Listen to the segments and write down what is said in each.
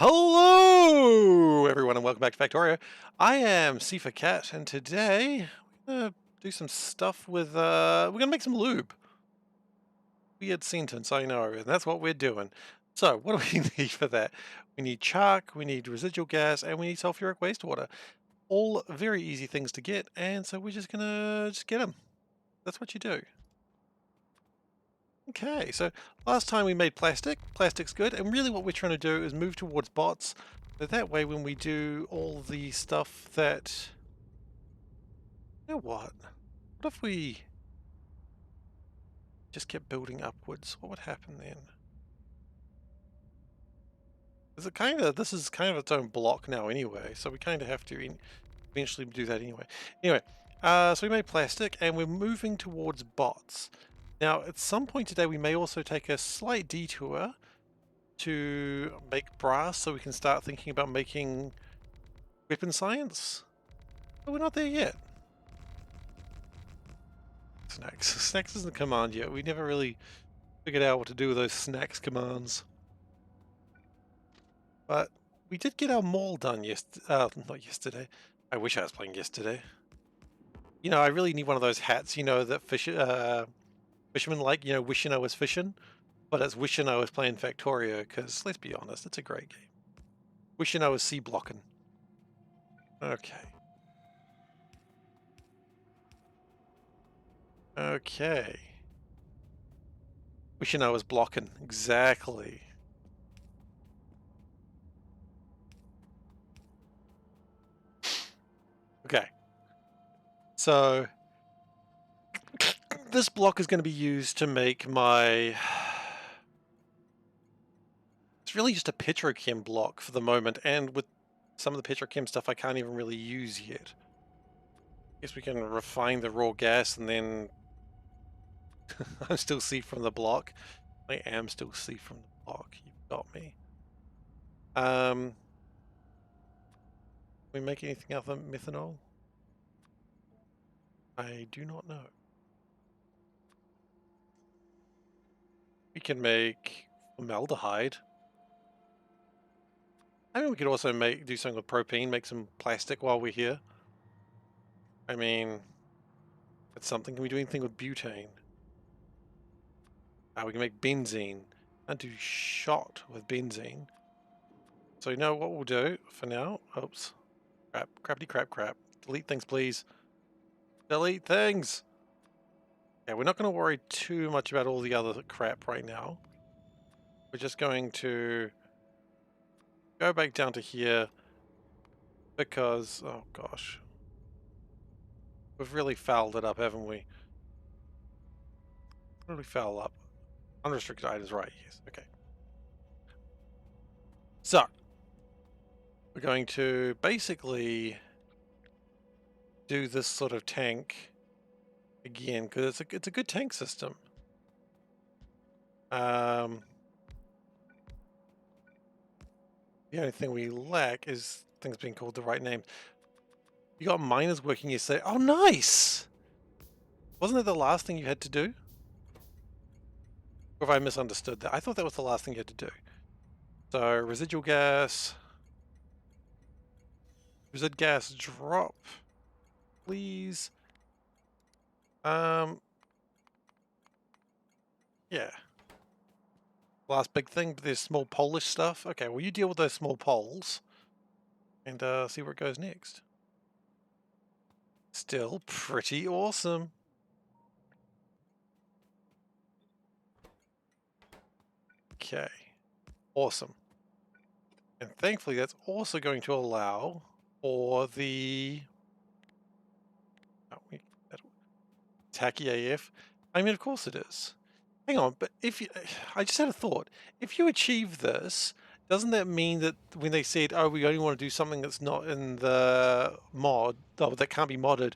Hello, everyone, and welcome back to Factorio. I am SeiferKatt, and today we're gonna do some stuff with. We're gonna make some lube. Weird sentence, I know, and that's what we're doing. So, what do we need for that? We need chalk, we need residual gas, and we need sulfuric wastewater. All very easy things to get, and so we're just gonna get them. That's what you do. Okay, so last time we made plastic. Plastic's good, and really what we're trying to do is move towards bots. So that way when we do all the stuff that... You know what? What if we just kept building upwards? What would happen then? This is kind of its own block now anyway, so we kind of have to eventually do that anyway. Anyway, so we made plastic, and we're moving towards bots. Now, at some point today, we may also take a slight detour to make brass so we can start thinking about making weapon science. But we're not there yet. Snacks. Snacks isn't a command yet. We never really figured out what to do with those snacks commands. But we did get our mall done not yesterday. I wish I was playing yesterday. You know, I really need one of those hats, you know, that fishermen like, you know, wishing I was fishing. But it's wishing I was playing Factorio, because let's be honest, it's a great game. Wishing I was Seablocking. Okay. Okay. Wishing I was blocking. Exactly. Okay. So this block is going to be used to make my... It's really just a petrochem block for the moment, and with some of the petrochem stuff I can't even really use yet. Guess we can refine the raw gas, and then I'm still C from the block. I am still C from the block. You've got me. Can we make anything other than methanol? I do not know. We can make formaldehyde. I mean, we could also do something with propane, make some plastic while we're here. I mean, that's something. Can we do anything with butane? We can make benzene. And do shot with benzene. So you know what we'll do for now? Oops. Crap. Crappity crap crap. Delete things, please. Delete things! Yeah, we're not going to worry too much about all the other crap right now. We're just going to go back down to here because, oh gosh, we've really fouled it up, haven't we? Really foul up. Unrestricted items, right? Yes. Okay. So we're going to basically do this sort of tank again because it's a good tank system. The only thing we lack is things being called the right name. You got miners working yesterday. Oh, nice! Wasn't it the last thing you had to do? Or have I misunderstood that? I thought that was the last thing you had to do. So, residual gas. Resid gas drop. Please. Yeah. Last big thing, there's small Polish stuff. Okay, well you deal with those small poles. And see where it goes next. Still pretty awesome. Okay. Awesome. And thankfully that's also going to allow for the... Oh, tacky AF. I mean, of course it is. Hang on, but if you... I just had a thought. If you achieve this, doesn't that mean that when they said, oh, we only want to do something that's not in the mod, oh, that can't be modded,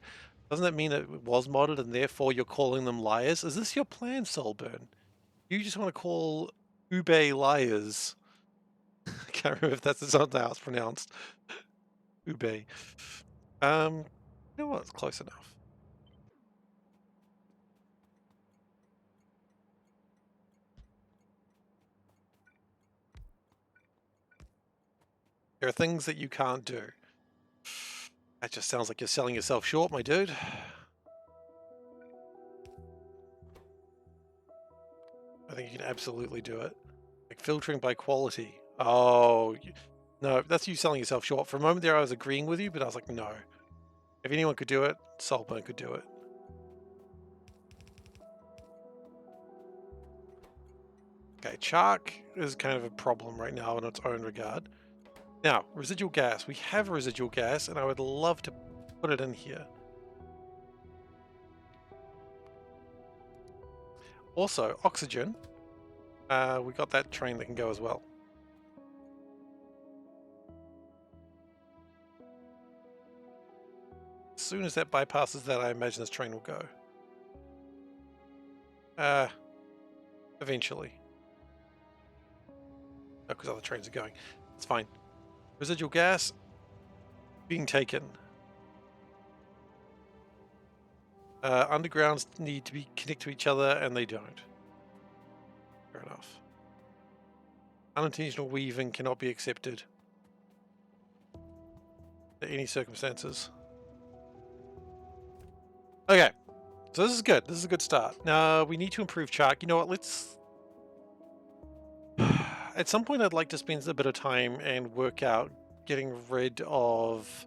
doesn't that mean it was modded and therefore you're calling them liars? Is this your plan, Solburn? You just want to call Ube liars? I can't remember if that's not how it's pronounced. Ube. You know what? It's close enough. There are things that you can't do. That just sounds like you're selling yourself short, my dude. I think you can absolutely do it. Like filtering by quality. Oh, no, that's you selling yourself short. For a moment there, I was agreeing with you, but I was like, no. If anyone could do it, Saltburn could do it. Okay, chalk is kind of a problem right now in its own regard. Now, residual gas. We have residual gas, and I would love to put it in here. Also, oxygen. We got that train that can go as well. As soon as that bypasses that, I imagine this train will go. Eventually. Oh, because other trains are going. It's fine. Residual gas being taken. Undergrounds need to be connected to each other, and they don't. Fair enough. Unintentional weaving cannot be accepted under any circumstances. Okay, so this is good. This is a good start. Now we need to improve chalk. You know what? Let's. At some point, I'd like to spend a bit of time and work out getting rid of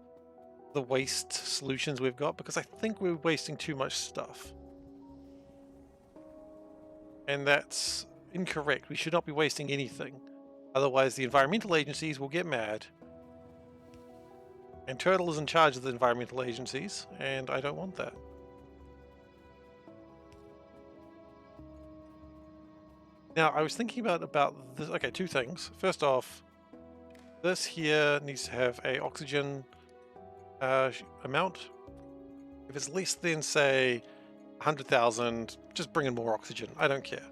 the waste solutions we've got, because I think we're wasting too much stuff. And that's incorrect. We should not be wasting anything. Otherwise, the environmental agencies will get mad. And Turtle is in charge of the environmental agencies, and I don't want that. Now, I was thinking about this. Okay, two things. First off, this here needs to have a oxygen amount. If it's less than, say, 100,000, just bring in more oxygen. I don't care.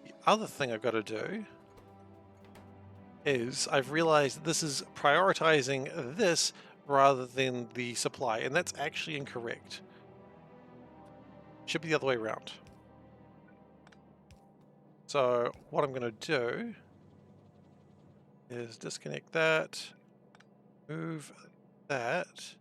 The other thing I've got to do is I've realized this is prioritizing this rather than the supply, and that's actually incorrect. Should be the other way around. So what I'm going to do is disconnect that, move that.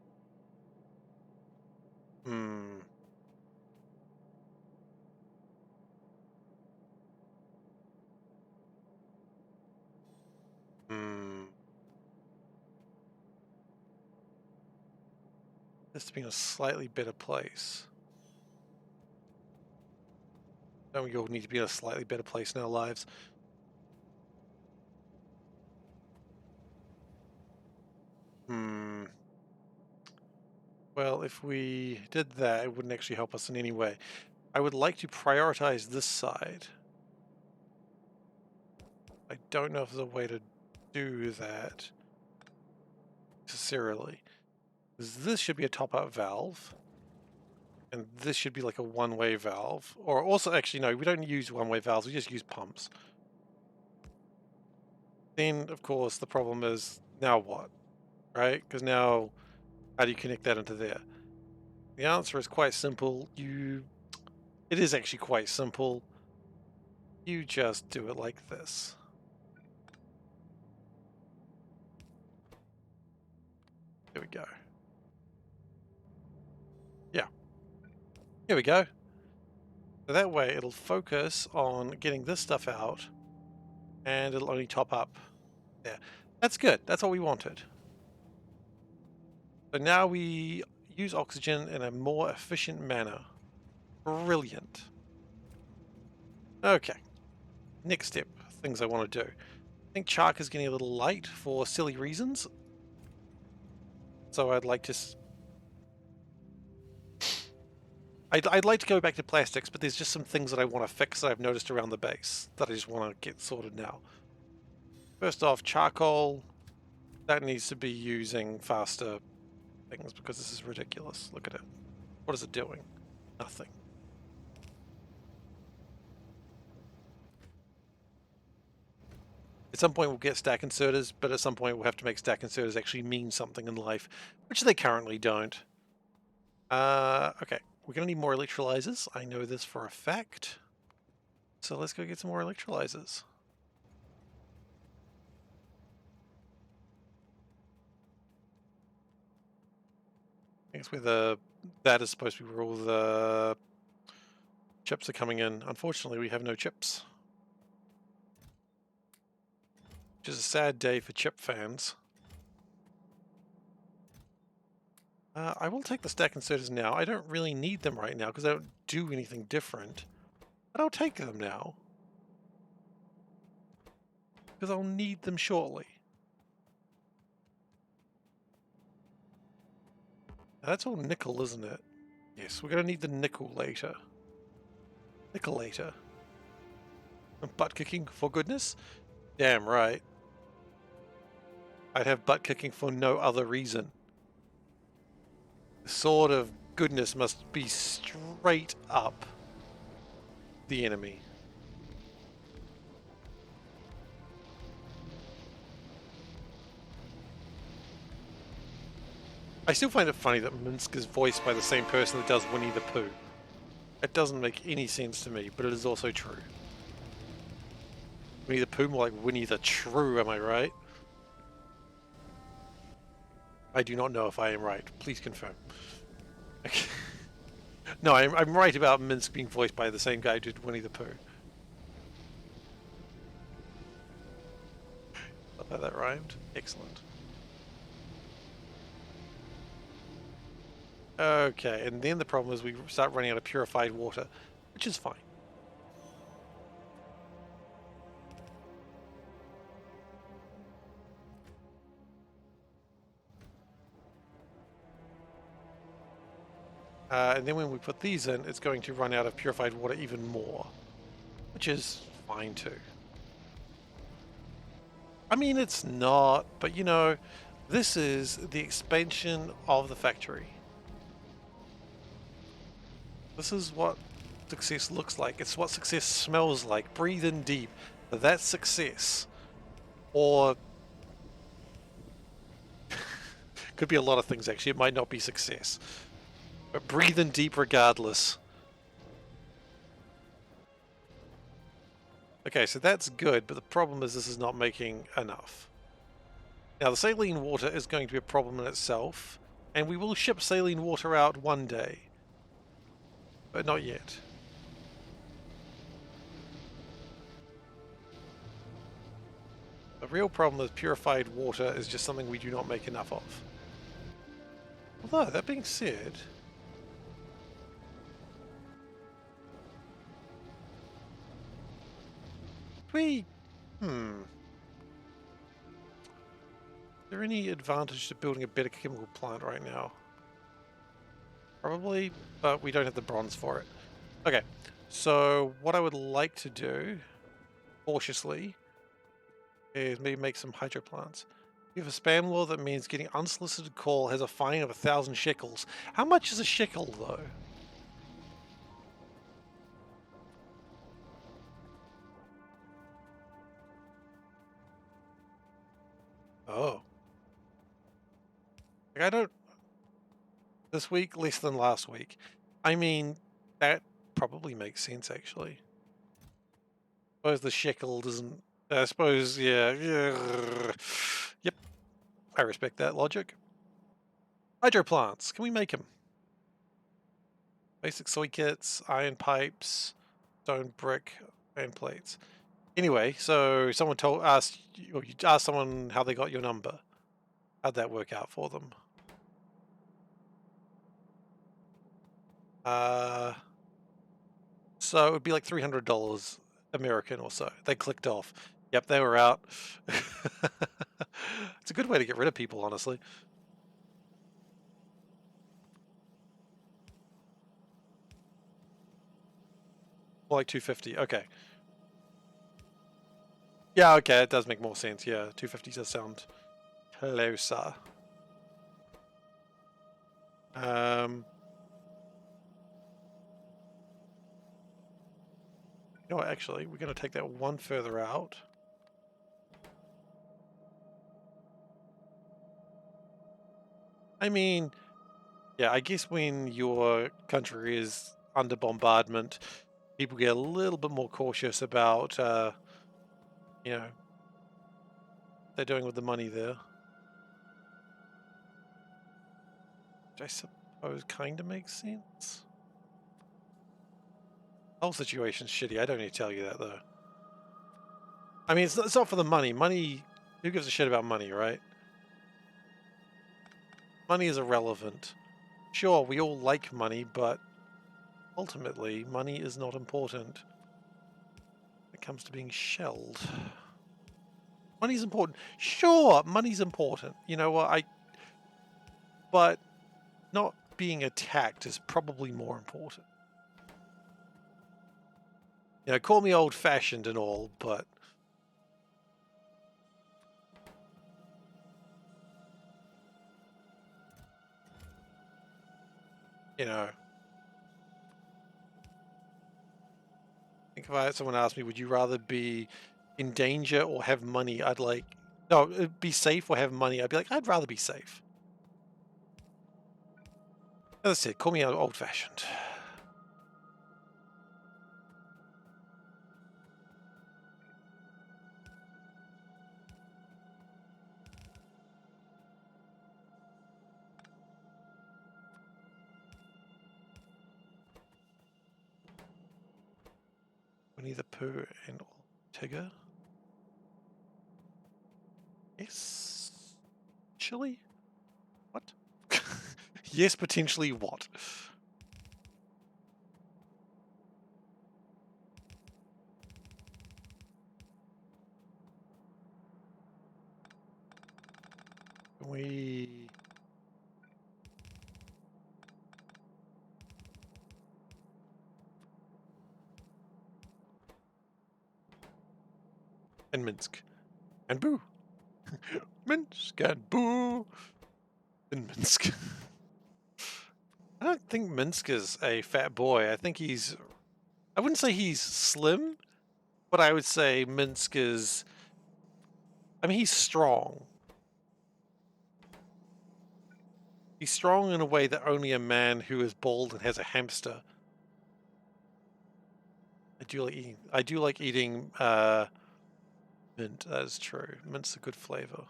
This to be in a slightly better place. Don't we all need to be in a slightly better place in our lives? Well, if we did that, it wouldn't actually help us in any way. I would like to prioritize this side. I don't know if there's a way to do that necessarily. This should be a top-up valve, and this should be like a one-way valve. Or also, actually, no, we don't use one-way valves, we just use pumps. Then, of course, the problem is, now what? Right? Because now, how do you connect that into there? The answer is quite simple. It is actually quite simple. You just do it like this. There we go. Yeah. Here we go. So that way it'll focus on getting this stuff out, and it'll only top up there. That's good. That's what we wanted. So now we use oxygen in a more efficient manner. Brilliant. Okay. Next step, things I want to do. I think chalk is getting a little light for silly reasons. So I'd like to... I'd like to go back to plastics, but there's just some things that I want to fix that I've noticed around the base that I just want to get sorted now. First off, charcoal. That needs to be using faster things because this is ridiculous. Look at it. What is it doing? Nothing. At some point we'll get stack inserters, but at some point we'll have to make stack inserters actually mean something in life, which they currently don't. Okay, we're going to need more electrolyzers. I know this for a fact. So let's go get some more electrolyzers. It's where that is supposed to be where all the chips are coming in. Unfortunately, we have no chips. Which is a sad day for chip fans. I will take the stack inserters now. I don't really need them right now because I don't do anything different. But I'll take them now. Because I'll need them shortly. Now, that's all nickel, isn't it? Yes, we're going to need the nickel later. Nickel later. Butt kicking for goodness? Damn right. I'd have butt kicking for no other reason. The sword of goodness must be straight up the enemy. I still find it funny that Minsk is voiced by the same person that does Winnie the Pooh. It doesn't make any sense to me, but it is also true. Winnie the Pooh, more like Winnie the True, am I right? I do not know if I am right. Please confirm. No, I'm right about Minsk being voiced by the same guy who did Winnie the Pooh. Thought that rhymed. Excellent. Okay, and then the problem is we start running out of purified water, which is fine. And then when we put these in, it's going to run out of purified water even more, which is fine too. I mean, it's not, but you know, this is the expansion of the factory. This is what success looks like. It's what success smells like. Breathe in deep. That's success. Or could be a lot of things actually. It might not be success. But breathe in deep regardless. Okay, so that's good, but the problem is this is not making enough. Now the saline water is going to be a problem in itself, and we will ship saline water out one day. But not yet. The real problem is purified water is just something we do not make enough of. Although, that being said... Is there any advantage to building a better chemical plant right now? Probably, but we don't have the bronze for it. Okay, so what I would like to do, cautiously, is maybe make some hydro plants. You have a spam law that means getting unsolicited call has a fine of 1,000 shekels. How much is a shekel, though? Oh. Like, I don't... This week, less than last week. I mean, that probably makes sense, actually. I suppose the shekel doesn't... I suppose, yeah. Yep. I respect that logic. Hydro plants. Can we make them? Basic soy kits, iron pipes, stone brick, iron plates. Anyway, so someone asked you asked someone how they got your number. How'd that work out for them? So it would be like $300 American or so. They clicked off. Yep, they were out. It's a good way to get rid of people, honestly. More like 250. Okay. Yeah, okay, it does make more sense. Yeah, 250 does sound closer. You know what, actually, we're going to take that one further out. I mean, yeah, I guess when your country is under bombardment, people get a little bit more cautious about, you know, what they're doing with the money there. Which I Oh, kind of makes sense. The whole situation's shitty. I don't need to tell you that, though. I mean, it's not for the money. Money, who gives a shit about money, right? Money is irrelevant. Sure, we all like money, but ultimately, money is not important when it comes to being shelled. Money's important. Sure, money's important. You know what? But not being attacked is probably more important. You know, call me old-fashioned and all, but you know, I think if I had someone ask me, would you rather be in danger or have money? I'd like, no, be safe or have money. I'd be like, I'd rather be safe. As I said, call me old-fashioned. Winnie the Pooh and Tigger. Yes. Chili? What? Yes, potentially what? We... And Minsk. And Boo. Minsk and Boo. And Minsk. I don't think Minsk is a fat boy. I think he's... I wouldn't say he's slim, but I would say Minsk is... I mean, he's strong. He's strong in a way that only a man who is bald and has a hamster. I do like eating mint. That is true. Mint's a good flavor.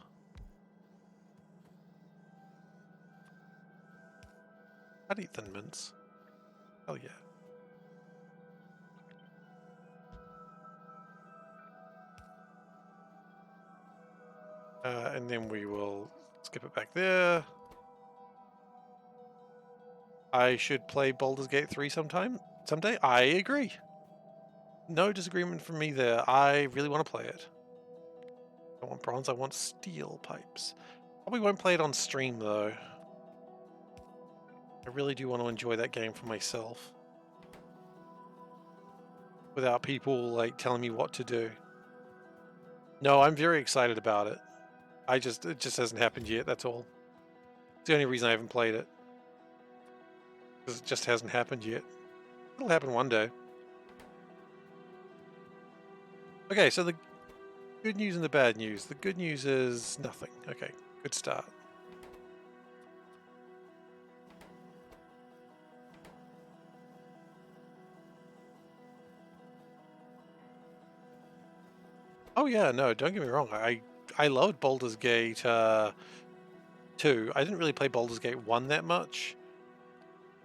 I'd eat thin mints. Hell yeah. And then we will skip it back there. I should play Baldur's Gate 3 someday. I agree. No disagreement from me there. I really want to play it. I want bronze, I want steel pipes. Probably won't play it on stream though. I really do want to enjoy that game for myself. Without people like telling me what to do. No, I'm very excited about it. It just hasn't happened yet, that's all. It's the only reason I haven't played it. Because it just hasn't happened yet. It'll happen one day. Okay, so the good news and the bad news. The good news is nothing. Okay, good start. Oh yeah, no, don't get me wrong. I loved Baldur's Gate 2. I didn't really play Baldur's Gate 1 that much.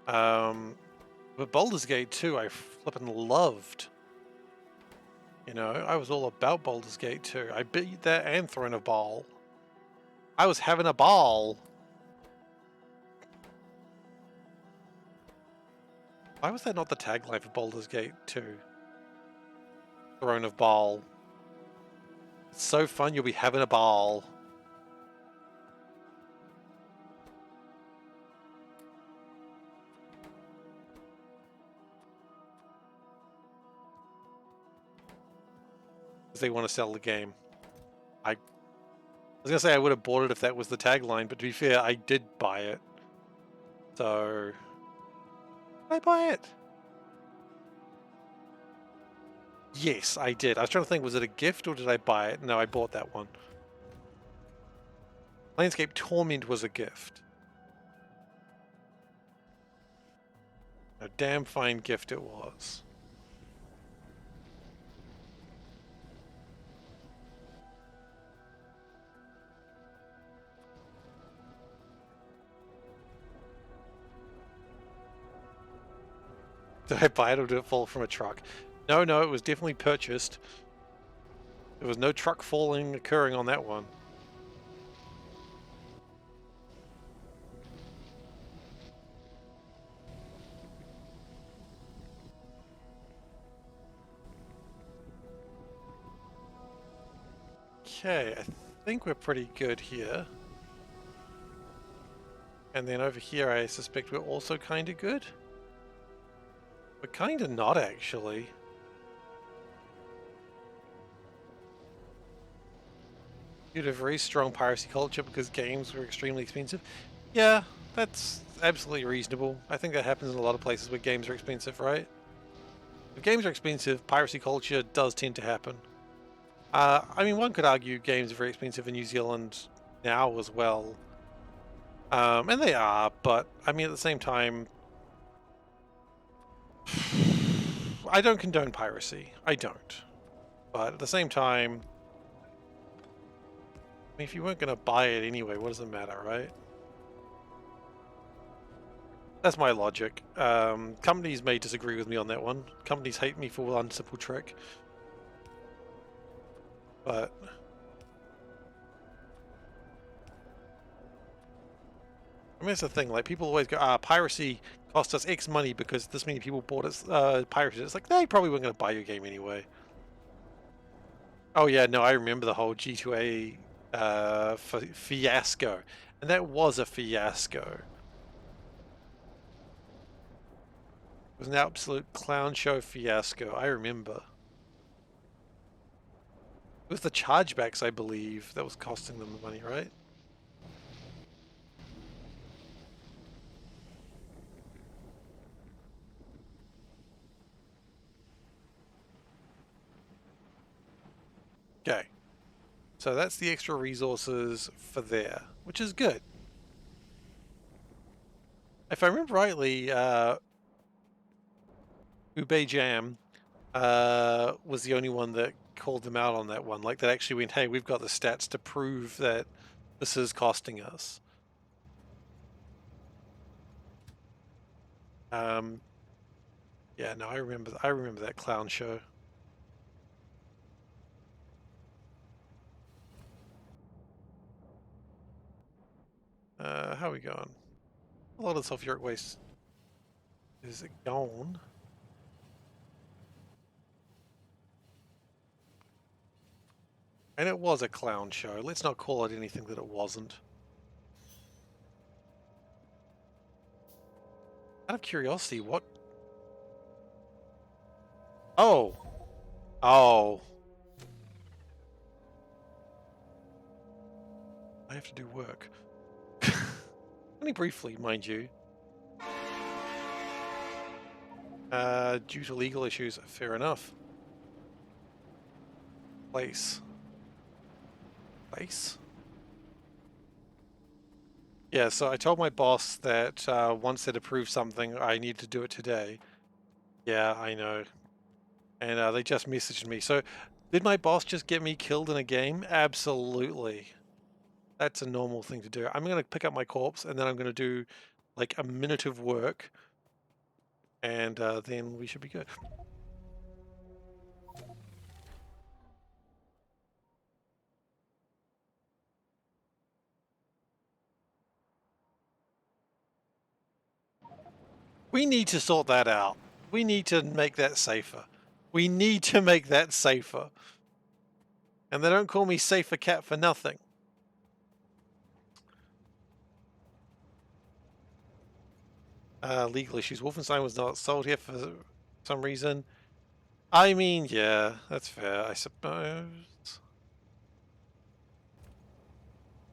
But Baldur's Gate 2 I flippin' loved. You know, I was all about Baldur's Gate 2. I beat that and Throne of Ball. I was having a ball. Why was that not the tagline for Baldur's Gate 2? Throne of Ball. It's so fun, you'll be having a ball. Because they want to sell the game. I was going to say I would have bought it if that was the tagline, but to be fair, I did buy it. So... Did I buy it? Yes, I did. I was trying to think, was it a gift or did I buy it? No, I bought that one. Planescape Torment was a gift. A damn fine gift it was. Did I buy it or did it fall from a truck? No, no, it was definitely purchased. There was no truck falling occurring on that one. Okay, I think we're pretty good here. And then over here, I suspect we're also kind of good. But kind of not, actually. You had a very strong piracy culture because games were extremely expensive. Yeah, that's absolutely reasonable. I think that happens in a lot of places where games are expensive, right? If games are expensive, piracy culture does tend to happen. I mean, one could argue games are very expensive in New Zealand now as well. And they are, but I mean, at the same time, I don't condone piracy. I don't. But at the same time, I mean, if you weren't going to buy it anyway, what does it matter, right? That's my logic. Companies may disagree with me on that one. Companies hate me for one simple trick. But I mean, that's the thing. Like, people always go, piracy cost us X money because this many people bought it, pirated it. It's like, they probably weren't going to buy your game anyway. Oh yeah, no, I remember the whole G2A fiasco. And that was a fiasco. It was an absolute clown show fiasco, I remember. It was the chargebacks, I believe, that was costing them the money, right? Okay. So that's the extra resources for there, which is good. If I remember rightly, Ube Jam was the only one that called them out on that one. Like, that actually went, hey, we've got the stats to prove that this is costing us. Yeah, no, I remember that clown show. How are we going? A lot of sulfuric waste is gone. And it was a clown show. Let's not call it anything that it wasn't. Out of curiosity, what? Oh. Oh. I have to do work. Only briefly, mind you. Due to legal issues, fair enough. Place. Yeah, so I told my boss that once they'd approved something, I needed to do it today. Yeah, I know. And they just messaged me. So, did my boss just get me killed in a game? Absolutely. That's a normal thing to do. I'm going to pick up my corpse, and then I'm going to do like a minute of work. And then we should be good. We need to sort that out. We need to make that safer. We need to make that safer. And they don't call me SeiferKatt for nothing. Legal issues. Wolfenstein was not sold here for some reason. I mean, yeah, that's fair, I suppose.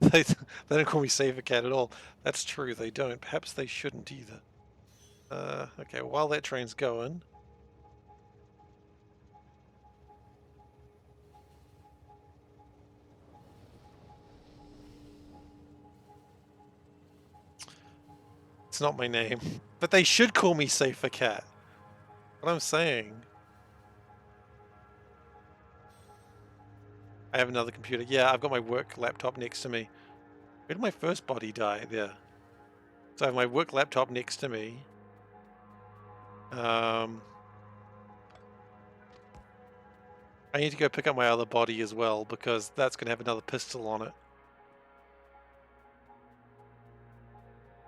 They don't call me SeiferKatt at all. That's true, they don't. Perhaps they shouldn't either. Okay, while that train's going... It's not my name. But they should call me SeiferKatt. What I'm saying. I have another computer. Yeah, I've got my work laptop next to me. Where did my first body die? There. So I have my work laptop next to me. I need to go pick up my other body as well, because that's going to have another pistol on it.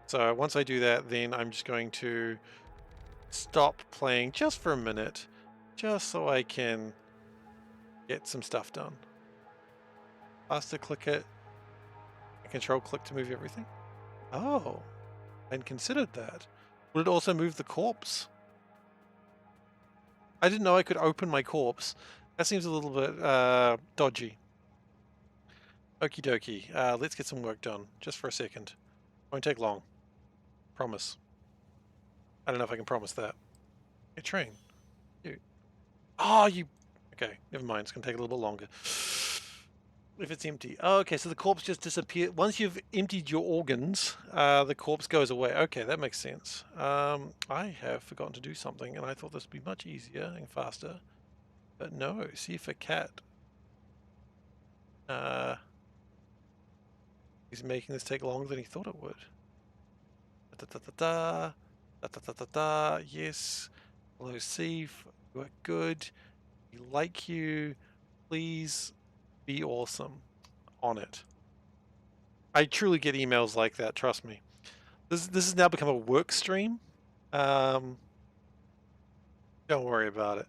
So once I do that, then I'm just going to stop playing just for a minute, just so I can get some stuff done. Faster click it, control click to move everything. Oh, I hadn't considered that. Would it also move the corpse? I didn't know I could open my corpse. That seems a little bit dodgy. Okie dokie. Let's get some work done, just for a second. Won't take long. Promise. I don't know if I can promise that. A train. You. Oh, you. Okay, never mind. It's going to take a little bit longer. If it's empty. Oh, okay, so the corpse just disappeared. Once you've emptied your organs, the corpse goes away. Okay, that makes sense. I have forgotten to do something, and I thought this would be much easier and faster. But no, SeiferKatt. He's making this take longer than he thought it would. Da da da da da da da da da. Yes. Hello, Seif. You are good. We like you. Please be awesome. On it. I truly get emails like that. Trust me. This has now become a work stream. Don't worry about it.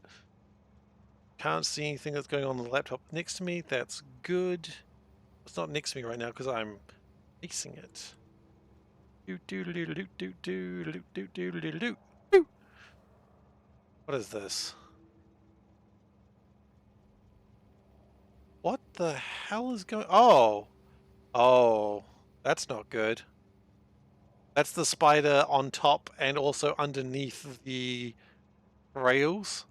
Can't see anything that's going on the laptop next to me. That's good. It's not next to me right now because I'm fixing it. What is this? What the hell is going? Oh, that's not good. That's the spider on top and also underneath the rails.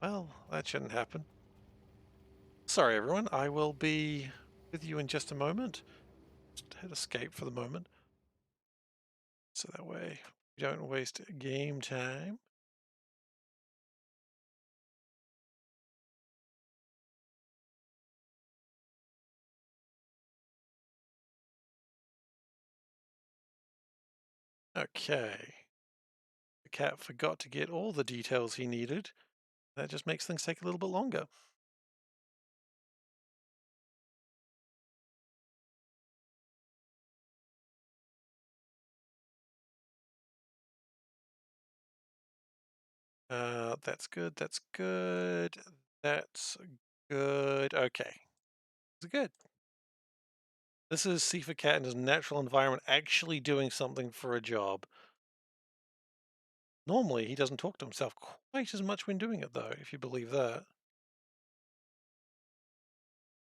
Well, that shouldn't happen. Sorry, everyone. I will be with you in just a moment. Just hit escape for the moment. So that way we don't waste game time. Okay. The cat forgot to get all the details he needed. That just makes things take a little bit longer. That's good. That's good. That's good. Okay. It's good. This is SeiferKatt in his natural environment actually doing something for a job. Normally, he doesn't talk to himself quite as much when doing it, though, if you believe that.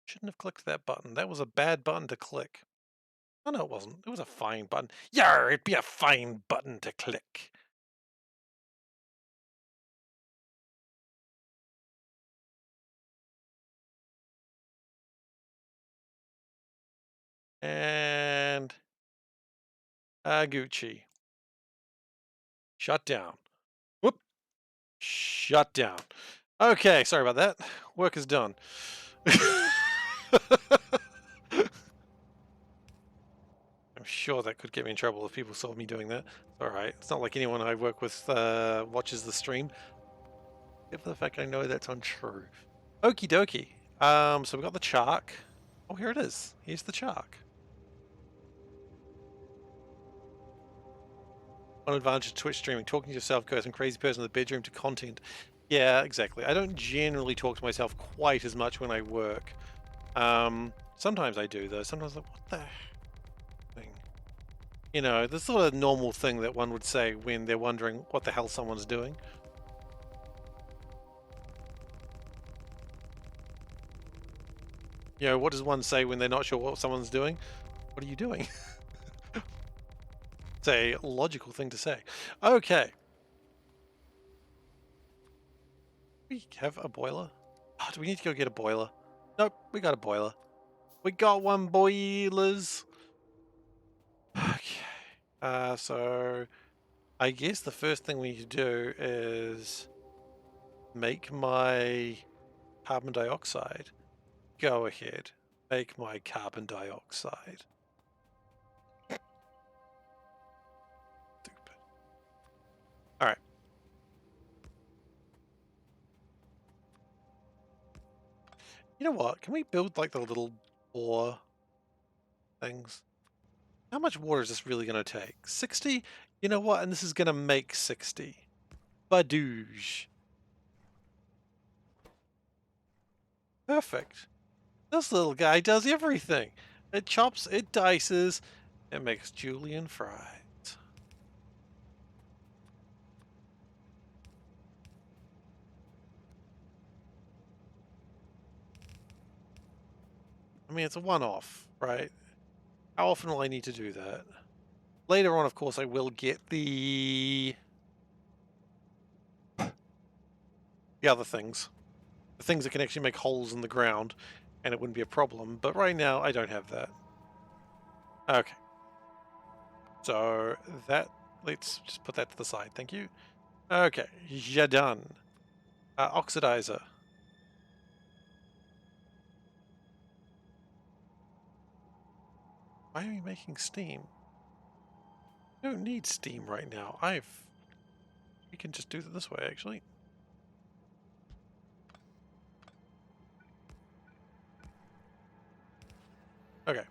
Shouldn't have clicked that button. That was a bad button to click. Oh, no, it wasn't. It was a fine button. Yar, it'd be a fine button to click. And Gucci. Shut down. Whoop. Shut down. Okay, sorry about that. Work is done. I'm sure that could get me in trouble if people saw me doing that. It's alright. It's not like anyone I work with watches the stream. Except for the fact I know that's untrue. Okie dokie. So we got the shark. Oh, here it is. Here's the shark. One advantage of Twitch streaming. Talking to yourself goes from crazy person in the bedroom to content. Yeah, exactly. I don't generally talk to myself quite as much when I work. Sometimes I do, though. Sometimes I'm like, what the thing? You know, the sort of normal thing that one would say when they're wondering what the hell someone's doing. You know, what does one say when they're not sure what someone's doing? What are you doing? It's a logical thing to say. Okay. We have a boiler. Oh, do we need to go get a boiler? Nope, we got a boiler. We got one, boilers. Okay. So I guess the first thing we need to do is make my carbon dioxide. Go ahead. Make my carbon dioxide. Stupid. Alright. You know what? Can we build like the little bore things? How much water is this really going to take? 60? You know what? And this is going to make 60. Badoosh. Perfect. This little guy does everything. It chops, it dices, it makes julienne fries. I mean, it's a one-off, right? How often will I need to do that? Later on, of course, I will get the other things. The things that can actually make holes in the ground, and it wouldn't be a problem. But right now, I don't have that. Okay. So that, let's just put that to the side. Thank you. Okay, you're done. Oxidizer. Why are you making steam? I don't need steam right now. We can just do it this way, actually. Okay.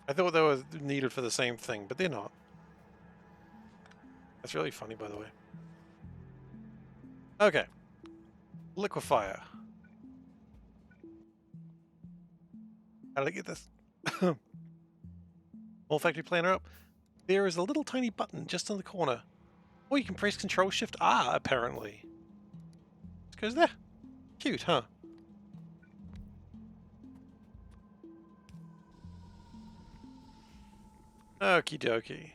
I thought they were needed for the same thing, but they're not. That's really funny, by the way. Okay. Liquefier. How did I get this? More factory planner up. There is a little tiny button just in the corner. Or you can press Control Shift R, apparently. It goes there. Cute, huh? Okie dokie.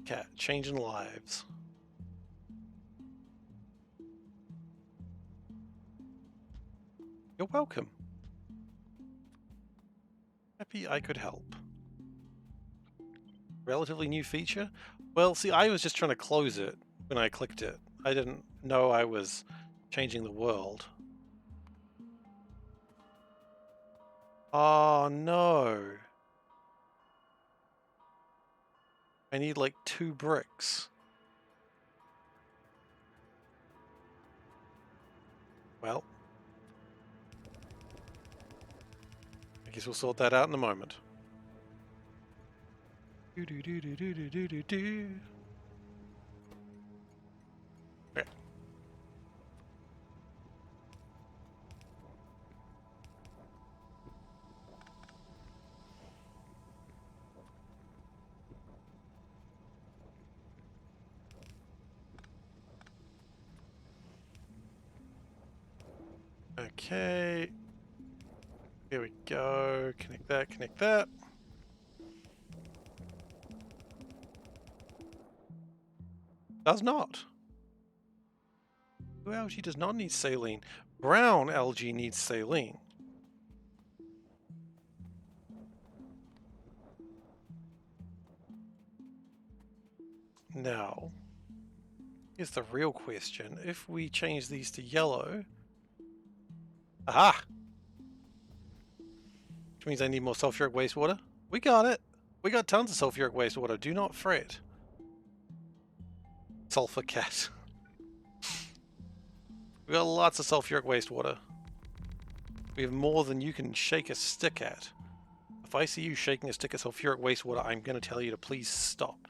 Cat, changing lives. You're welcome. Happy I could help. Relatively new feature? Well, see, I was just trying to close it when I clicked it. I didn't know I was changing the world. Oh, no. I need like 2 bricks. Well, I guess we'll sort that out in a moment. Do do do do do do do do do. Okay. Okay. Here we go. Connect that, connect that. Does not. Blue algae does not need saline. Brown algae needs saline. Now, here's the real question. If we change these to yellow... Aha! Which means I need more sulfuric wastewater. We got it! We got tons of sulfuric wastewater. Do not fret. SeiferKatt. We got lots of sulfuric wastewater. We have more than you can shake a stick at. If I see you shaking a stick of sulfuric wastewater, I'm going to tell you to please stop.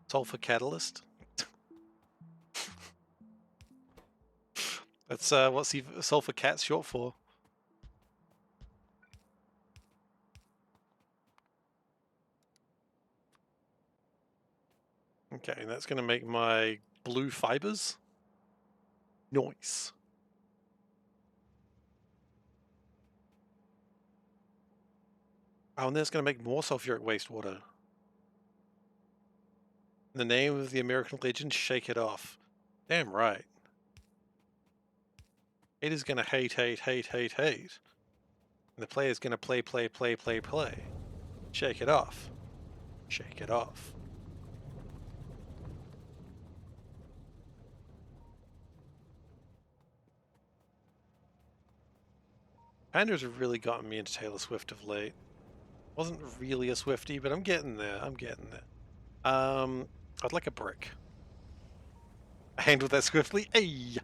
Sulfur catalyst. That's what SeiferKatt's short for. Okay, and that's going to make my blue fibers. Nice. Oh, and that's going to make more sulfuric wastewater. In the name of the American legend, shake it off. Damn right. It is going to hate, hate, hate, hate, hate. And the player's going to play, play, play, play, play. Shake it off. Shake it off. Pandas have really gotten me into Taylor Swift of late. Wasn't really a Swiftie, but I'm getting there. I'm getting there. I'd like a brick. I handled that swiftly. Hey!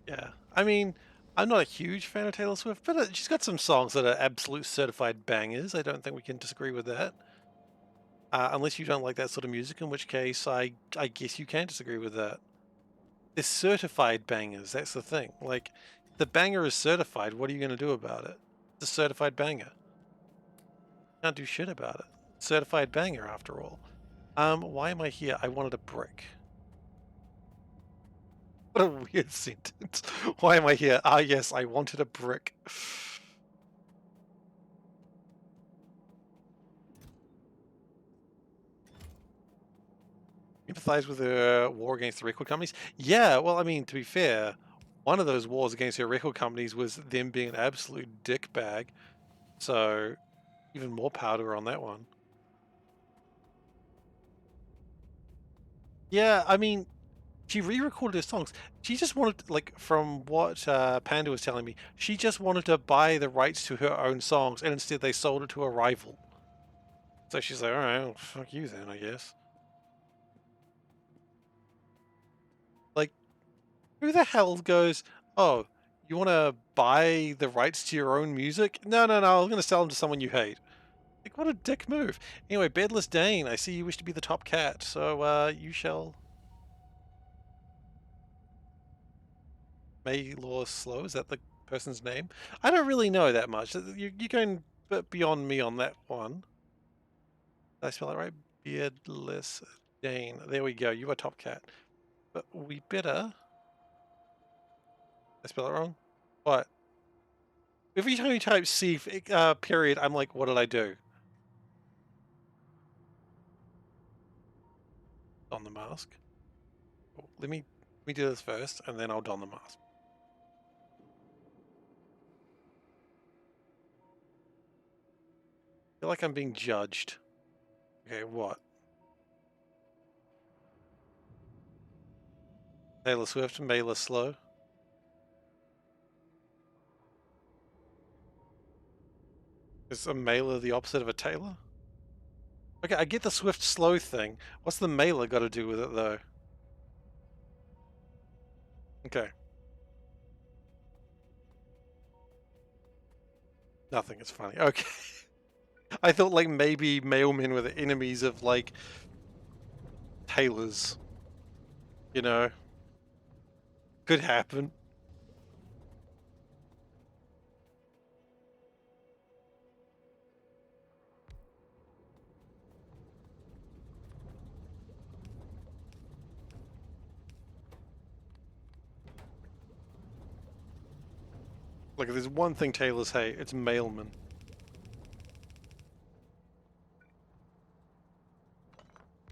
Yeah, I mean, I'm not a huge fan of Taylor Swift, but she's got some songs that are absolute certified bangers. I don't think we can disagree with that. Unless you don't like that sort of music, in which case I guess you can disagree with that. They're certified bangers. That's the thing. Like, the banger is certified. What are you going to do about it? It's a certified banger. Can't do shit about it. Certified banger, after all. Why am I here? I wanted a brick. What a weird sentence. Why am I here? Ah, yes, I wanted a brick. Empathize with the war against the record companies? Yeah, well, I mean, to be fair, one of those wars against the record companies was them being an absolute dickbag. So, even more powder on that one. Yeah, I mean, she re-recorded her songs. She just wanted, like, from what Panda was telling me, she just wanted to buy the rights to her own songs, and instead they sold it to a rival. So she's like, all right, well, fuck you then, I guess. Like, who the hell goes, oh, you want to buy the rights to your own music? No, no, no, I'm going to sell them to someone you hate. Like, what a dick move. Anyway, Bedless Dane, I see you wish to be the top cat, so you shall... Maylor Slow, is that the person's name? I don't really know that much. You're going beyond me on that one. Did I spell it right? Beardless Dane. There we go. You are top cat. But we better... I spell it wrong? What? Every time you type C period, I'm like, what did I do? Don the mask. Oh, let me do this first, and then I'll don the mask. I feel like I'm being judged. Okay, what? Taylor Swift, Mailer Slow. Is a mailer the opposite of a Taylor? Okay, I get the Swift slow thing. What's the mailer got to do with it, though? Okay. Nothing, it's funny. Okay. I thought, like, maybe mailmen were the enemies of, like, tailors. You know? Could happen. Like, if there's one thing tailors hate, it's mailmen.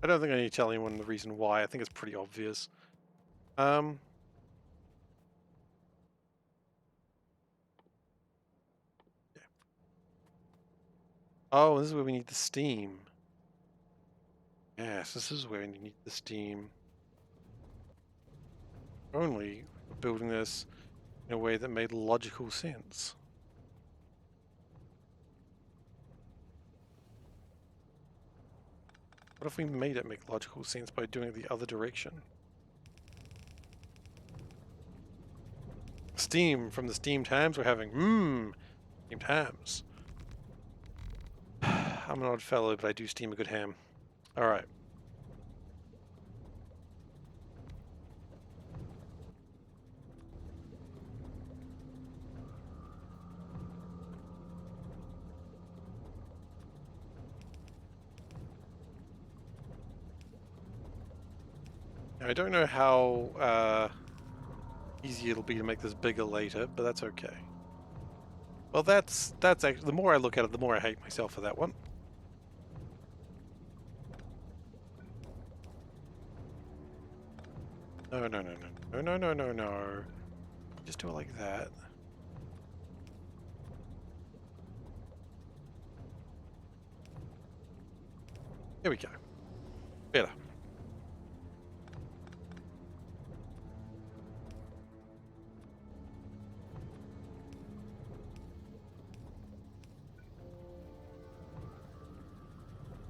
I don't think I need to tell anyone the reason why. I think it's pretty obvious. Yeah. Oh, this is where we need the steam. Yes, this is where we need the steam. Only building this in a way that made logical sense. What if we made it make logical sense by doing it the other direction? Steam from the steamed hams we're having. Steamed hams. I'm an odd fellow, but I do steam a good ham. Alright. I don't know how easy it'll be to make this bigger later, but that's okay. Well, that's actually, the more I look at it, the more I hate myself for that one. No, no, no, no, no, no, no, no, no. Just do it like that. There we go. Better.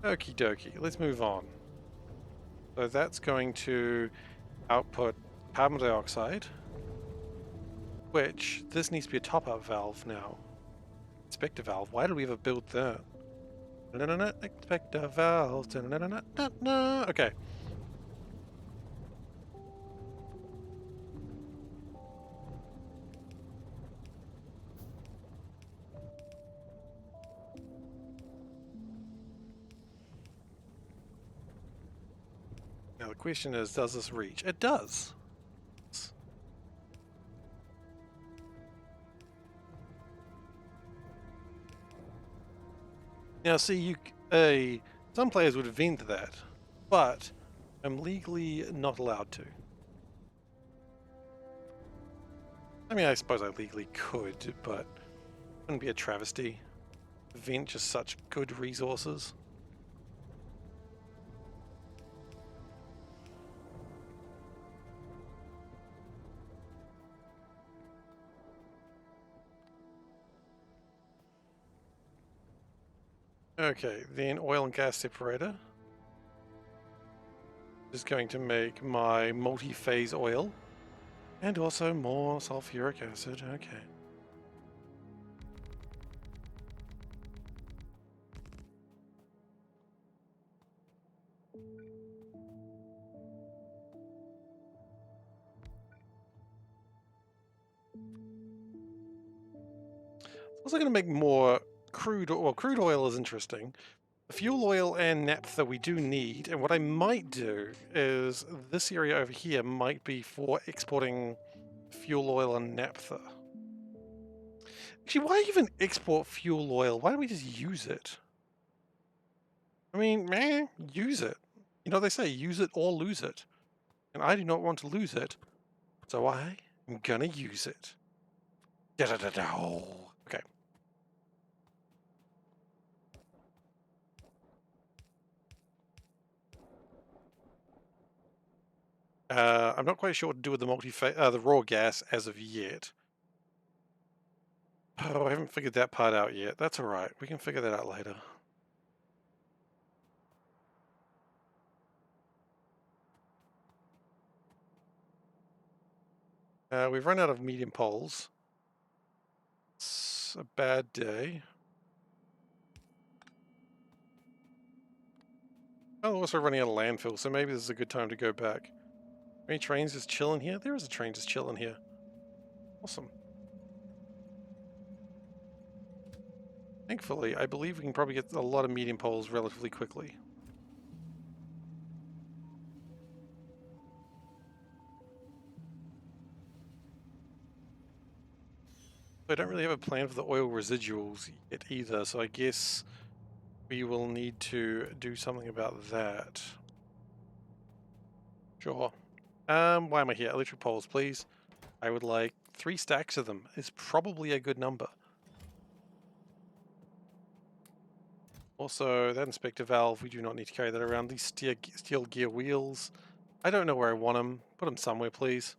Okie dokie, let's move on. So that's going to output carbon dioxide. Which, this needs to be a top-up valve now. Inspector valve. Why did we ever build that? Inspector valve. Okay. Now the question is, does this reach? It does. Now see, some players would vent that, but I'm legally not allowed to. I mean, I suppose I legally could, but it wouldn't be a travesty. Vent just such good resources. Okay, then oil and gas separator is going to make my multi-phase oil and also more sulfuric acid. Okay. Also going to make more crude oil. Well, crude oil is interesting. Fuel oil and naphtha we do need, and what I might do is this area over here might be for exporting fuel oil and naphtha. Actually, why even export fuel oil? Why don't we just use it? I mean, man, use it. You know, they say use it or lose it. And I do not want to lose it, so I am gonna use it. Da-da-da-da. Okay. I'm not quite sure what to do with the raw gas as of yet. Oh, I haven't figured that part out yet. That's alright. We can figure that out later. We've run out of medium poles. It's a bad day. Oh, also running out of landfill, so maybe this is a good time to go back. Any trains just chilling here? There is a train just chilling here. Awesome. Thankfully, I believe we can probably get a lot of medium poles relatively quickly. I don't really have a plan for the oil residuals yet either, so I guess we will need to do something about that. Sure. Why am I here? Electric poles, please. I would like 3 stacks of them. Is probably a good number. Also, that inspector valve, we do not need to carry that around. These steel gear wheels, I don't know where I want them. Put them somewhere, please.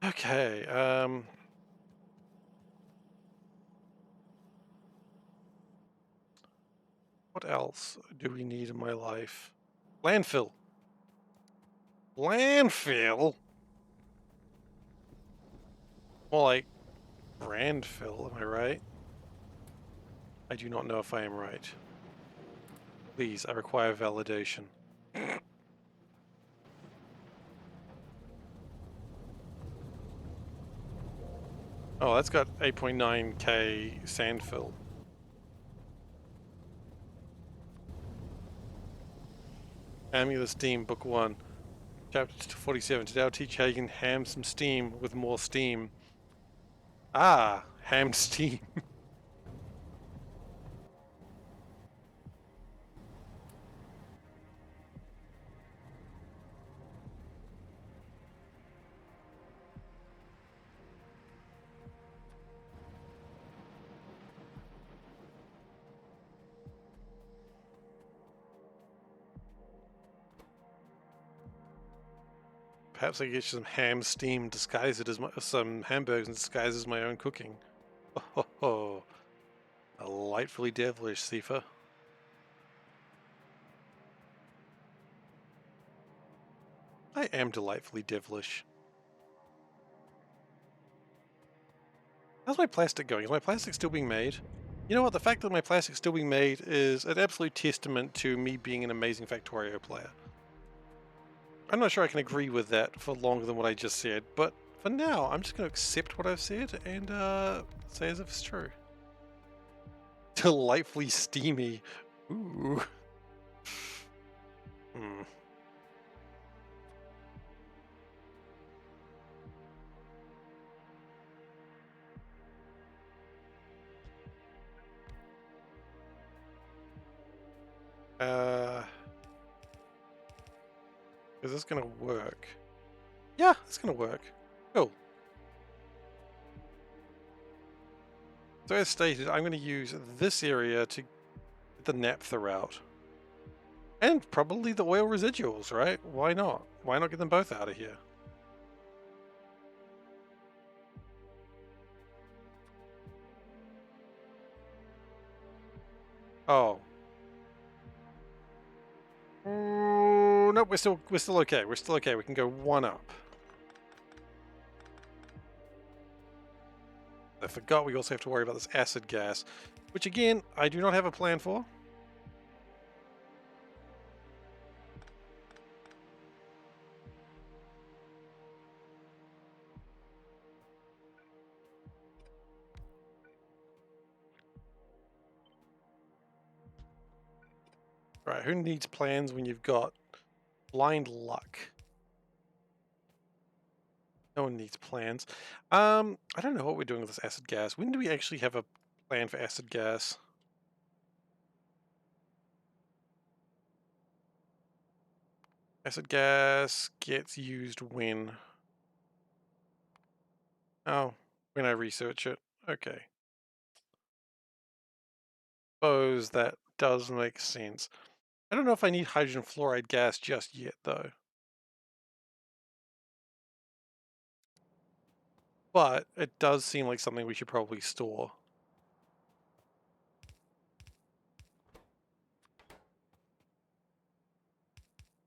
Okay, what else do we need in my life? Landfill. Landfill? More like brandfill, am I right? I do not know if I am right. Please, I require validation. Oh, that's got 8.9k sand fill. Amulet Steam, Book 1. Chapter 47. Today I'll teach you how you can ham some steam with more steam. Ah, ham steam. Perhaps I can get you some ham steam, disguise it as some hamburgers and disguise as my own cooking. Oh, delightfully devilish, Seifer. I am delightfully devilish. How's my plastic going? Is my plastic still being made? You know what? The fact that my plastic's still being made is an absolute testament to me being an amazing Factorio player. I'm not sure I can agree with that for longer than what I just said, but for now, I'm just going to accept what I've said and say as if it's true. Delightfully steamy. Ooh. Hmm. Is this going to work? Yeah, it's going to work. Cool. So as stated, I'm going to use this area to get the naphtha out. And probably the oil residuals, right? Why not? Why not get them both out of here? Oh. Oh, nope, we're still okay. We're still okay. We can go one up. I forgot we also have to worry about this acid gas, which again, I do not have a plan for. Right, who needs plans when you've got blind luck? No one needs plans. I don't know what we're doing with this acid gas. When do we actually have a plan for acid gas? Acid gas gets used when? Oh, when I research it. Okay. Suppose that does make sense. I don't know if I need hydrogen fluoride gas just yet, though. But it does seem like something we should probably store.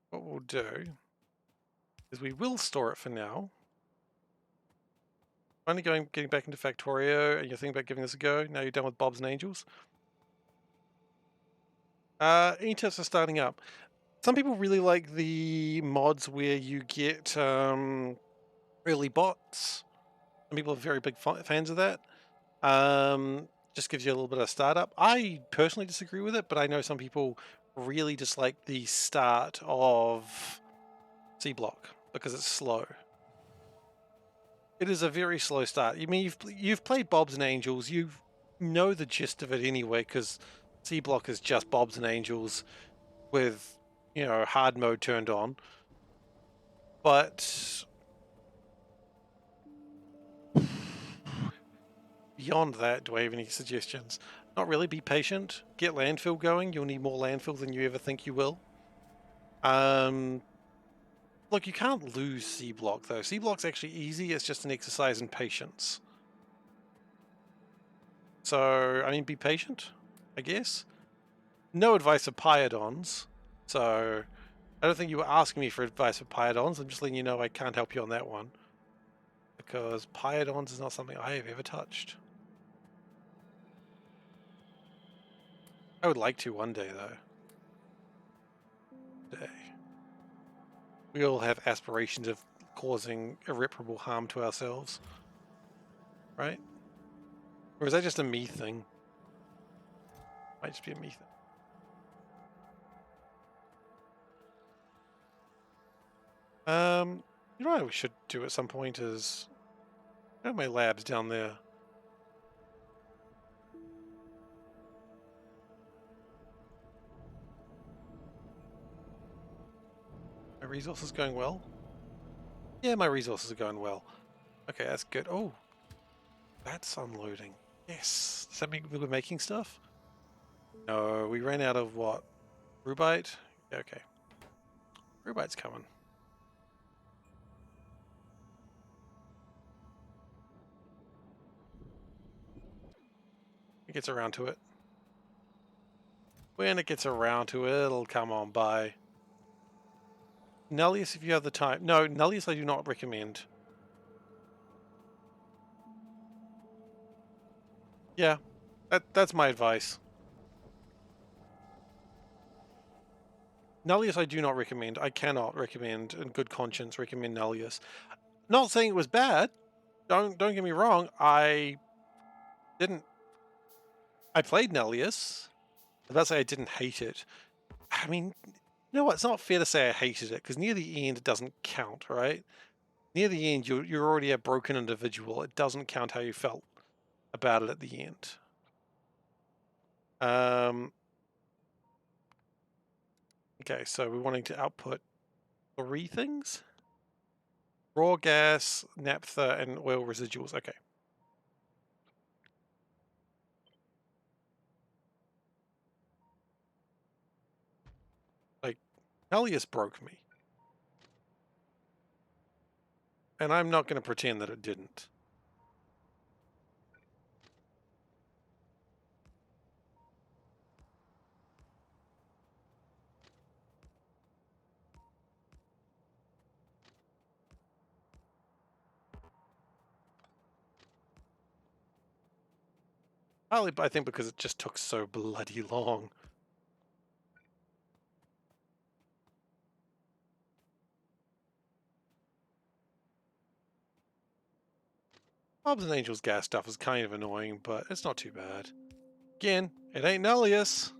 What we'll do is we will store it for now. Finally getting back into Factorio, and you're thinking about giving this a go. Now you're done with Bob's and Angels. Any tips for starting up? Some people really like the mods where you get early bots. Some people are very big fans of that. Just gives you a little bit of startup. I personally disagree with it, but I know some people really dislike the start of Seablock because it's slow. It is a very slow start. I mean, you've played Bobs and Angels. You know the gist of it anyway, because Seablock is just Bobs and Angels with, you know, hard mode turned on. But beyond that, do I have any suggestions? Not really. Be patient. Get landfill going. You'll need more landfill than you ever think you will. Look, you can't lose Seablock though. Seablock's actually easy. It's just an exercise in patience. So, I mean, be patient, I guess. No advice for Pyodons. So, I don't think you were asking me for advice for Pyodons. I'm just letting you know I can't help you on that one. Because Pyodons is not something I have ever touched. I would like to one day, though. We all have aspirations of causing irreparable harm to ourselves. Right? Or is that just a me thing? Might just be a me thing. You know what we should do at some point is... I have my labs down there. My resources going well? Yeah, my resources are going well. Okay, that's good. Oh, that's unloading. Yes. Does that mean we were making stuff? No, we ran out of what? Rubite? Okay. Rubite's coming. It gets around to it. When it gets around to it, it'll come on by. Nullius, if you have the time. No, Nullius I do not recommend. Yeah, that's my advice. Nullius I do not recommend. I cannot recommend, in good conscience, recommend Nullius. Not saying it was bad. Don't get me wrong. Didn't. I played Nullius. I was about to say I didn't hate it. I mean, you know what? It's not fair to say I hated it because near the end it doesn't count, right? Near the end you're already a broken individual. It doesn't count how you felt about it at the end. Okay, so we're wanting to output 3 things: raw gas, naphtha, and oil residuals. Okay. Like, Nullius broke me. And I'm not going to pretend that it didn't. Partly, I think, because it just took so bloody long. Bob's and Angel's gas stuff is kind of annoying, but it's not too bad. Again, it ain't Nullius.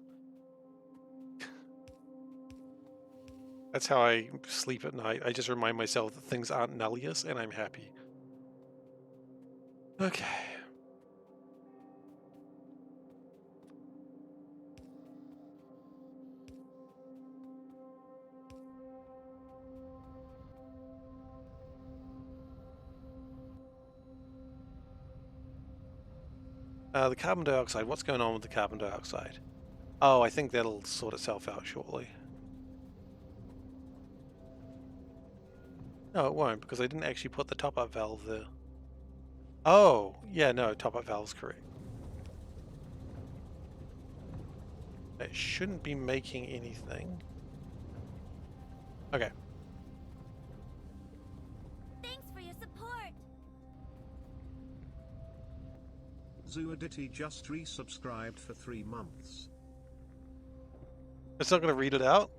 That's how I sleep at night. I just remind myself that things aren't Nullius, and I'm happy. Okay. The carbon dioxide. What's going on with the carbon dioxide? Oh, I think that'll sort itself out shortly. No, it won't, because I didn't actually put the top-up valve there. Oh, yeah, no, top-up valve's correct. It shouldn't be making anything. Okay. Thanks for your support. Zuadity just resubscribed for 3 months. It's not going to read it out?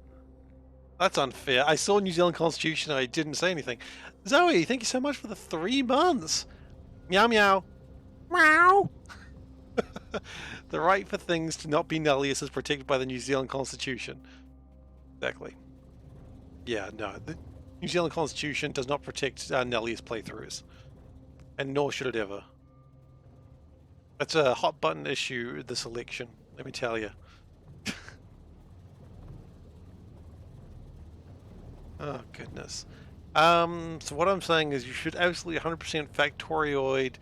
That's unfair. I saw New Zealand Constitution and I didn't say anything. Zoe, thank you so much for the 3 months. Meow meow. Meow. The right for things to not be Nullius is protected by the New Zealand Constitution. Exactly. Yeah, no. The New Zealand Constitution does not protect Nullius playthroughs. And nor should it ever. That's a hot button issue, this election, let me tell you. Oh, goodness. So what I'm saying is you should absolutely 100% factorioid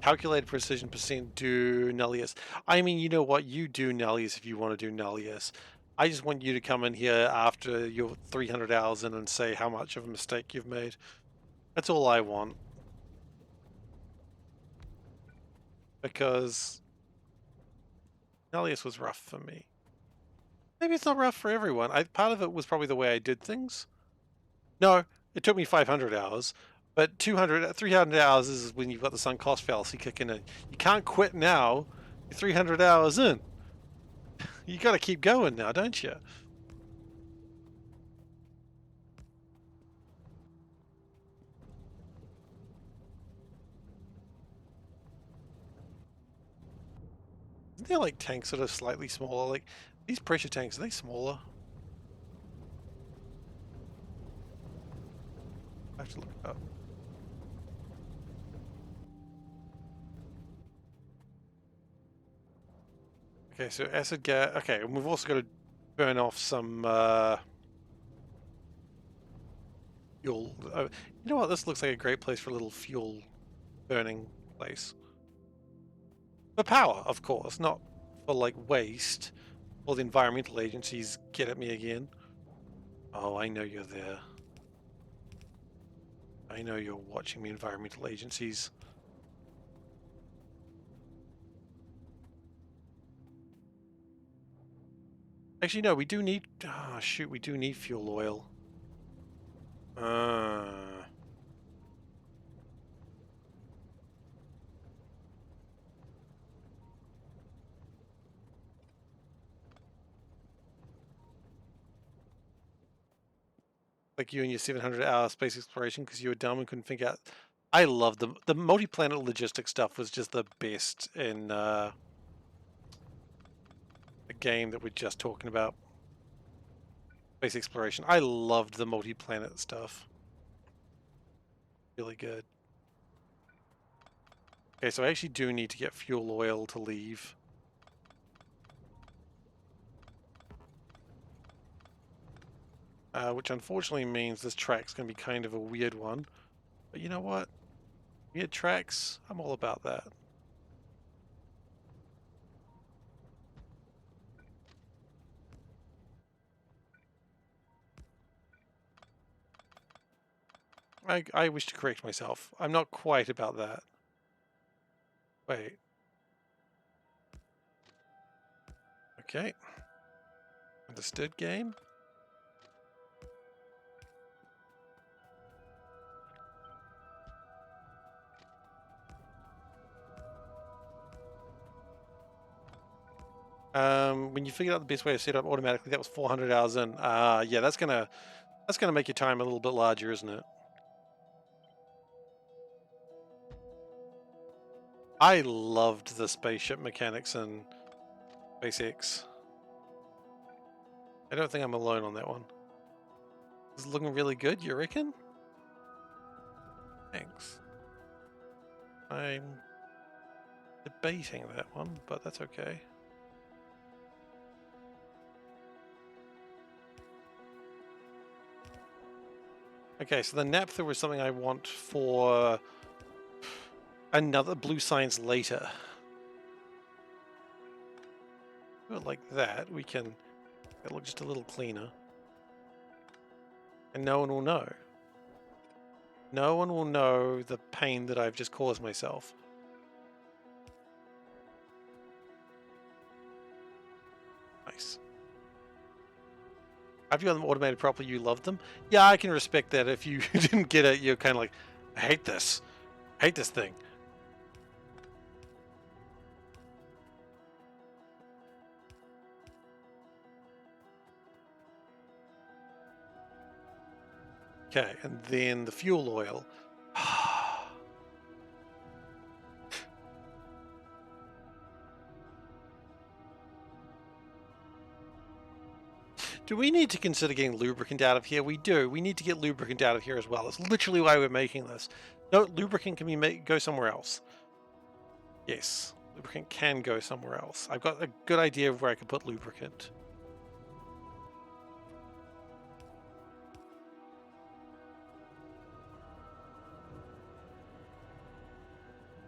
calculated precision percent do Nullius. I mean, you know what? You do Nullius if you want to do Nullius. I just want you to come in here after your 300 hours in and say how much of a mistake you've made. That's all I want. Because Nullius was rough for me. Maybe it's not rough for everyone. Part of it was probably the way I did things. No, it took me 500 hours. But 300 hours is when you've got the sunk cost fallacy kicking in. You can't quit now. You're 300 hours in. You got to keep going now, don't you? Isn't there like tanks that are slightly smaller? Like these pressure tanks, are they smaller? I have to look it up. Okay, so acid gas. Okay, and we've also got to burn off some fuel. You know what? This looks like a great place for a little fuel burning place. For power, of course, not for like waste. All the environmental agencies get at me again. Oh, I know you're there. I know you're watching me, environmental agencies. Actually, no, we do need... Ah, shoot, we do need fuel oil. Like you and your 700-hour space exploration because you were dumb and couldn't figure out. I love the multi-planet logistics stuff was just the best in the game that we're just talking about. Space exploration. I loved the multi-planet stuff. Really good. Okay, so I actually do need to get fuel oil to leave. Which unfortunately means this track's going to be kind of a weird one. But you know what? Weird tracks, I'm all about that. I wish to correct myself. I'm not quite about that. Wait. Okay. Understood, game. When you figured out the best way to set up automatically, that was 400 hours in. Yeah, that's gonna make your time a little bit larger, isn't it? I loved the spaceship mechanics in SpaceX. I don't think I'm alone on that one. It's looking really good, you reckon? Thanks. I'm debating that one, but that's okay. Okay, so the naphtha was something I want for another blue science later. Do it like that, we can it look just a little cleaner. And no one will know. No one will know the pain that I've just caused myself. Nice. After you got them automated properly, you love them. Yeah, I can respect that. If you didn't get it, you're kind of like, I hate this. I hate this thing. Okay, and then the fuel oil. Do we need to consider getting lubricant out of here? We do. We need to get lubricant out of here as well. That's literally why we're making this. No, lubricant can be go somewhere else. Yes, lubricant can go somewhere else. I've got a good idea of where I could put lubricant.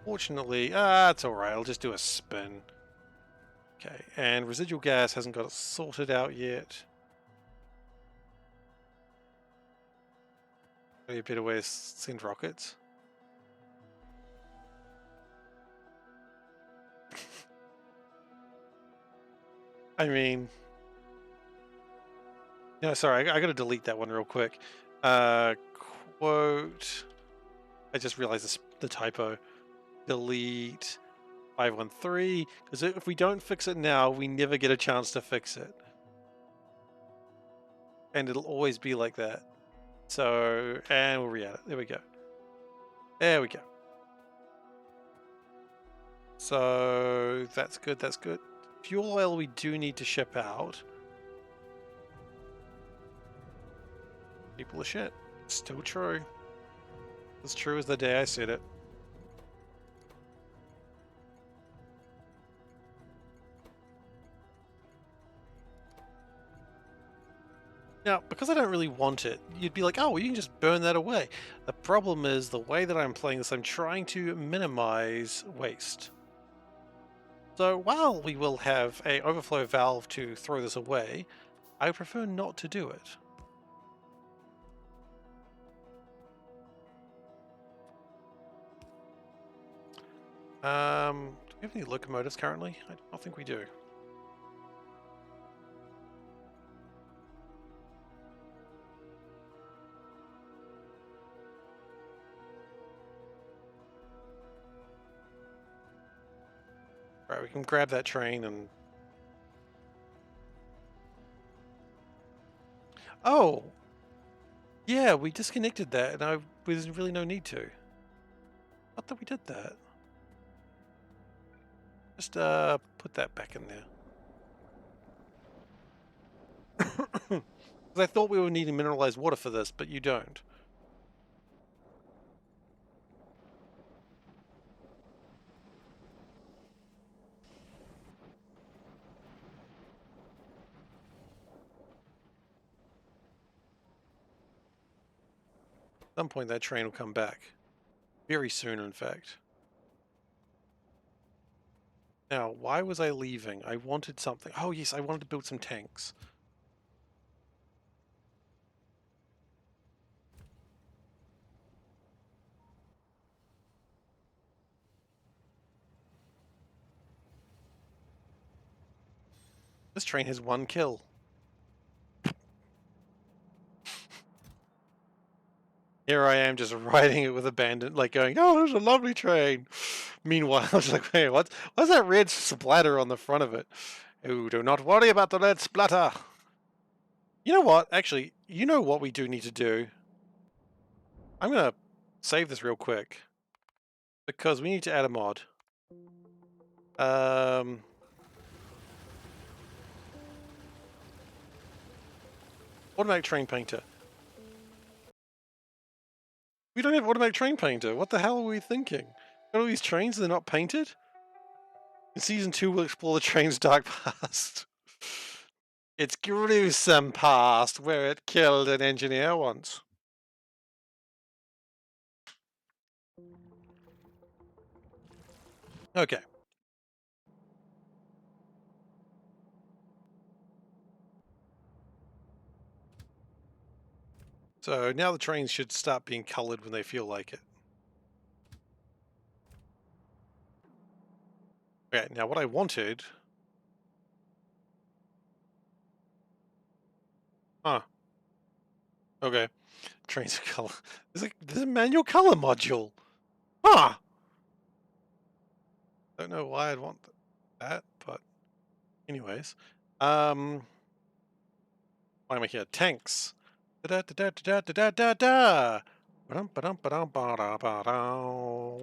Fortunately, it's alright. I'll just do a spin. Okay, and residual gas hasn't got it sorted out yet. Maybe a better way to send rockets. I mean, no, sorry, I gotta delete that one real quick. Quote. I just realized the typo. Delete 513, because if we don't fix it now, we never get a chance to fix it. And it'll always be like that. So, and we'll re-add it. There we go. There we go. So, that's good, that's good. Fuel oil we do need to ship out. People are shit. Still true. As true as the day I said it. Now, because I don't really want it, you'd be like, oh, well, you can just burn that away. The problem is the way that I'm playing this, I'm trying to minimize waste. So while we will have a overflow valve to throw this away, I prefer not to do it. Do we have any locomotives currently? I don't think we do. Right, we can grab that train and... Oh! Yeah, we disconnected that, and there's really no need to. Not that we did that. Just put that back in there. Because I thought we were needing mineralized water for this, but you don't. At some point that train will come back. Very soon, in fact. Now, why was I leaving? I wanted something. Oh, yes, I wanted to build some tanks. This train has 1 kill. Here I am just riding it with abandon, like going, oh, there's a lovely train. Meanwhile, I was like, hey, what's that red splatter on the front of it? Oh, do not worry about the red splatter. You know what? Actually, you know what we do need to do? I'm going to save this real quick because we need to add a mod. Automatic train painter. We don't have automatic train painter. What the hell are we thinking? Got all these trains and they're not painted? In season 2, we'll explore the train's dark past. Its gruesome past, where it killed an engineer once. Okay. So now the trains should stop being colored when they feel like it. Okay, now what I wanted... Huh. Okay. Trains are color... There's a manual color module! Huh! Don't know why I'd want that, but... Anyways. Why am I here? Tanks! Da-da-da-da-da-da-da-da! Ba-dum-ba-dum-ba-dum-ba-da-ba-da.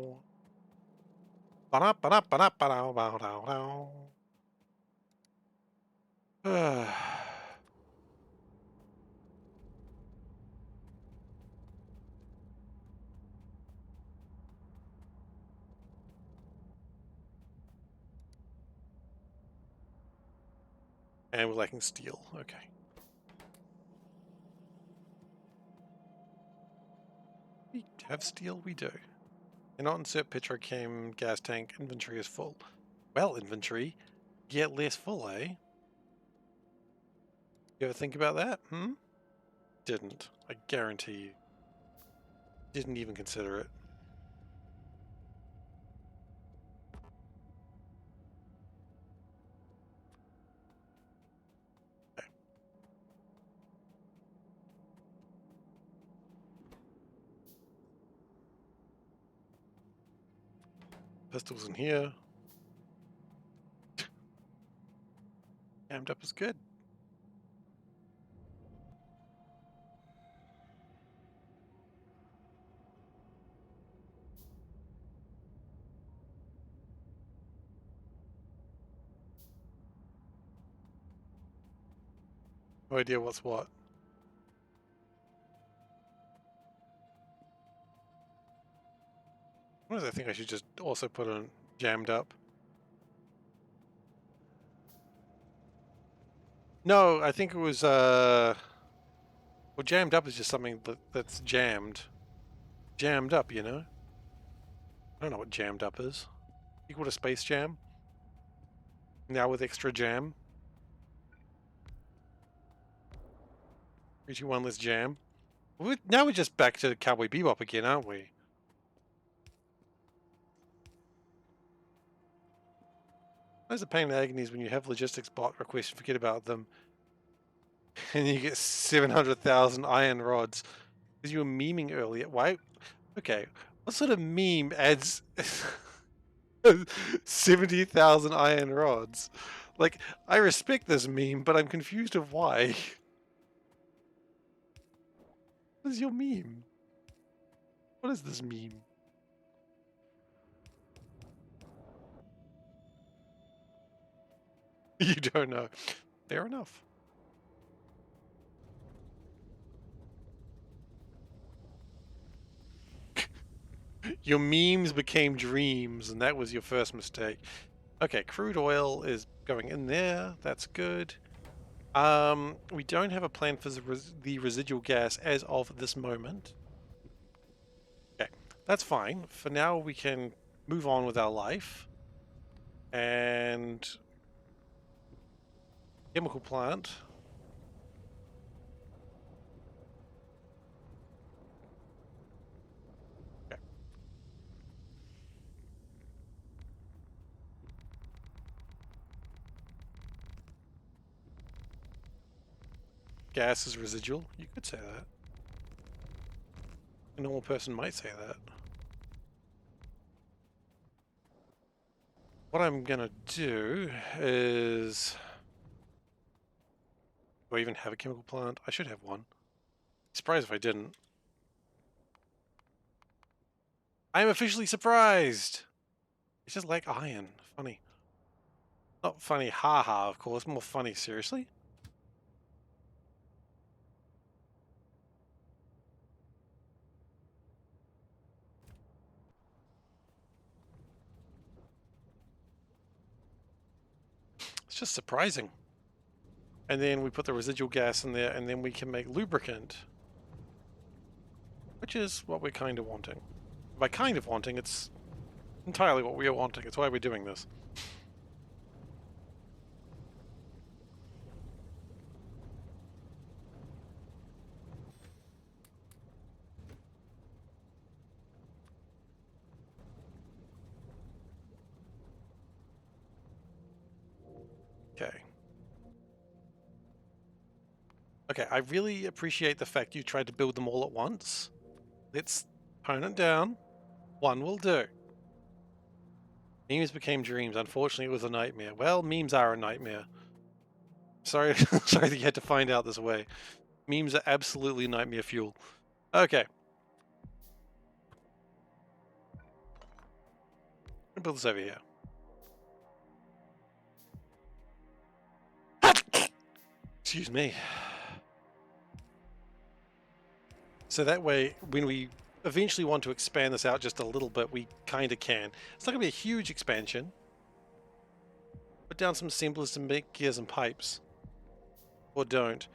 And we're lacking steel. Okay. We have steel? We do. Cannot insert petrochem gas tank. Inventory is full. Well, inventory. Get less full, eh? You ever think about that? Didn't. I guarantee you. Didn't even consider it. Okay. Pistols in here. Jammed up is good. No idea what's what. What does I think I should just also put on jammed up? No, I think it was well, jammed up is just something that's jammed. Jammed up, you know? I don't know what jammed up is. Equal to Space Jam? Now with extra jam? 3, 2, 1, let's jam. Now we're just back to Cowboy Bebop again, aren't we? There's a pain in the agonies when you have logistics bot requests and forget about them. And you get 700,000 iron rods. Because you were memeing earlier. Why? Okay. What sort of meme adds 70,000 iron rods? Like, I respect this meme, but I'm confused of why. What is your meme? What is this meme? You don't know. Fair enough. Your memes became dreams, and that was your first mistake. Okay, crude oil is going in there. That's good. We don't have a plan for the residual gas as of this moment. Okay, that's fine. For now, we can move on with our life. And chemical plant. Okay. Gas is residual. You could say that. A normal person might say that. What I'm gonna do is... Do I even have a chemical plant? I should have one. Surprised if I didn't. I am officially surprised! It's just like iron. Funny. Not funny haha, of course. More funny, seriously? It's just surprising. And then we put the residual gas in there, and then we can make lubricant. Which is what we're kind of wanting. By kind of wanting, it's entirely what we are wanting. It's why we're doing this. Okay. Okay, I really appreciate the fact you tried to build them all at once. Let's tone it down. One will do. Memes became dreams. Unfortunately, it was a nightmare. Well, memes are a nightmare. Sorry, sorry that you had to find out this way. Memes are absolutely nightmare fuel. Okay. I'll build this over here. Excuse me. So that way, when we eventually want to expand this out just a little bit, we kind of can. It's not going to be a huge expansion. Put down some assemblers to make gears and pipes. Or don't.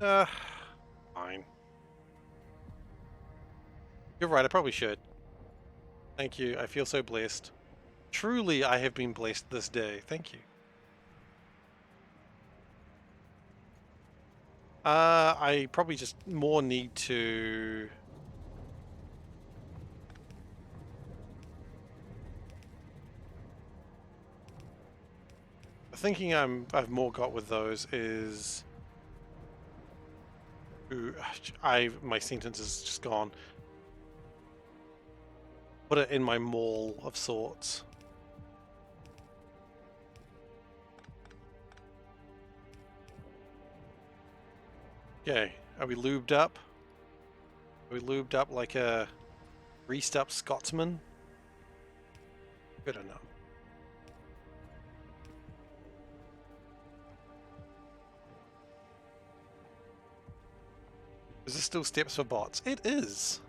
Fine. You're right, I probably should. Thank you, I feel so blessed. Truly, I have been blessed this day. Thank you. I probably just more need to... The thinking I've more got with those is... Ooh, my sentence is just gone. Put it in my mall of sorts. Okay, are we lubed up? Are we lubed up like a greased up Scotsman? Good enough. Is this still steps for bots? It is.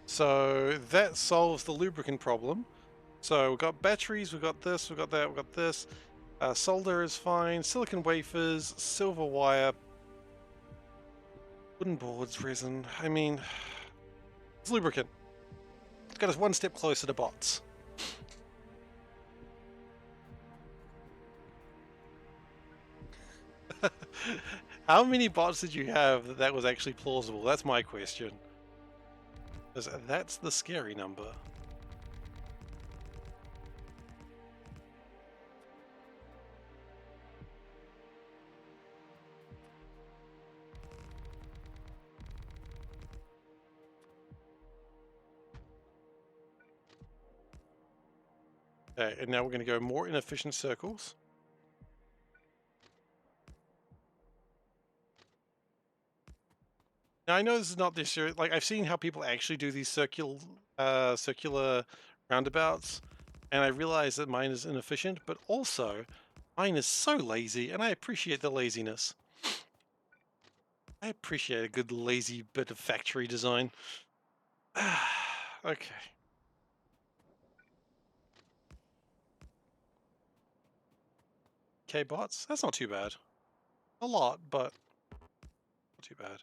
So that solves the lubricant problem. So we've got batteries, we've got this, we've got that, we've got this. Solder is fine. Silicon wafers, silver wire, wooden boards, resin. I mean, it's lubricant. It's got us one step closer to bots. How many bots did you have that was actually plausible? That's my question. Because that's the scary number. Okay, and now we're going to go more inefficient circles. Now I know this is not this year. Like I've seen how people actually do these circular roundabouts, and I realize that mine is inefficient. But also, mine is so lazy, and I appreciate the laziness. I appreciate a good lazy bit of factory design. Okay. K bots. That's not too bad. A lot, but not too bad.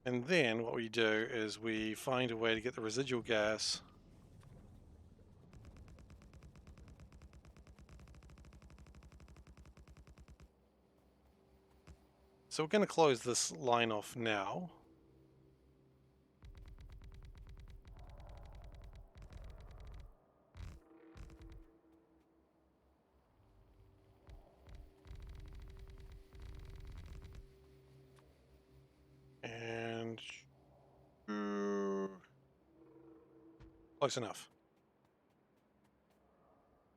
And then what we do is we find a way to get the residual gas. So we're going to close this line off now. And close enough.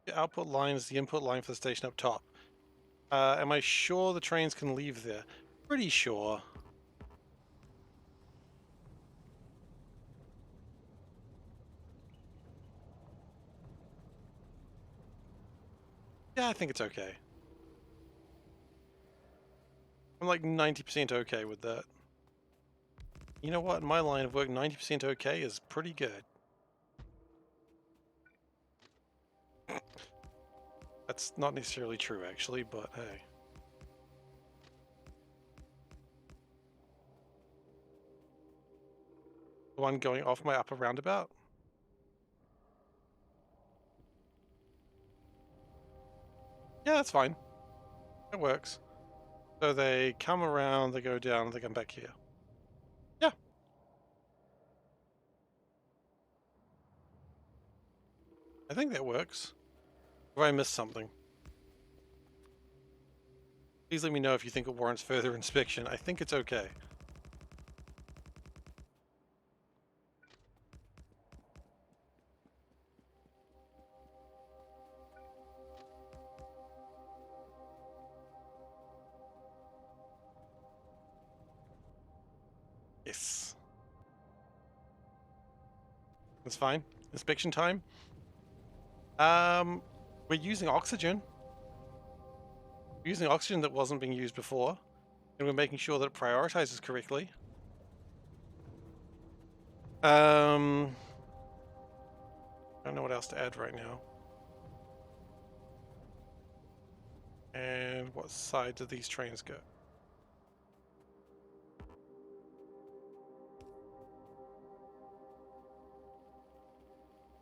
The output line is the input line for the station up top. Am I sure the trains can leave there? Pretty sure. Yeah, I think it's okay. I'm like 90% okay with that. You know what? In my line of work, 90% okay is pretty good. That's not necessarily true, actually, but hey. The one going off my upper roundabout? Yeah, that's fine. It works. So they come around, they go down, they come back here. Yeah. I think that works. Or I missed something. Please let me know if you think it warrants further inspection. I think it's okay. Yes. That's fine. Inspection time. We're using oxygen. We're using oxygen that wasn't being used before, and we're making sure that it prioritizes correctly. I don't know what else to add right now. And what side do these trains go?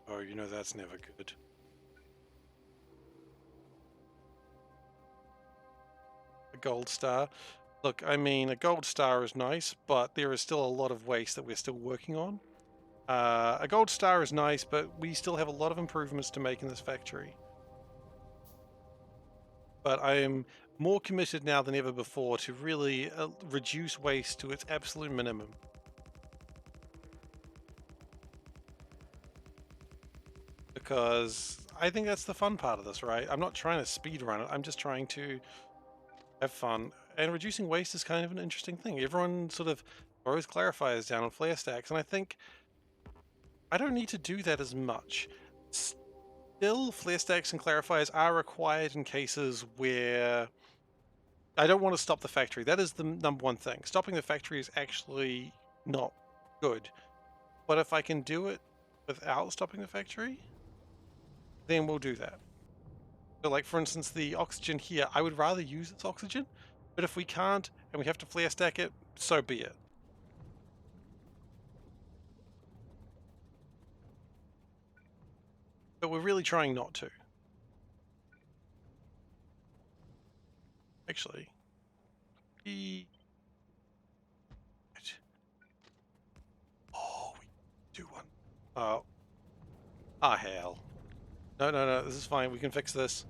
Oh, you know that's never good. A gold star. Look, I mean, a gold star is nice, but there is still a lot of waste that we're still working on. A gold star is nice, but we still have a lot of improvements to make in this factory. But I am more committed now than ever before to really reduce waste to its absolute minimum. Because I think that's the fun part of this, right? I'm not trying to speed run it, I'm just trying to have fun. And reducing waste is kind of an interesting thing. Everyone sort of throws clarifiers down on flare stacks, and I think I don't need to do that as much. Still, flare stacks and clarifiers are required in cases where I don't want to stop the factory. That is the number one thing. Stopping the factory is actually not good. But if I can do it without stopping the factory, then we'll do that. So like, for instance, the oxygen here, I would rather use its oxygen, but if we can't and we have to flare stack it, so be it. But we're really trying not to. Actually, oh, we do one. Oh, hell. No, no, no, this is fine. We can fix this.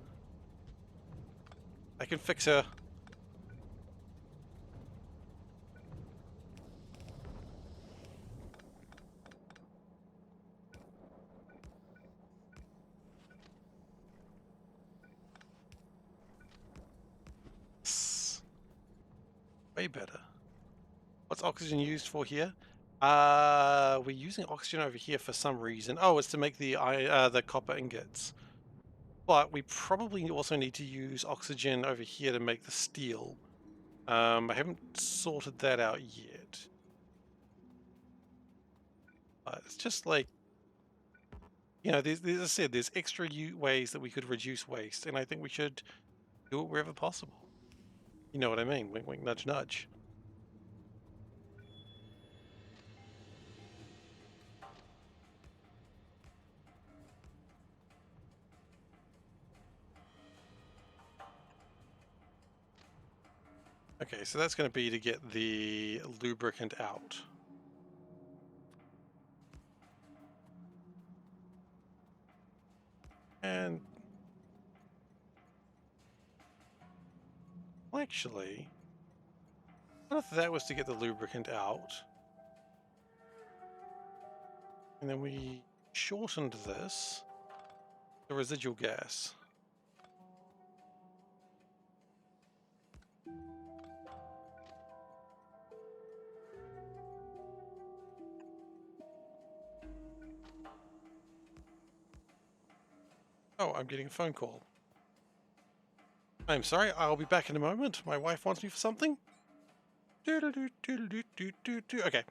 I can fix her. Way better. What's oxygen used for here? We're using oxygen over here for some reason. Oh, it's to make the copper ingots. But we probably also need to use oxygen over here to make the steel. I haven't sorted that out yet. It's just like, you know, there's, as I said, there's extra ways that we could reduce waste, and I think we should do it wherever possible. You know what I mean? Wink, wink, nudge, nudge. Okay, so that's going to be to get the lubricant out. And well, actually, what if that was to get the lubricant out? And then we shortened this, the residual gas. Oh, I'm getting a phone call. I'm sorry, I'll be back in a moment. My wife wants me for something. Okay,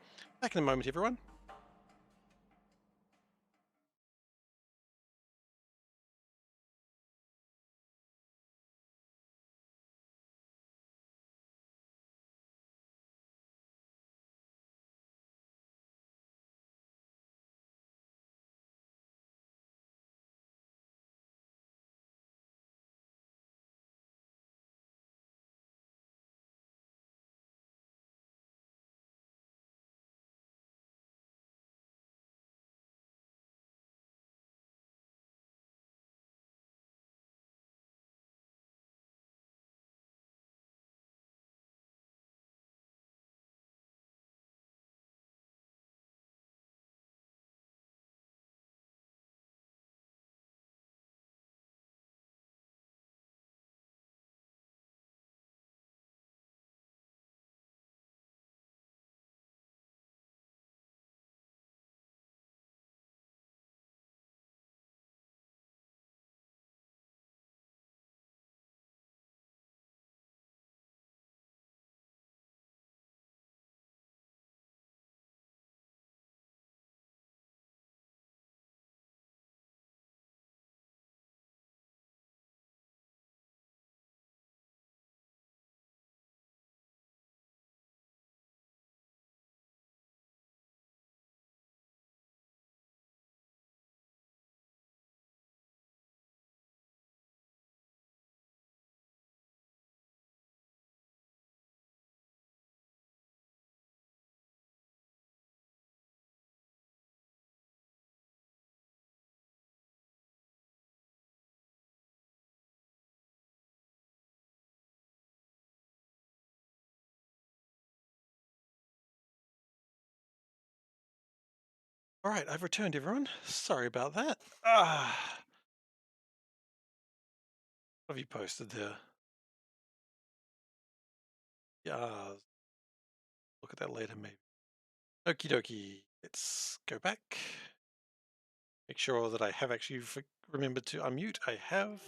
back in a moment, everyone. All right, I've returned, everyone. Sorry about that. What have you posted there? Yeah, look at that later, maybe. Okie dokie. Let's go back. Make sure that I have actually remembered to unmute. I have.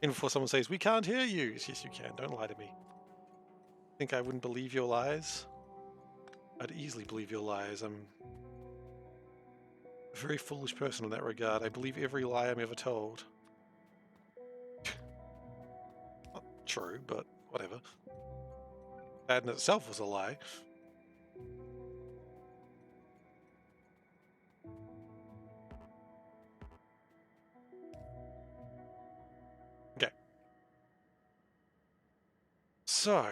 And before someone says, we can't hear you. Yes, you can. Don't lie to me. Think I wouldn't believe your lies? I'd easily believe your lies. I'm a very foolish person in that regard. I believe every lie I'm ever told. Not true, but whatever. That in itself was a lie. Okay. So.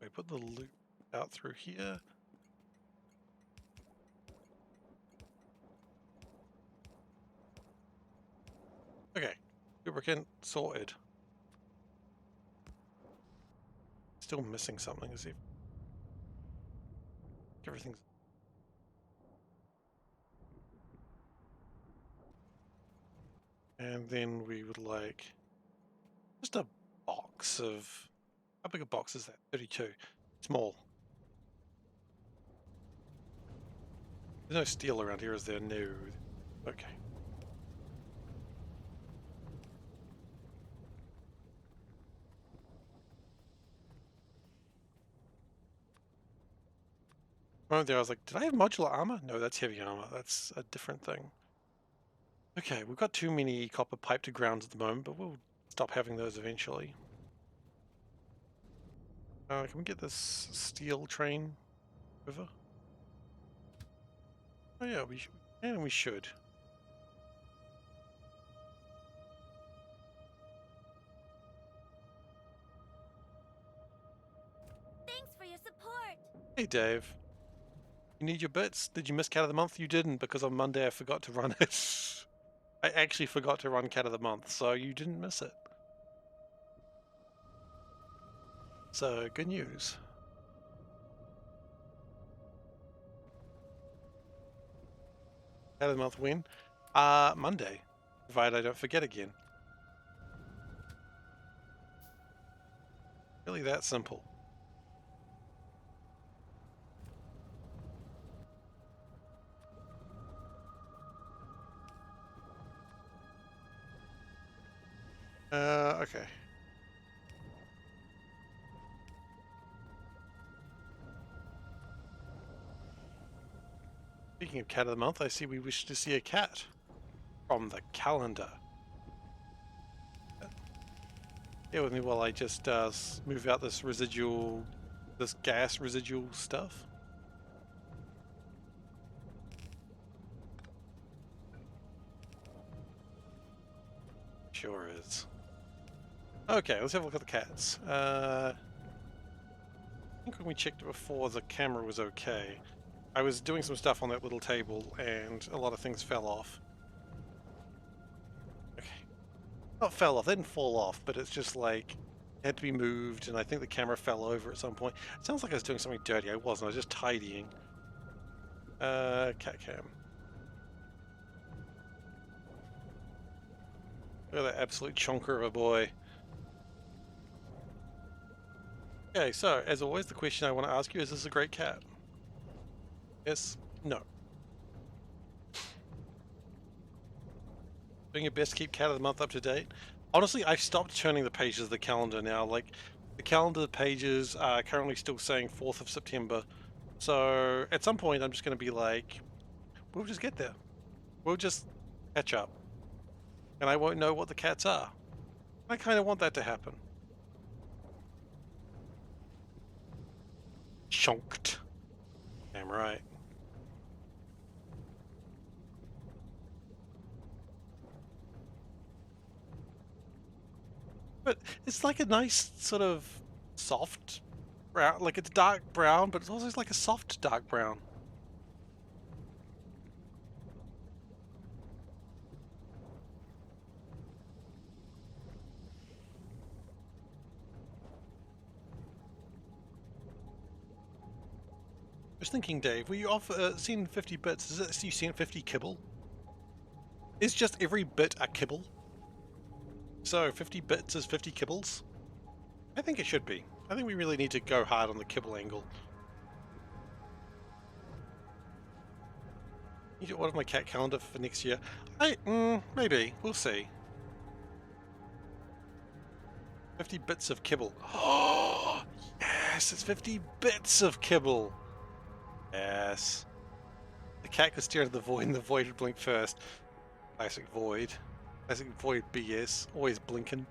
I put the loop out through here. Okay. Lubricant sorted. Still missing something, is it? everything's... And then we would like just a box of... How big a box is that? 32. Small. There's no steel around here, is there? No. Okay. Moment there, I was like, did I have modular armor? No, that's heavy armor. That's a different thing. Okay, we've got too many copper pipe to grounds at the moment, but we'll stop having those eventually. Can we get this steel train over? Oh yeah, we can and we should. Thanks for your support. Hey Dave, you need your bits? Did you miss Cat of the Month? You didn't, because on Monday I forgot to run it. I actually forgot to run Cat of the Month, so you didn't miss it. So, good news. Cat of the Month when? Monday. Provided I don't forget again. Really that simple. Okay. Speaking of Cat of the Month, I see we wish to see a cat from the calendar. Bear with me while I just move out this gas residual stuff. Sure is. Okay, let's have a look at the cats. I think when we checked it before, the camera was okay. I was doing some stuff on that little table, and a lot of things fell off. Okay. Not fell off, they didn't fall off, but it's just like, it had to be moved, and I think the camera fell over at some point. It sounds like I was doing something dirty. I wasn't, I was just tidying. Cat cam. Look at that absolute chonker of a boy. Okay, so, as always, the question I want to ask you, is this a great cat? Yes? No. Doing your best to keep Cat of the Month up to date? Honestly, I've stopped turning the pages of the calendar now. Like, the calendar pages are currently still saying 4th of September. So, at some point, I'm just going to be like, we'll just get there. We'll just catch up. And I won't know what the cats are. I kind of want that to happen. Chonked. Damn right. But it's like a nice sort of soft brown, like it's dark brown, but it's also like a soft dark brown. I was thinking, Dave, were you off seeing 50 bits? Is it you seeing 50 kibble? Is just every bit a kibble? So 50 bits is 50 kibbles? I think it should be. I think we really need to go hard on the kibble angle. You get one of my cat calendar for next year? Maybe. We'll see. 50 bits of kibble. Oh, yes, it's 50 bits of kibble. Yes. The cat could stare at the void and the void would blink first. Classic void. Classic void BS. Always blinking.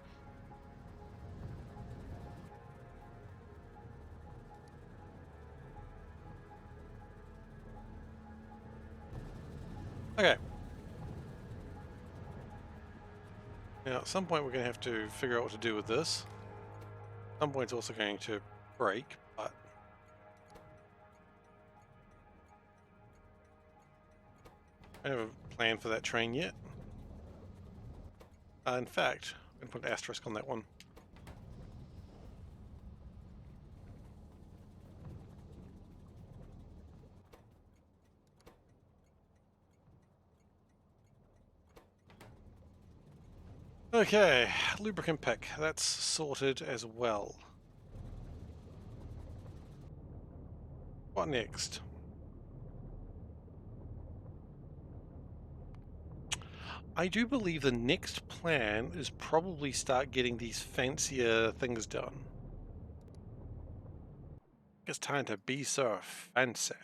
Okay. Now, at some point we're going to have to figure out what to do with this. At some point it's also going to break, but... I don't have a plan for that train yet. In fact, I'm going to put an asterisk on that one. Okay, lubricant pick. That's sorted as well. What next? I do believe the next plan is probably start getting these fancier things done. It's time to be so fancy.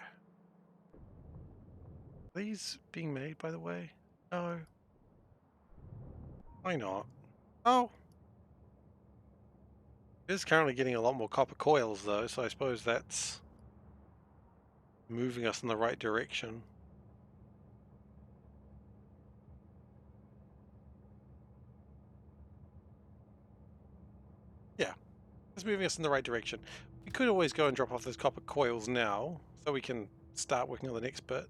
Are these being made, by the way? No. Why not? Oh, it is currently getting a lot more copper coils, though, so I suppose that's moving us in the right direction. Yeah, it's moving us in the right direction. We could always go and drop off those copper coils now, so we can start working on the next bit.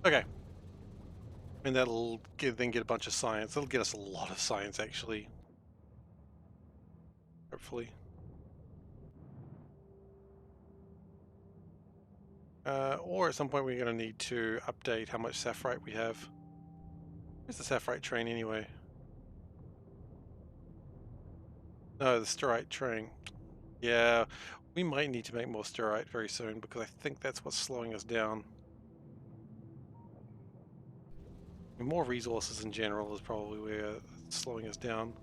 Okay. And that'll then get a bunch of science. That'll get us a lot of science, actually. Hopefully. Or at some point we're going to need to update how much sapphire we have. Where's the sapphire train anyway? No, the sterite train. Yeah, we might need to make more sterite very soon because I think that's what's slowing us down. And more resources in general is probably where it's slowing us down.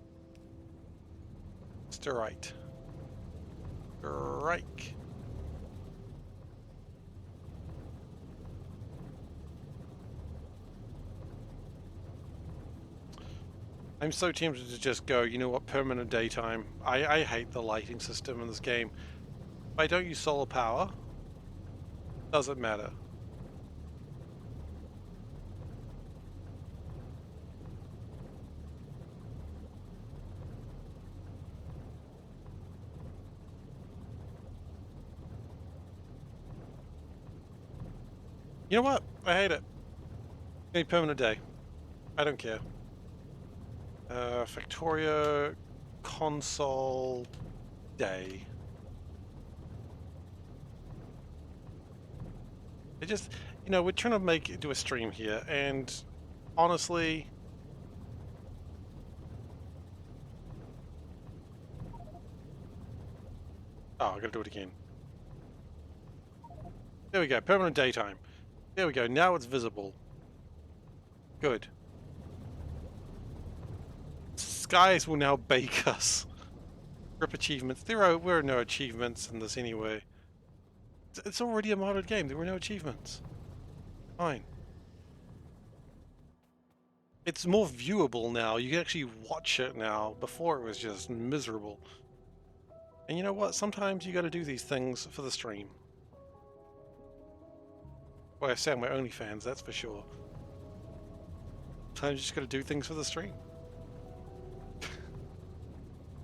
Sterite. Strike. I'm so tempted to just go, you know what, permanent daytime. I hate the lighting system in this game. If I don't use solar power, doesn't matter. You know what? I hate it. Give me permanent day. I don't care. Factorio console day. It just, you know, we're trying to do a stream here, and honestly, oh, I gotta do it again. There we go, permanent daytime. There we go, now it's visible. Good. Skies will now bake us. Rip achievements. There were no achievements in this anyway. It's already a modded game, there were no achievements. Fine. It's more viewable now, you can actually watch it now. Before it was just miserable. And you know what? Sometimes you gotta do these things for the stream. Well, I say on my OnlyFans, that's for sure. Sometimes you just gotta do things for the stream.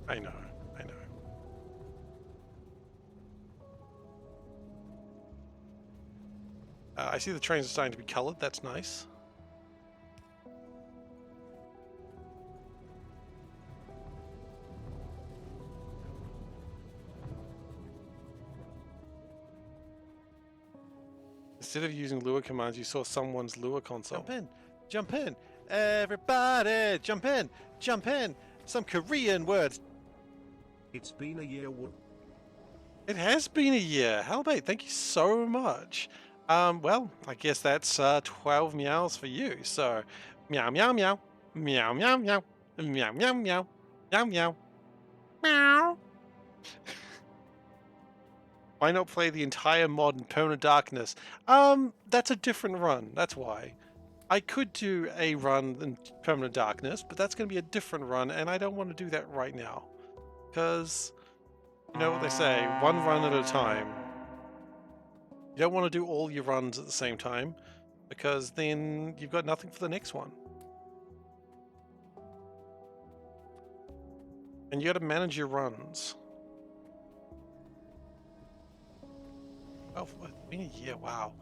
I know, I know. I see the trains are starting to be colored, that's nice. Instead of using lure commands, you saw someone's lure console. Jump in! Jump in! Everybody! Jump in! Jump in! Some Korean words! It's been a year. It has been a year. Halbate, thank you so much. Well, I guess that's 12 meows for you. So, meow, meow, meow. Meow, meow, meow. Meow, meow, meow. Meow, meow. Meow. Why not play the entire mod in Permanent Darkness? That's a different run. That's why. I could do a run in Permanent Darkness, but that's going to be a different run, and I don't want to do that right now. Because, you know what they say, one run at a time. You don't want to do all your runs at the same time, because then you've got nothing for the next one. And you got to manage your runs. Oh, it's been a year, wow.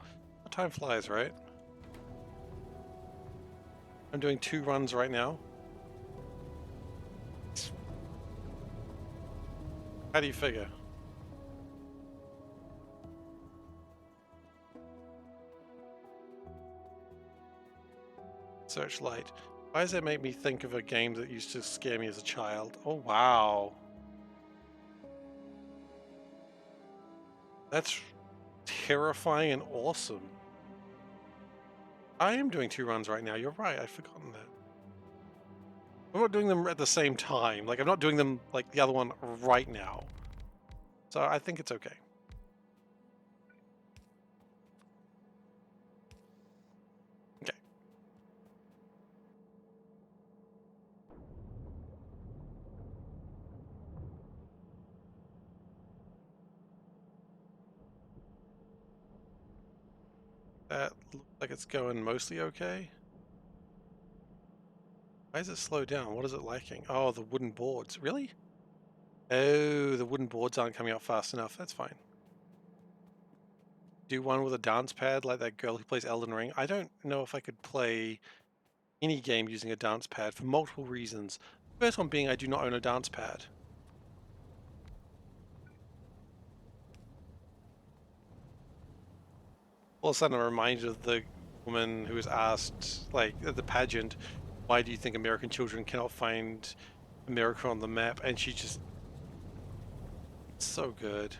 Time flies, right? I'm doing 2 runs right now. How do you figure? Searchlight. Why does that make me think of a game that used to scare me as a child? Oh, wow. That's terrifying and awesome. I am doing 2 runs right now. You're right. I've forgotten that. I'm not doing them at the same time. Like, I'm not doing them like the other one right now. So I think it's okay. Okay. That looks like it's going mostly okay. Why is it slowed down? What is it lacking? Oh, the wooden boards. Really? Oh, the wooden boards aren't coming up fast enough. That's fine. Do one with a dance pad like that girl who plays Elden Ring. I don't know if I could play any game using a dance pad for multiple reasons. First one being I do not own a dance pad. All of a sudden I'm reminded of the woman who was asked, like, at the pageant, why do you think American children cannot find America on the map? And she just... so good.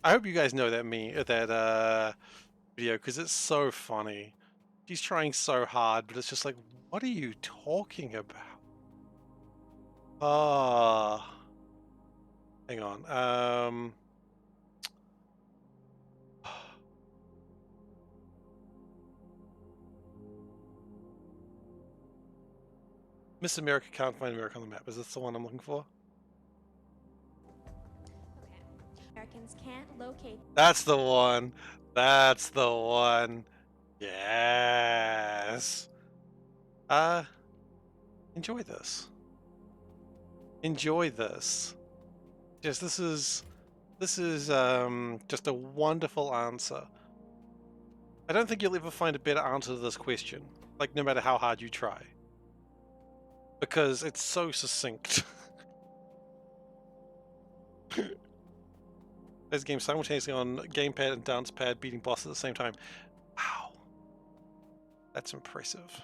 I hope you guys know that video, because it's so funny. She's trying so hard, but it's just like, what are you talking about? Ah, hang on. Miss America can't find America on the map. Is this the one I'm looking for? Okay. Americans can't locate. That's the one. That's the one. Yes. Enjoy this. Enjoy this. Yes, this is just a wonderful answer. I don't think you'll ever find a better answer to this question, like no matter how hard you try. Because it's so succinct. There's games simultaneously on gamepad and dance pad, beating bosses at the same time. Wow. That's impressive.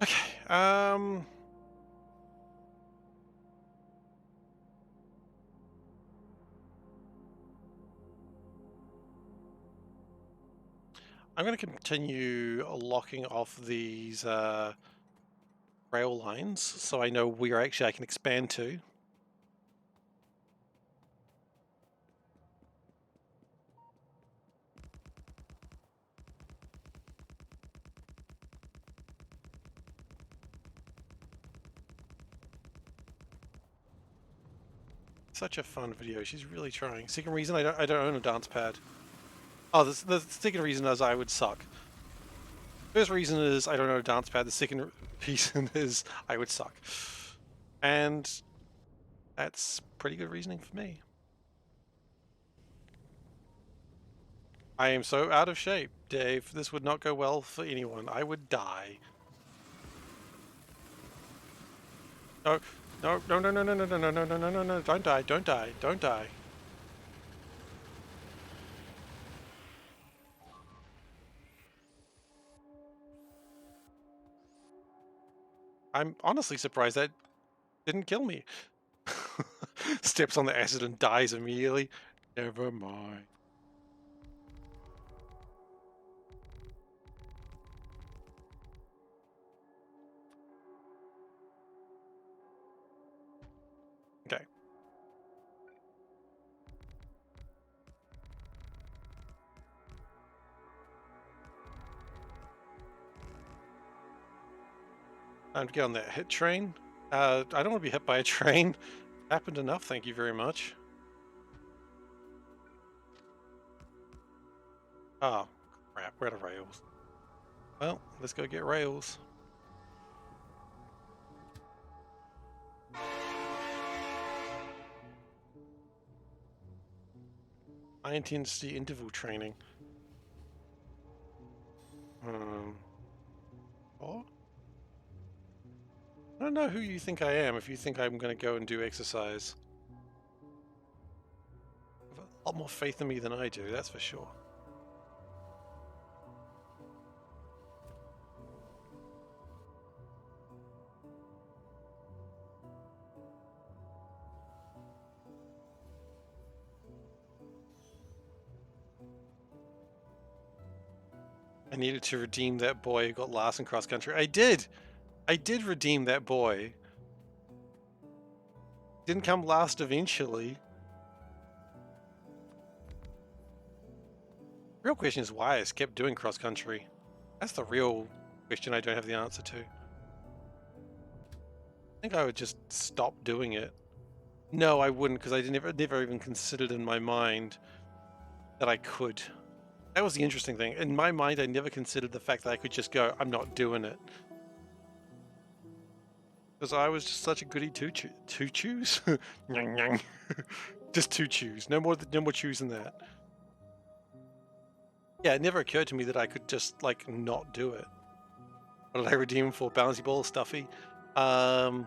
Okay, I'm going to continue locking off these rail lines so I know where actually I can expand to. Such a fun video. She's really trying. Second reason, I don't own a dance pad. Oh, the second reason is I would suck. First reason is I don't own a dance pad. The second reason is I would suck. And that's pretty good reasoning for me. I am so out of shape, Dave. This would not go well for anyone. I would die. No, no, no, no, no, no, no, no, no, no, no, no, no, no, don't die, don't die, don't die. I'm honestly surprised that didn't kill me. Steps on the acid and dies immediately. Never mind. Okay. Time to get on that hit train. I don't want to be hit by a train. Happened enough, thank you very much. Oh, crap, we're out of rails. Well, let's go get rails. High intensity interval training. Oh? I don't know who you think I am if you think I'm going to go and do exercise. lot more faith in me than I do, that's for sure. I needed to redeem that boy who got last in cross country. I did! I did redeem that boy. Didn't come last eventually. Real question is why I kept doing cross country. That's the real question I don't have the answer to. I think I would just stop doing it. No, I wouldn't, because I never even considered in my mind that I could. That was the interesting thing. In my mind, I never considered the fact that I could just go, I'm not doing it. Because I was just such a goody two-choose. Just two-choose. No more choose than that. Yeah, it never occurred to me that I could just, like, not do it. What did I redeem him for? Bouncy ball, stuffy? I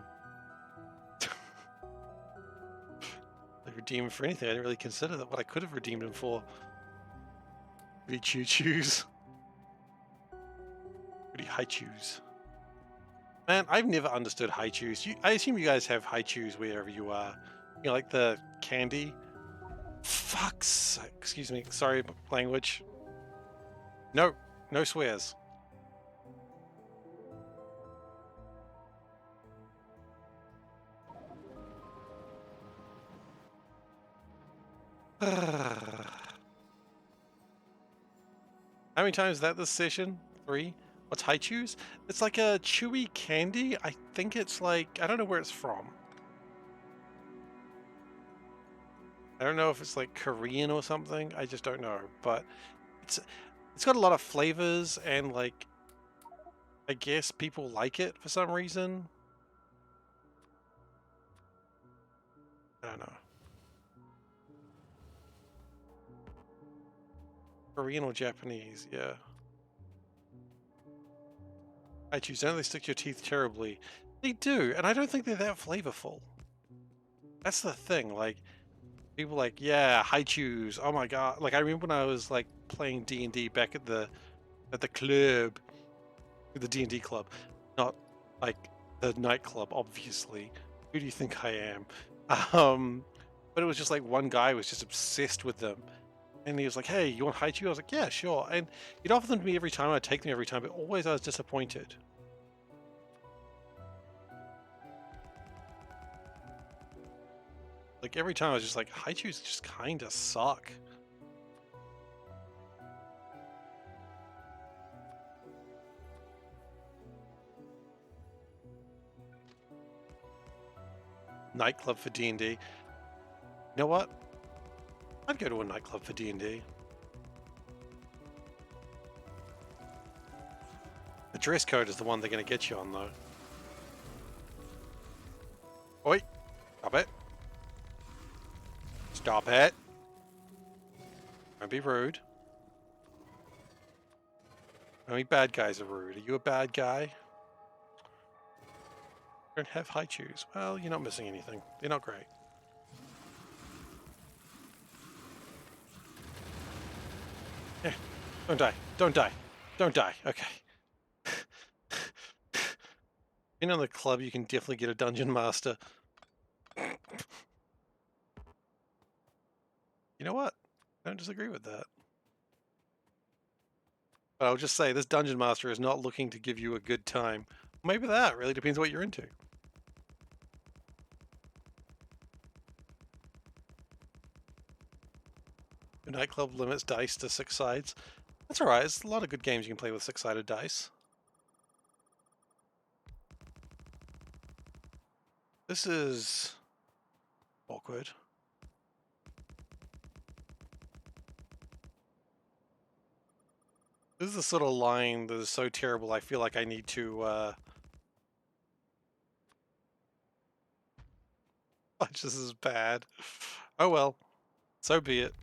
redeem him for anything. I didn't really consider that what I could have redeemed him for. Goody choo-choos. Goody high-choos. Man, I've never understood high-choos. I assume you guys have high-choos wherever you are. You know, like the candy. Fuck's sake. Excuse me. Sorry, language. No. No swears. How many times is that this session? 3? What's high chews? It's like a chewy candy. I think it's like, I don't know where it's from. I don't know if it's like Korean or something. I just don't know. But it's got a lot of flavors and like, I guess people like it for some reason. I don't know. Korean or Japanese, yeah. I choose. Don't they stick to your teeth terribly? They do, and I don't think they're that flavorful. That's the thing. Like, people like, yeah, high chews. Oh my god! Like, I remember when I was like playing D&D back at the club, the D&D club, not like the nightclub, obviously. Who do you think I am? But it was just like one guy was just obsessed with them. And he was like, hey, you want high chew? I was like, yeah, sure. And he'd offer them to me every time. I'd take them every time, but always I was disappointed. Like every time I was just like, high chews just kind of suck. Nightclub for D&D. You know what? I'd go to a nightclub for D&D. The dress code is the one they're going to get you on, though. Oi! Stop it. Stop it. Don't be rude. Only bad guys are rude. Are you a bad guy? Don't have high chews. Well, you're not missing anything. They're not great. Yeah. Don't die. Don't die. Don't die. Okay. In on the club, you can definitely get a dungeon master. You know what? I don't disagree with that. But I'll just say this dungeon master is not looking to give you a good time. Maybe that really depends what you're into. The nightclub limits dice to 6 sides. That's alright, there's a lot of good games you can play with 6-sided dice. This is awkward. This is the sort of line that is so terrible I feel like I need to this is bad. Oh well. So be it.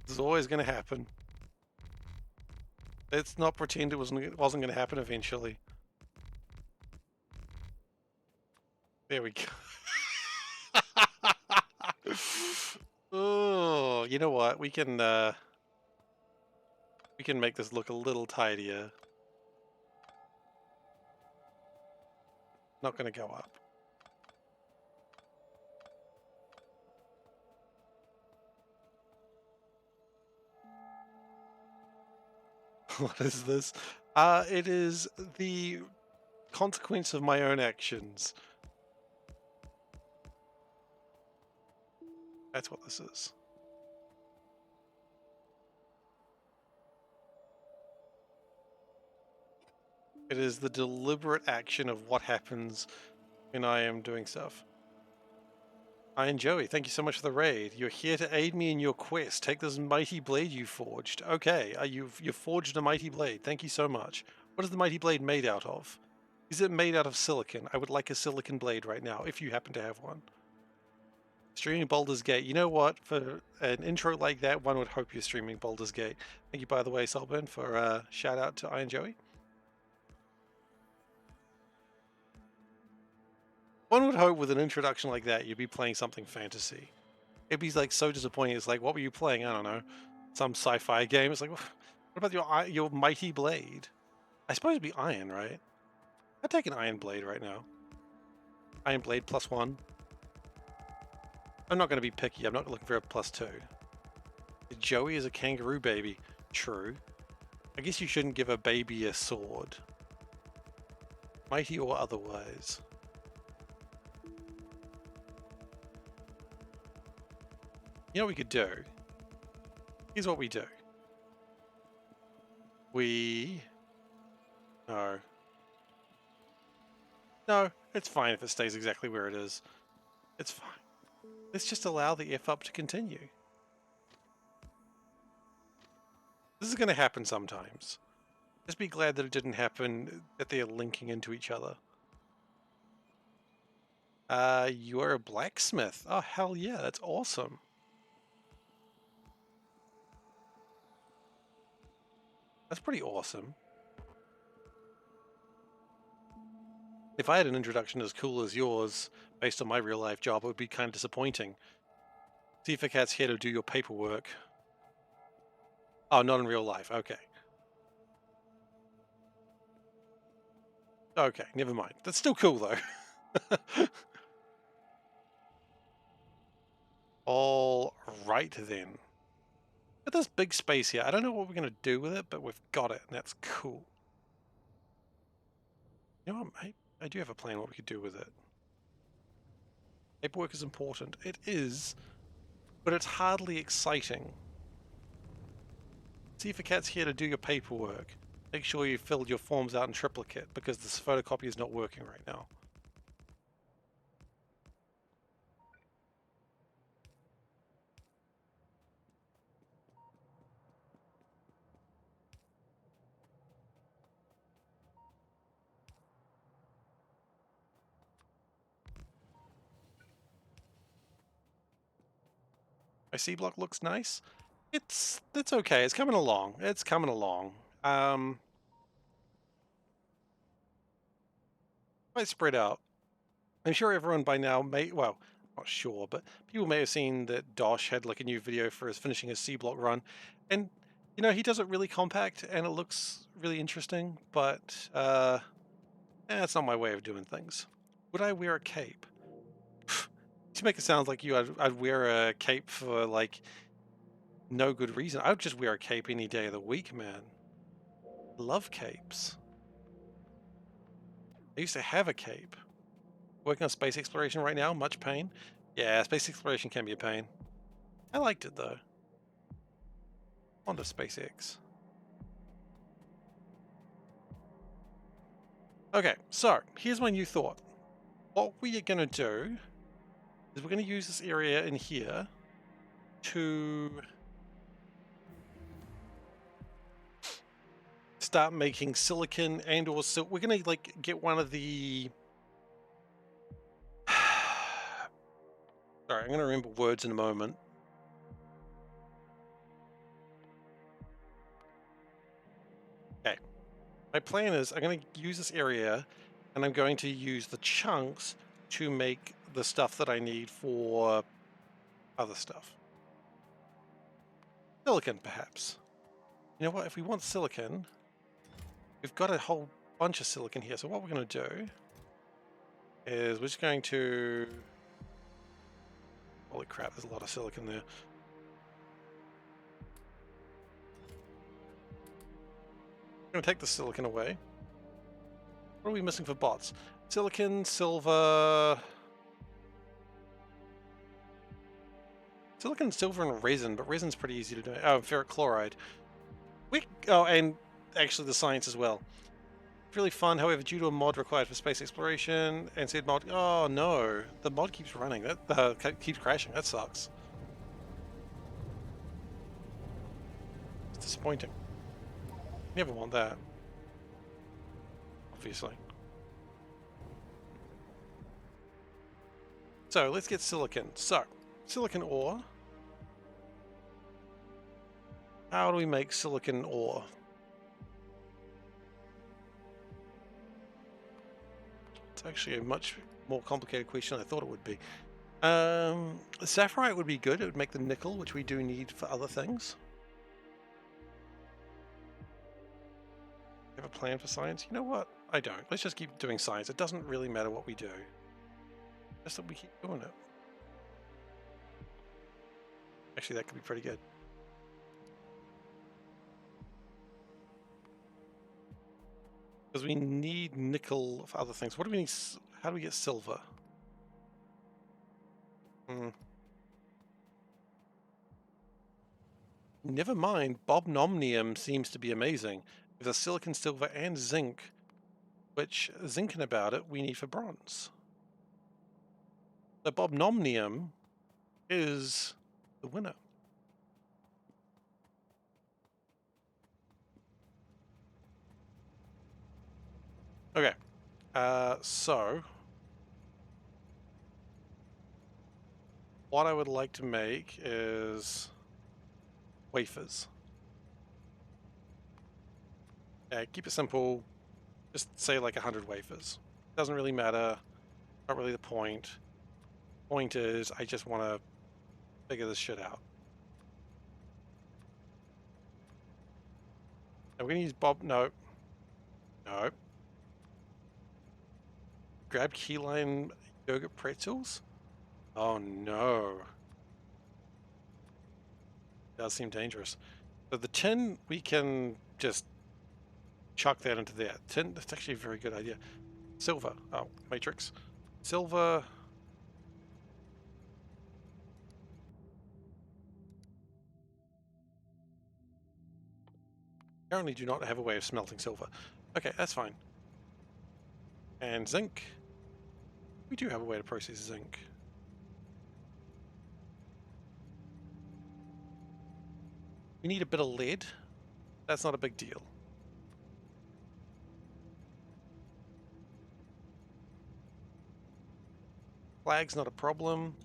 This is always gonna happen. Let's not pretend it wasn't gonna happen eventually. There we go. Oh, you know what? We can make this look a little tidier. Not gonna go up. What is this? It is the consequence of my own actions. That's what this is. It is the deliberate action of what happens when I am doing stuff. Iron Joey, thank you so much for the raid. You're here to aid me in your quest. Take this mighty blade you forged. Okay, you've forged a mighty blade. Thank you so much. What is the mighty blade made out of? Is it made out of silicon? I would like a silicon blade right now, if you happen to have one. Streaming Baldur's Gate. You know what? For an intro like that, one would hope you're streaming Baldur's Gate. Thank you, by the way, Solburn, for shout out to Iron Joey. One would hope with an introduction like that, you'd be playing something fantasy. It'd be like so disappointing. It's like, what were you playing? I don't know, some sci-fi game. It's like, what about your mighty blade? I suppose it'd be iron, right? I'd take an iron blade right now. Iron blade +1. I'm not going to be picky. I'm not looking for a +2. Joey is a kangaroo baby. True. I guess you shouldn't give a baby a sword. Mighty or otherwise. You know what we could do? Here's what we do. No. No, it's fine if it stays exactly where it is. It's fine. Let's just allow the F up to continue. This is going to happen sometimes. Just be glad that it didn't happen, that they're linking into each other. You're a blacksmith. Oh, hell yeah, that's awesome. That's pretty awesome. If I had an introduction as cool as yours, based on my real life job, it would be kind of disappointing. SeiferKatt's here to do your paperwork. Oh, not in real life. Okay. Okay, never mind. That's still cool, though. All right, then. Got this big space here. I don't know what we're going to do with it, but we've got it, and that's cool. You know what? I do have a plan what we could do with it. Paperwork is important. It is, but it's hardly exciting. SeiferKatt's here to do your paperwork. Make sure you filled your forms out in triplicate, because this photocopy is not working right now. My Seablock looks nice. It's okay. It's coming along. It's coming along. Quite spread out. I'm sure everyone by now may, well, not sure, but people may have seen that Dosh had like a new video for his finishing his Seablock run, and you know he does it really compact and it looks really interesting. But that's not my way of doing things. Would I wear a cape? To make it sound like I'd wear a cape for like no good reason. I would just wear a cape any day of the week, man. I love capes. I used to have a cape. Working on space exploration right now, much pain. Yeah, space exploration can be a pain. I liked it though. On to SpaceX. Okay, so here's my new thought. What we are going to do is we're going to use this area in here to start making silicon and or silk. We're going to like get one of the... Sorry, I'm going to remember words in a moment. Okay. My plan is I'm going to use this area and I'm going to use the chunks to make the stuff that I need for other stuff. Silicon, perhaps. You know what? If we want silicon, we've got a whole bunch of silicon here. So what we're going to do is we're just going to... Holy crap, there's a lot of silicon there. I'm going to take the silicon away. What are we missing for bots? Silicon, silver... Silicon, silver, and resin, but resin's pretty easy to do. Oh, ferric chloride. Oh, and actually the science as well. Really fun, however, due to a mod required for space exploration, and said mod. Oh no, the mod keeps running. That keeps crashing. That sucks. It's disappointing. Never want that. Obviously. So let's get silicon. So silicon ore. How do we make silicon ore? It's actually a much more complicated question than I thought it would be. Sapphirite would be good. It would make the nickel, which we do need for other things. Have a plan for science? You know what? I don't. Let's just keep doing science. It doesn't really matter what we do. Just that we keep doing it. Actually, that could be pretty good. Because we need nickel for other things. What do we need? How do we get silver? Never mind. Bobnomnium seems to be amazing. There's silicon, silver, and zinc. Which, zinc about it, we need for bronze. The bobnomnium is the winner. Okay, so what I would like to make is wafers. Keep it simple. Just say like 100 wafers. Doesn't really matter. Not really the point. Point is, I just want to figure this shit out. And we're gonna use Bob. No. No. Grab keyline yogurt pretzels? Oh no. Does seem dangerous. So the tin, we can just chuck that into there. Tin, that's actually a very good idea. Silver. Oh, matrix. Silver. Currently do not have a way of smelting silver. Okay, that's fine. And zinc. We do have a way to process zinc. We need a bit of lead. That's not a big deal. Flag's not a problem.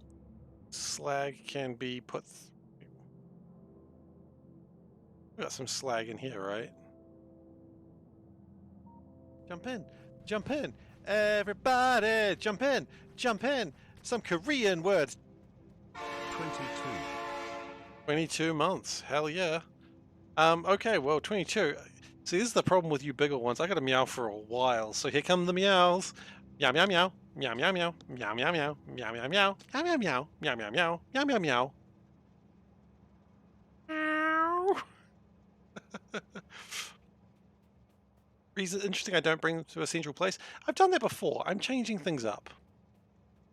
Slag can be put... We got some slag in here, right? Jump in. Jump in. Everybody, jump in. Jump in. Some Korean words. 22. 22 months. Hell yeah. Okay, well, 22. See, this is the problem with you bigger ones. I got to meow for a while, so here come the meows. Meow, meow, meow. Meow, meow, meow. Meow, meow, meow. Meow, meow, meow. Meow, meow, meow. Meow, meow, meow. Meow, meow, meow. Meow. Reason interesting I don't bring them to a central place. I've done that before. I'm changing things up.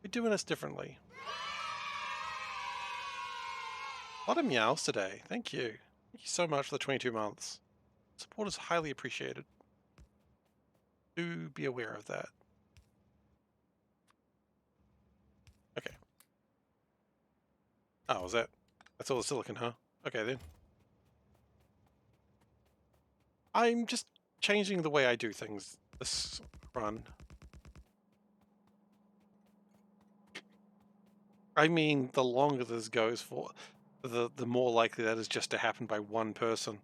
We're doing this differently. A lot of meows today. Thank you. Thank you so much for the 22 months. Support is highly appreciated. Do be aware of that. Okay. Oh, was that? That's all the silicon, huh? Okay then. I'm just changing the way I do things this run. I mean, the longer this goes for, the more likely that is just to happen by one person.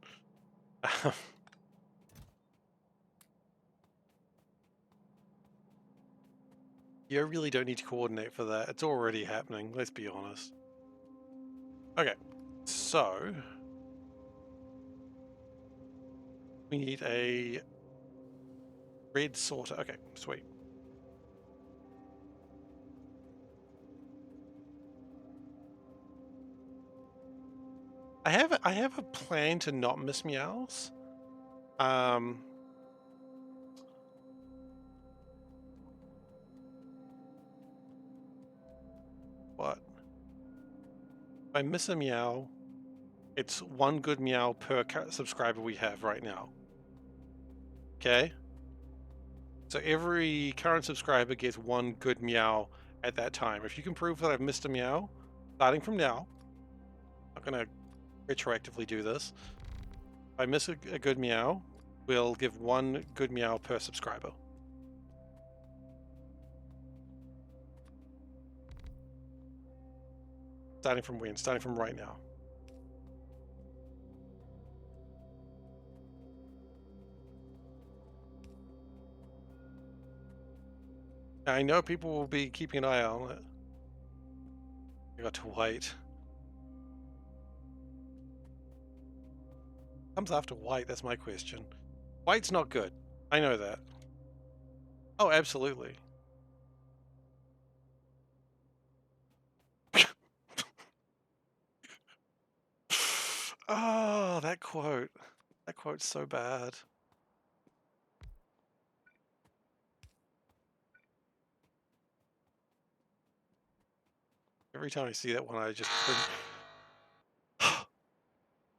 You really don't need to coordinate for that. It's already happening, let's be honest. Okay, so We need a red sorter. Okay, sweet. I have a plan to not miss meows. What? If I miss a meow, it's one good meow per subscriber we have right now. Okay? So every current subscriber gets one good meow at that time. If you can prove that I've missed a meow, starting from now, I'm not going to retroactively do this. If I miss a good meow, we'll give one good meow per subscriber. Starting from when? Starting from right now. I know people will be keeping an eye on it. I got to wait. Comes after white, that's my question. White's not good. I know that. Oh, absolutely. Oh, that quote. That quote's so bad. Every time I see that one, I just cringe.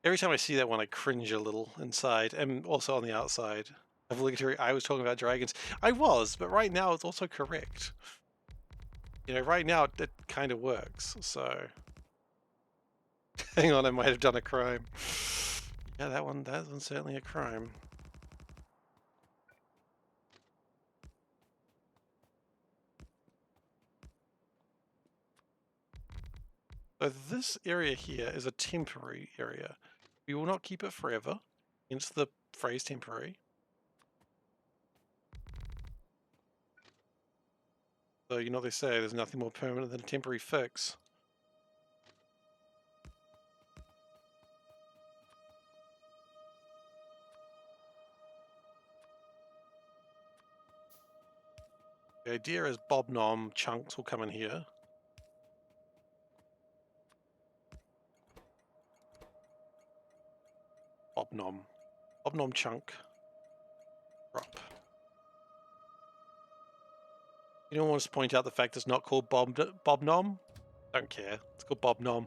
Every time I see that one, I cringe a little inside and also on the outside. Obligatory. I was talking about dragons. I was, but right now it's also correct. You know, right now it kind of works. So, hang on, I might have done a crime. Yeah, that one's certainly a crime. So this area here is a temporary area. We will not keep it forever, hence the phrase temporary. So you know they say there's nothing more permanent than a temporary fix. The idea is Bob Nom chunks will come in here. Bob Nom chunk. Drop. You don't want us to point out the fact it's not called Bob Nom? Don't care. It's called Bob Nom.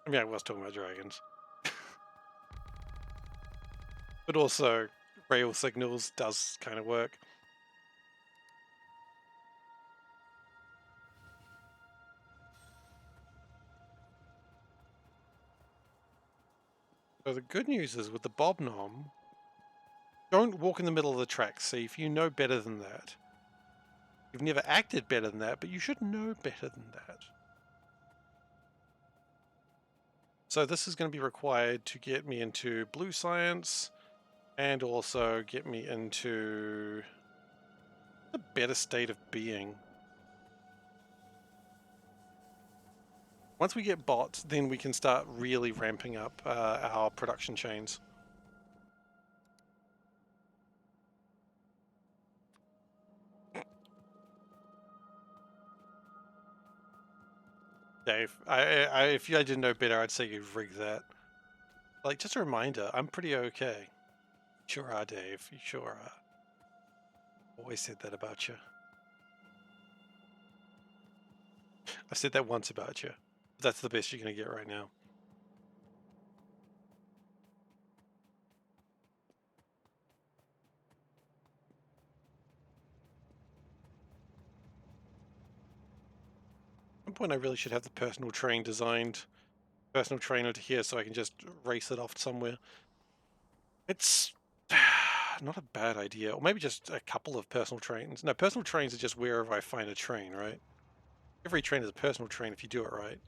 I mean, I was talking about dragons. But also, rail signals does kind of work. So the good news is with the Bob Nom, don't walk in the middle of the tracks, Seif. You know better than that. You've never acted better than that, but you should know better than that. So this is going to be required to get me into blue science and also get me into a better state of being. Once we get bots, then we can start really ramping up our production chains. Dave, if I didn't know better, I'd say you'd rig that. Like, just a reminder, I'm pretty okay. Sure are, Dave. You sure are. Always said that about you. I've said that once about you. That's the best you're going to get right now. At some point I really should have the personal train designed. Personal trainer to here so I can just race it off somewhere. It's not a bad idea. Or maybe just a couple of personal trains. No, personal trains are just wherever I find a train, right? Every train is a personal train if you do it right.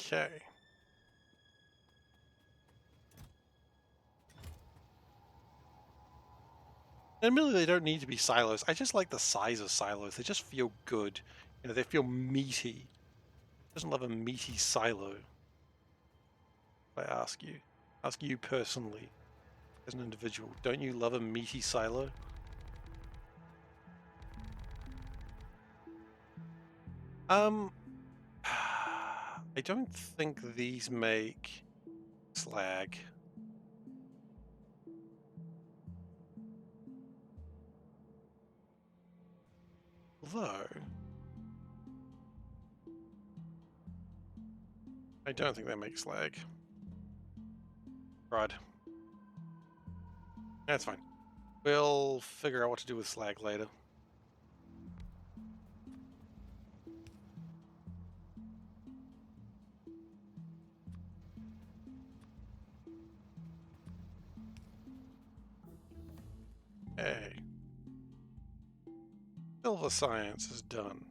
Okay. Admittedly, they don't need to be silos. I just like the size of silos. They just feel good. You know, they feel meaty. Doesn't love a meaty silo. I ask you personally, as an individual, don't you love a meaty silo? I don't think these make slag. Although, I don't think they make slag. Right. That's fine. We'll figure out what to do with slag later. Hey. Silver science is done.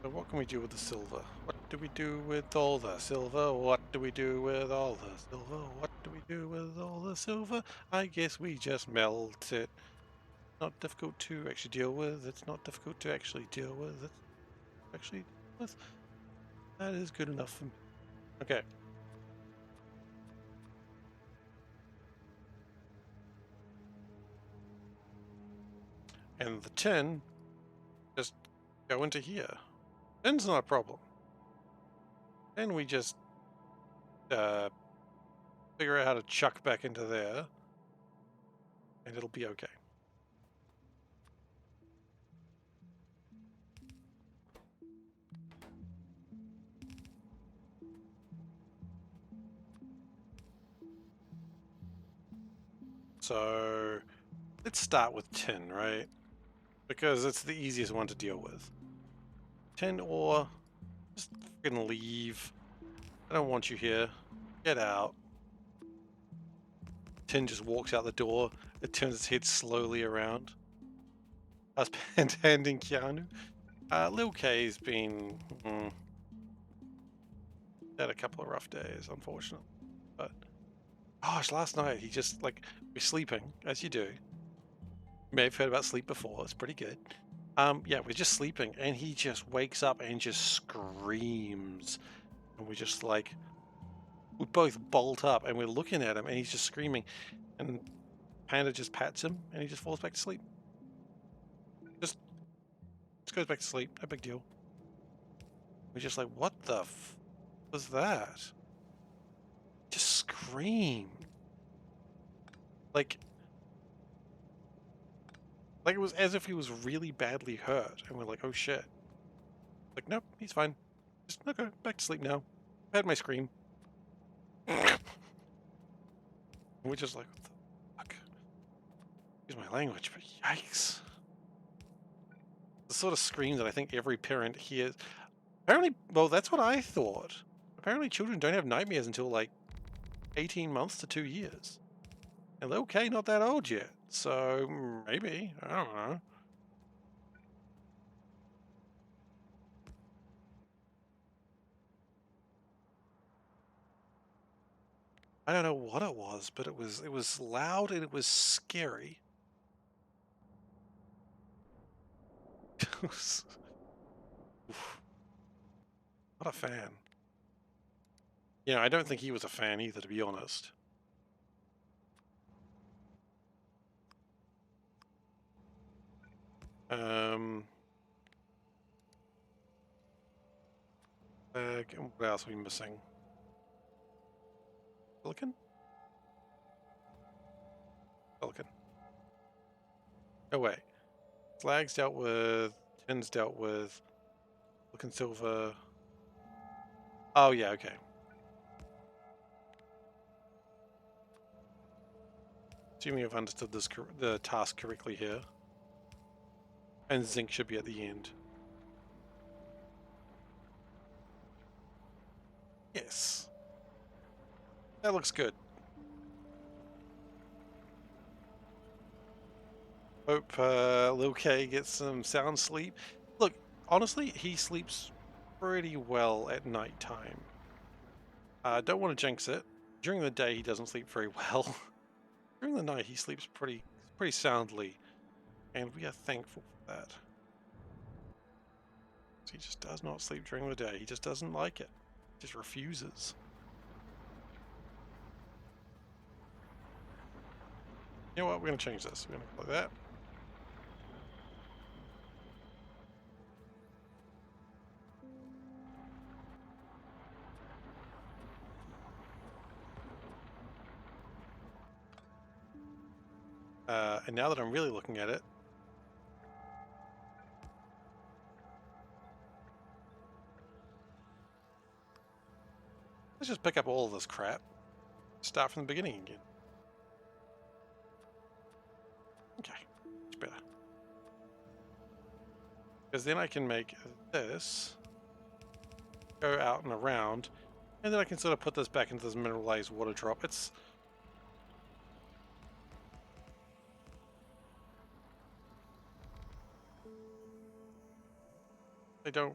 So what can we do with the silver? What do we do with all the silver? What do we do with all the silver? What do we do with all the silver? I guess we just melt it. Not difficult to actually deal with. It's not difficult to actually deal with. It's actually with. That is good enough for me. Okay. And the tin just go into here. Tin's not a problem. Then we just figure out how to chuck back into there, and it'll be okay. So let's start with tin, right? Because it's the easiest one to deal with. Tin ore, just freaking leave. I don't want you here. Get out. Tin just walks out the door. It turns its head slowly around. Us panhanding Keanu. Lil K's been had a couple of rough days, unfortunately. But gosh, last night he just like we're sleeping, as you do. You may have heard about sleep before, it's pretty good. Yeah, we're just sleeping and he just wakes up and just screams. And we just like we both bolt up and we're looking at him and he's just screaming. And Panda just pats him and he just falls back to sleep. Just goes back to sleep, no big deal. We're just like, what the f was that? Just screamed. Like it was as if he was really badly hurt. And we're like, oh shit. Like, nope, he's fine. Just, okay, back to sleep now. I had my scream. And we're just like, what the fuck? Excuse my language, but yikes. The sort of scream that I think every parent hears. Apparently, well, that's what I thought. Apparently children don't have nightmares until like 18 months to 2 years. And little K not that old yet. So maybe, I don't know. I don't know what it was, but it was loud and it was scary. Oof. Not a fan. You know, I don't think he was a fan either, to be honest. What else are we missing? Silicon? Silicon. No way. Slag's dealt with, tin's dealt with, silicon silver. Oh yeah, okay. Assuming I've understood this the task correctly here. And zinc should be at the end. Yes. That looks good. Hope Lil K gets some sound sleep. Look, honestly, he sleeps pretty well at night time. Don't want to jinx it. During the day, he doesn't sleep very well. During the night, he sleeps pretty soundly, and we are thankful for that. He just does not sleep during the day. He just doesn't like it. He just refuses. You know what? We're going to change this. We're going to play that. And now that I'm really looking at it, let's just pick up all of this crap. Start from the beginning again. Okay, much better. Because then I can make this go out and around, and then I can sort of put this back into this mineralized water drop. It's...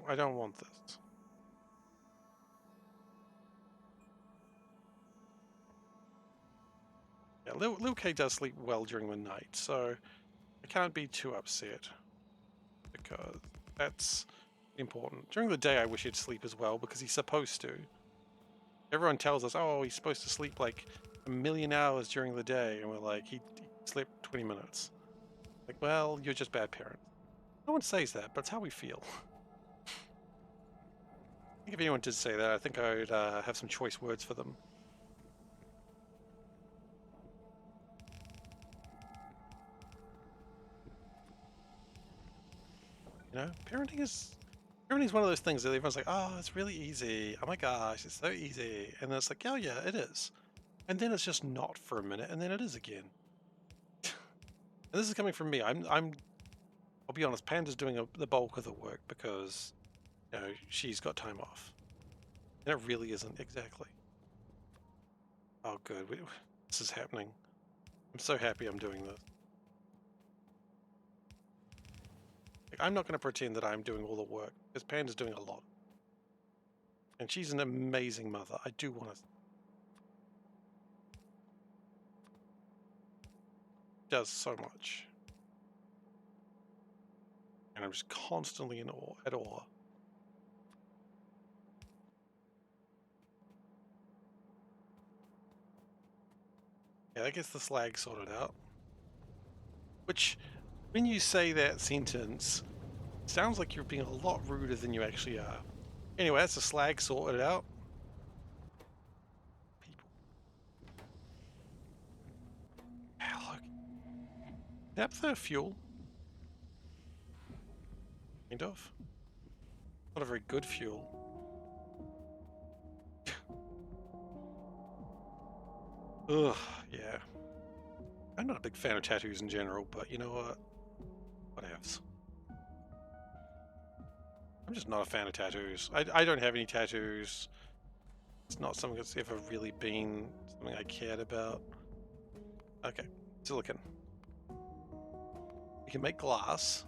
I don't want this. Yeah, Lil K does sleep well during the night, so I can't be too upset, because that's important. During the day, I wish he'd sleep as well, because he's supposed to. Everyone tells us, oh, he's supposed to sleep like 1,000,000 hours during the day, and we're like, he slept 20 minutes. Like, well, you're just bad parents. No one says that, but it's how we feel. I think if anyone did say that, I think I would have some choice words for them. You know, parenting is one of those things that everyone's like, oh, it's really easy. Oh my gosh, it's so easy. And then it's like, oh yeah, it is. And then it's just not for a minute, and then it is again. And this is coming from me. I'll be honest, Panda's doing the bulk of the work because, you know, she's got time off. And it really isn't exactly. Oh, good. This is happening. I'm so happy I'm doing this. Like, I'm not going to pretend that I'm doing all the work, because Panda's doing a lot. And she's an amazing mother. I do want to... Does so much. And I'm just constantly in awe, at awe. Yeah, that gets the slag sorted out. Which, when you say that sentence, sounds like you're being a lot ruder than you actually are. Anyway, that's the slag sorted out. People. Yeah, look. Naphtha fuel. Kind of. Not a very good fuel. Ugh, yeah. I'm not a big fan of tattoos in general, but you know what? Whatevs. I'm just not a fan of tattoos. I don't have any tattoos. It's not something that's ever really been something I cared about. Okay, silicon. You can make glass.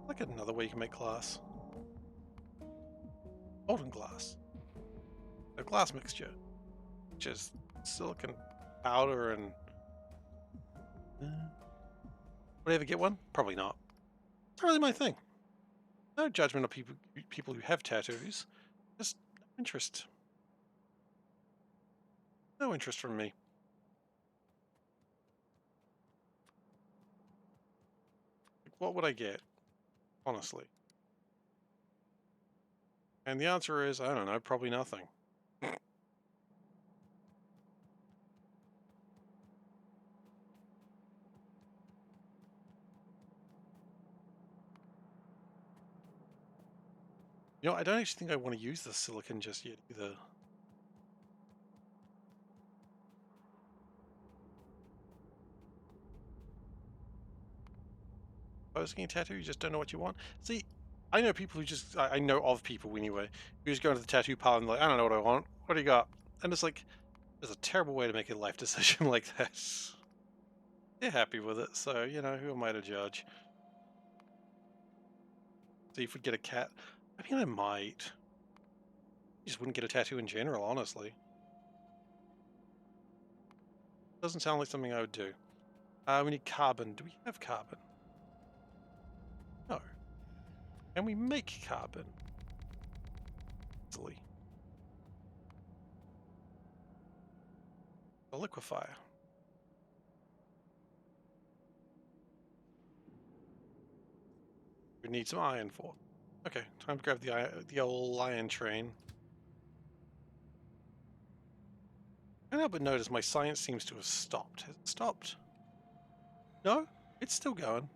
Look at another way you can make glass. Molten glass. A glass mixture. Which is silicon powder and... would I ever get one? Probably not. It's not really my thing. No judgment of people who have tattoos. Just no interest. No interest from me. What would I get? Honestly. And the answer is, I don't know, probably nothing. You know, I don't actually think I want to use the silicon just yet either. Posing a tattoo, you just don't know what you want. See, I know people who just, I know of people anyway, who just go into the tattoo parlor and like, I don't know what I want. What do you got? And it's like, there's a terrible way to make a life decision like that. they're happy with it, so, you know, who am I to judge? See if we'd get a cat. I mean, I might. Just wouldn't get a tattoo in general, honestly. Doesn't sound like something I would do. We need carbon. Do we have carbon? No. Can we make carbon? Easily. A liquefier. We need some iron for. Okay, time to grab the old iron train. I can't help but notice my science seems to have stopped. Has it stopped? No? It's still going.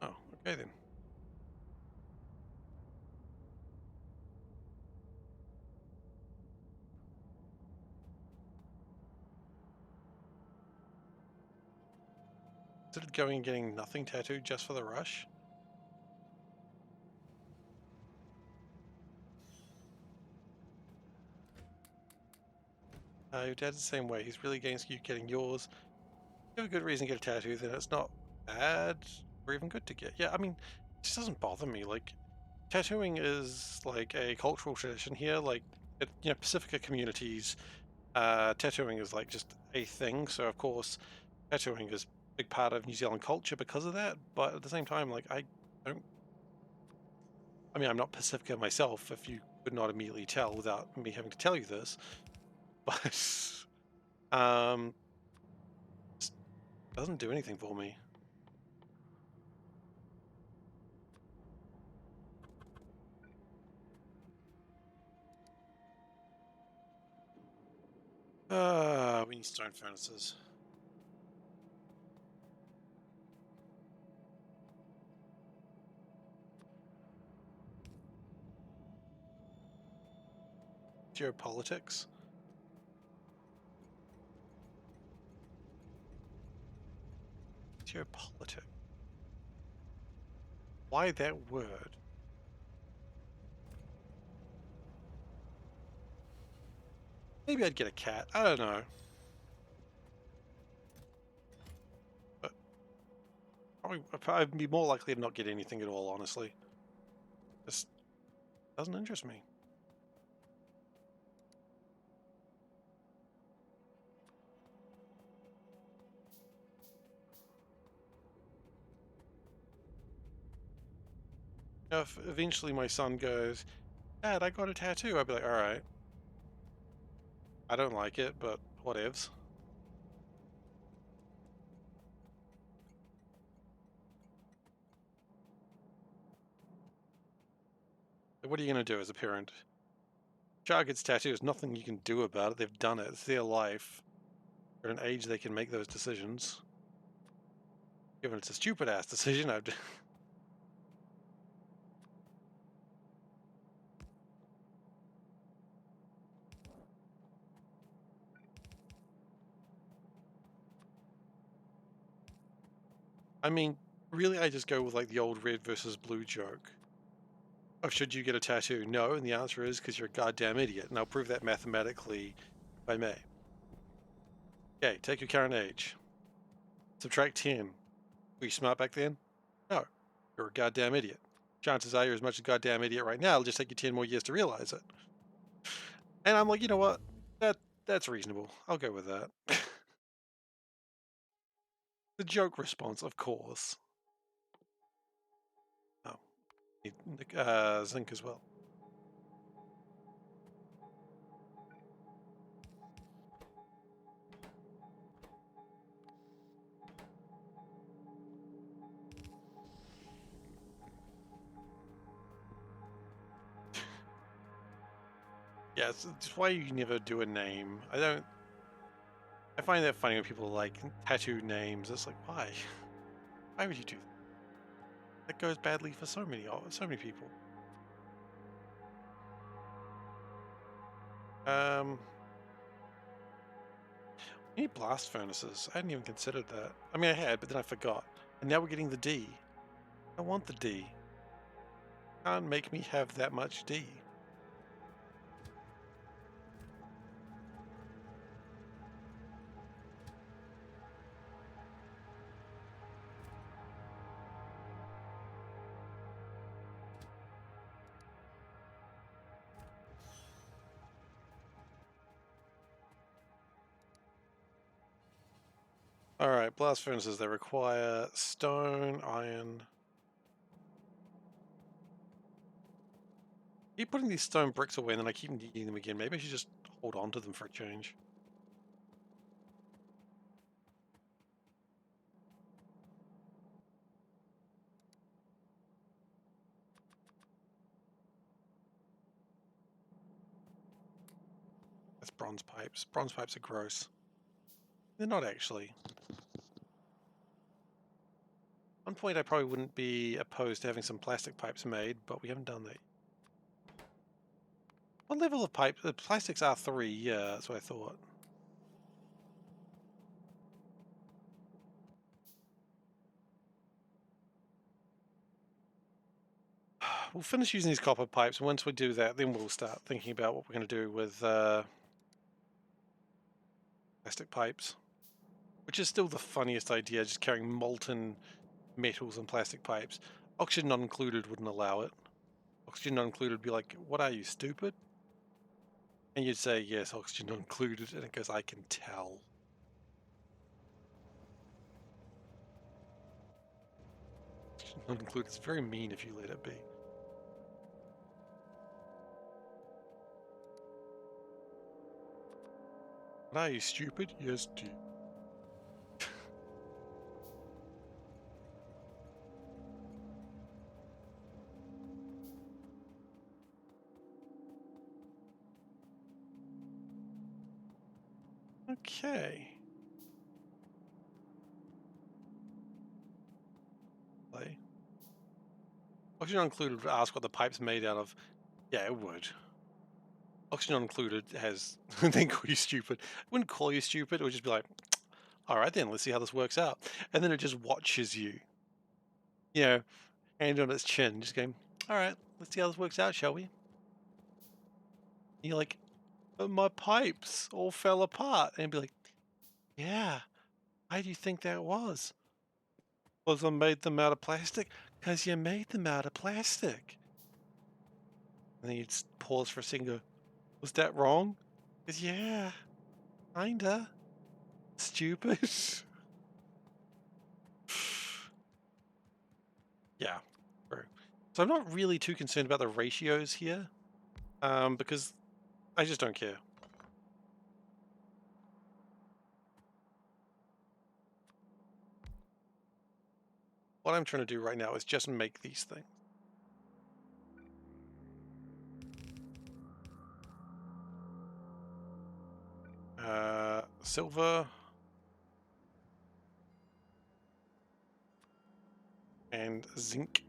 Oh, okay then. Is it going and getting nothing tattooed just for the rush? Your dad's the same way. He's really against you getting yours. If you have a good reason to get a tattoo, then it's not bad or even good to get. Yeah, I mean, it just doesn't bother me. Like, tattooing is like a cultural tradition here. Like, you know, Pacifica communities, tattooing is like just a thing. So, of course, tattooing is a big part of New Zealand culture because of that. But at the same time, like, don't. I mean, I'm not Pacifica myself, if you could not immediately tell without me having to tell you this. But, um, just doesn't do anything for me. We need stone furnaces. Geopolitics. Geopolitics. Why that word? Maybe I'd get a cat. I don't know. But I'd be more likely to not get anything at all, honestly. This doesn't interest me. Now, if eventually my son goes, Dad, I got a tattoo, I'd be like, alright. I don't like it, but whatevs. What are you going to do as a parent? Child gets tattooed, there's nothing you can do about it. They've done it. It's their life. They're at an age they can make those decisions. Given it's a stupid-ass decision, I'd... I mean, really, I just go with like the old red versus blue joke. Oh, should you get a tattoo? No, and the answer is because you're a goddamn idiot, and I'll prove that mathematically if I may. Okay, take your current age. Subtract 10. Were you smart back then? No. You're a goddamn idiot. Chances are you're as much a goddamn idiot right now. It'll just take you 10 more years to realize it. And I'm like, you know what? That's reasonable. I'll go with that. The joke response, of course. Oh, need zinc as well. Yeah, it's why you never do a name. I find that funny when people like tattoo names. It's like, why? Why would you do that? That goes badly for so many people. We need blast furnaces. I hadn't even considered that. I mean, I had, but then I forgot. And now we're getting the D. I want the D. Can't make me have that much D. Alright, blast furnaces, they require stone, iron. Keep putting these stone bricks away and then I keep needing them again. Maybe I should just hold on to them for a change. That's bronze pipes. Bronze pipes are gross. They're not actually. At one point I probably wouldn't be opposed to having some plastic pipes made, but we haven't done that. What level of pipe? The plastics are 3, yeah, that's what I thought. We'll finish using these copper pipes, and once we do that, then we'll start thinking about what we're going to do with plastic pipes. Which is still the funniest idea, just carrying molten metals and plastic pipes. Oxygen not included wouldn't allow it. Oxygen not included would be like, what are you, stupid? And you'd say, yes, oxygen not included, and it goes, I can tell. Oxygen not included. It's very mean if you let it be. What are you, stupid? Yes, dear. Okay. Play. Oxygen not included would ask what the pipe's made out of. Yeah, it would. Oxygen not included has then call you stupid. I wouldn't call you stupid, it would just be like, alright then, let's see how this works out. And then it just watches you. You know, hand on its chin, just going, alright, let's see how this works out, shall we? And you're like, but my pipes all fell apart. And be like, yeah, why do you think that was? Was I made them out of plastic? Because you made them out of plastic. And then you'd pause for a second and go, was that wrong? Because yeah, kinda. Stupid. Yeah, true. So I'm not really too concerned about the ratios here, because I just don't care. What I'm trying to do right now is just make these things. Silver and zinc.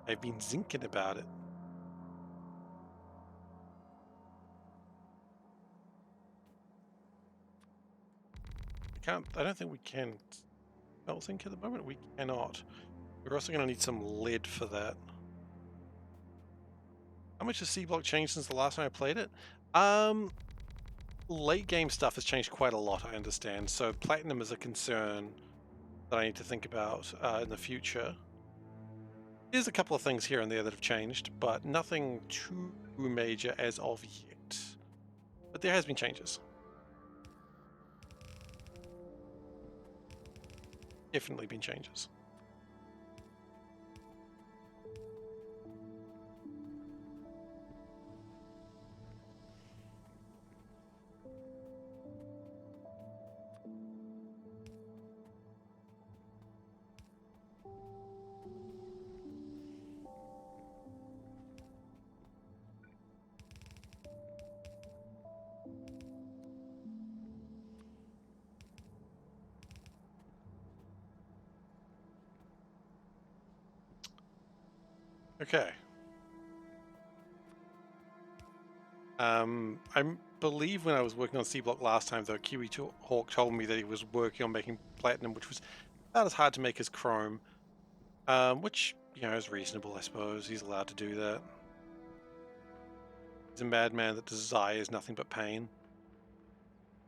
I've been zinking about it. I don't think we can smelt zinc at the moment. We cannot. We're also going to need some lead for that. How much has Seablock changed since the last time I played it? Late game stuff has changed quite a lot, I understand. So platinum is a concern that I need to think about in the future. There's a couple of things here and there that have changed, but nothing too major as of yet. But there has been changes. Definitely been changes. Okay. I believe when I was working on Seablock last time, though, Kiwi Hawk told me that he was working on making platinum, which was about as hard to make as chrome, which, you know, is reasonable, I suppose. He's allowed to do that. He's a madman that desires nothing but pain.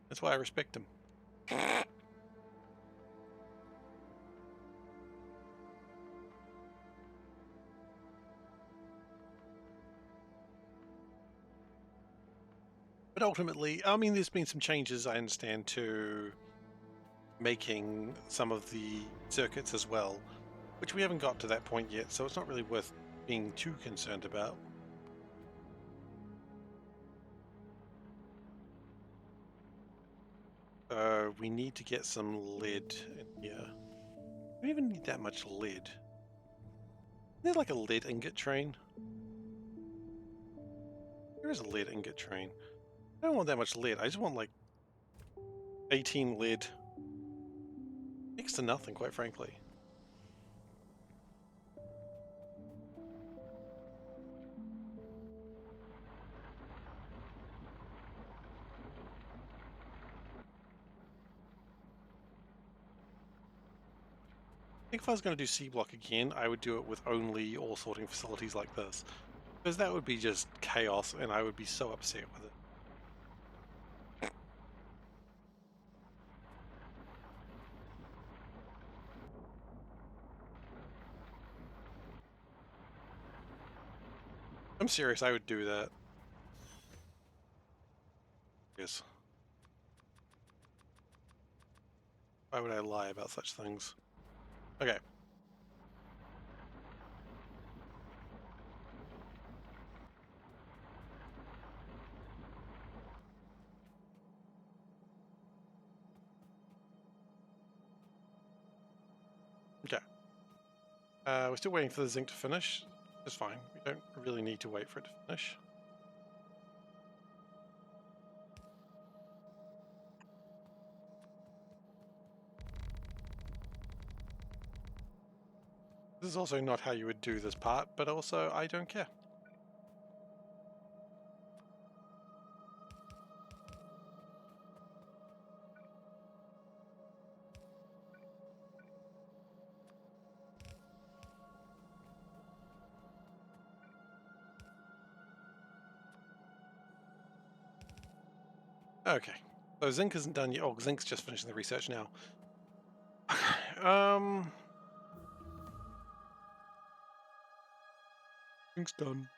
That's why I respect him. But ultimately, I mean, there's been some changes, I understand, to making some of the circuits as well, which we haven't got to that point yet, so it's not really worth being too concerned about. We need to get some lead in here. We don't even need that much lead. Isn't there like a lead ingot train? There is a lead ingot train. I don't want that much lead. I just want like 18 lead. Next to nothing, quite frankly. I think if I was going to do Seablock again, I would do it with only ore sorting facilities like this. Because that would be just chaos, and I would be so upset with it. I'm serious, I would do that. Yes. Why would I lie about such things? Okay. Okay. We're still waiting for the zinc to finish. It's fine. We don't really need to wait for it to finish. This is also not how you would do this part, but also I don't care. Okay. So zinc isn't done yet. Oh, zinc's just finishing the research now. Zinc's done.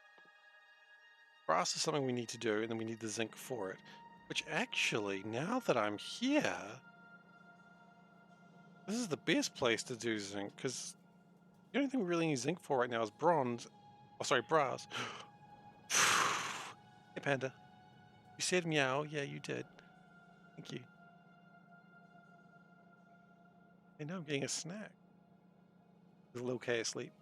Brass is something we need to do, and then we need the zinc for it. Which actually, now that I'm here, this is the best place to do zinc, because the only thing we really need zinc for right now is bronze. Oh, sorry, brass. Hey, Panda. You said meow. Yeah, you did. Thank you. I know I'm getting a snack. Is little K asleep?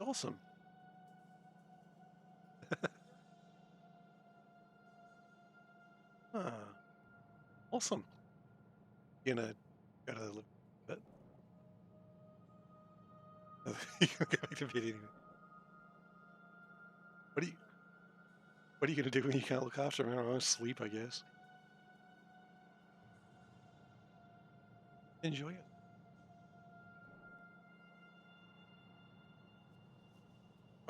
Awesome. Ah, awesome. You're gonna go to the bit. You're gonna go back to bed anyway. What are you? What are you gonna do when you can't look after him? I don't know, sleep, I guess. Enjoy it.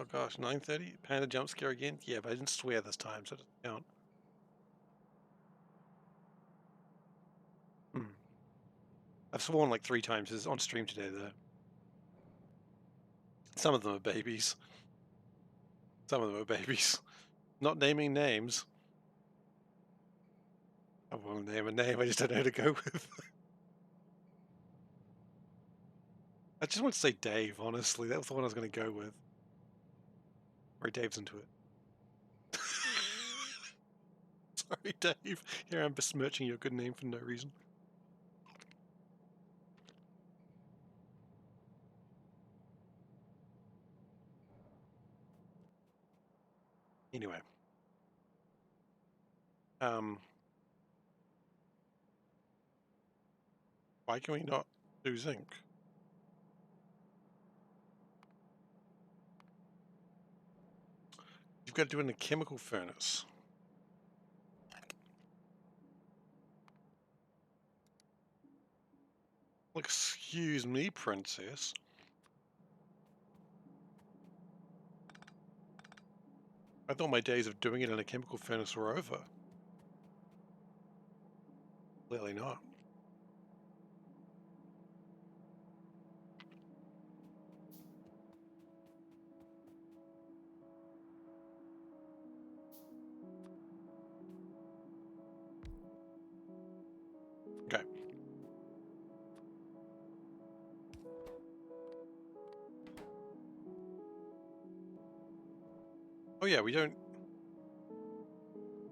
Oh gosh, 9:30. Panda jump scare again. Yeah, but I didn't swear this time, so it doesn't count. Hmm. I've sworn like 3 times on stream today, though. Some of them are babies. Some of them are babies. Not naming names. I won't name a name. I just don't know who to go with. I just want to say Dave, honestly. That was the one I was going to go with. Or Dave's into it. Sorry, Dave. Here I'm besmirching your good name for no reason. Anyway. Why can we not do zinc? You've got to do it in a chemical furnace. Well, excuse me, princess. I thought my days of doing it in a chemical furnace were over. Clearly not. Okay. Oh yeah, we don't...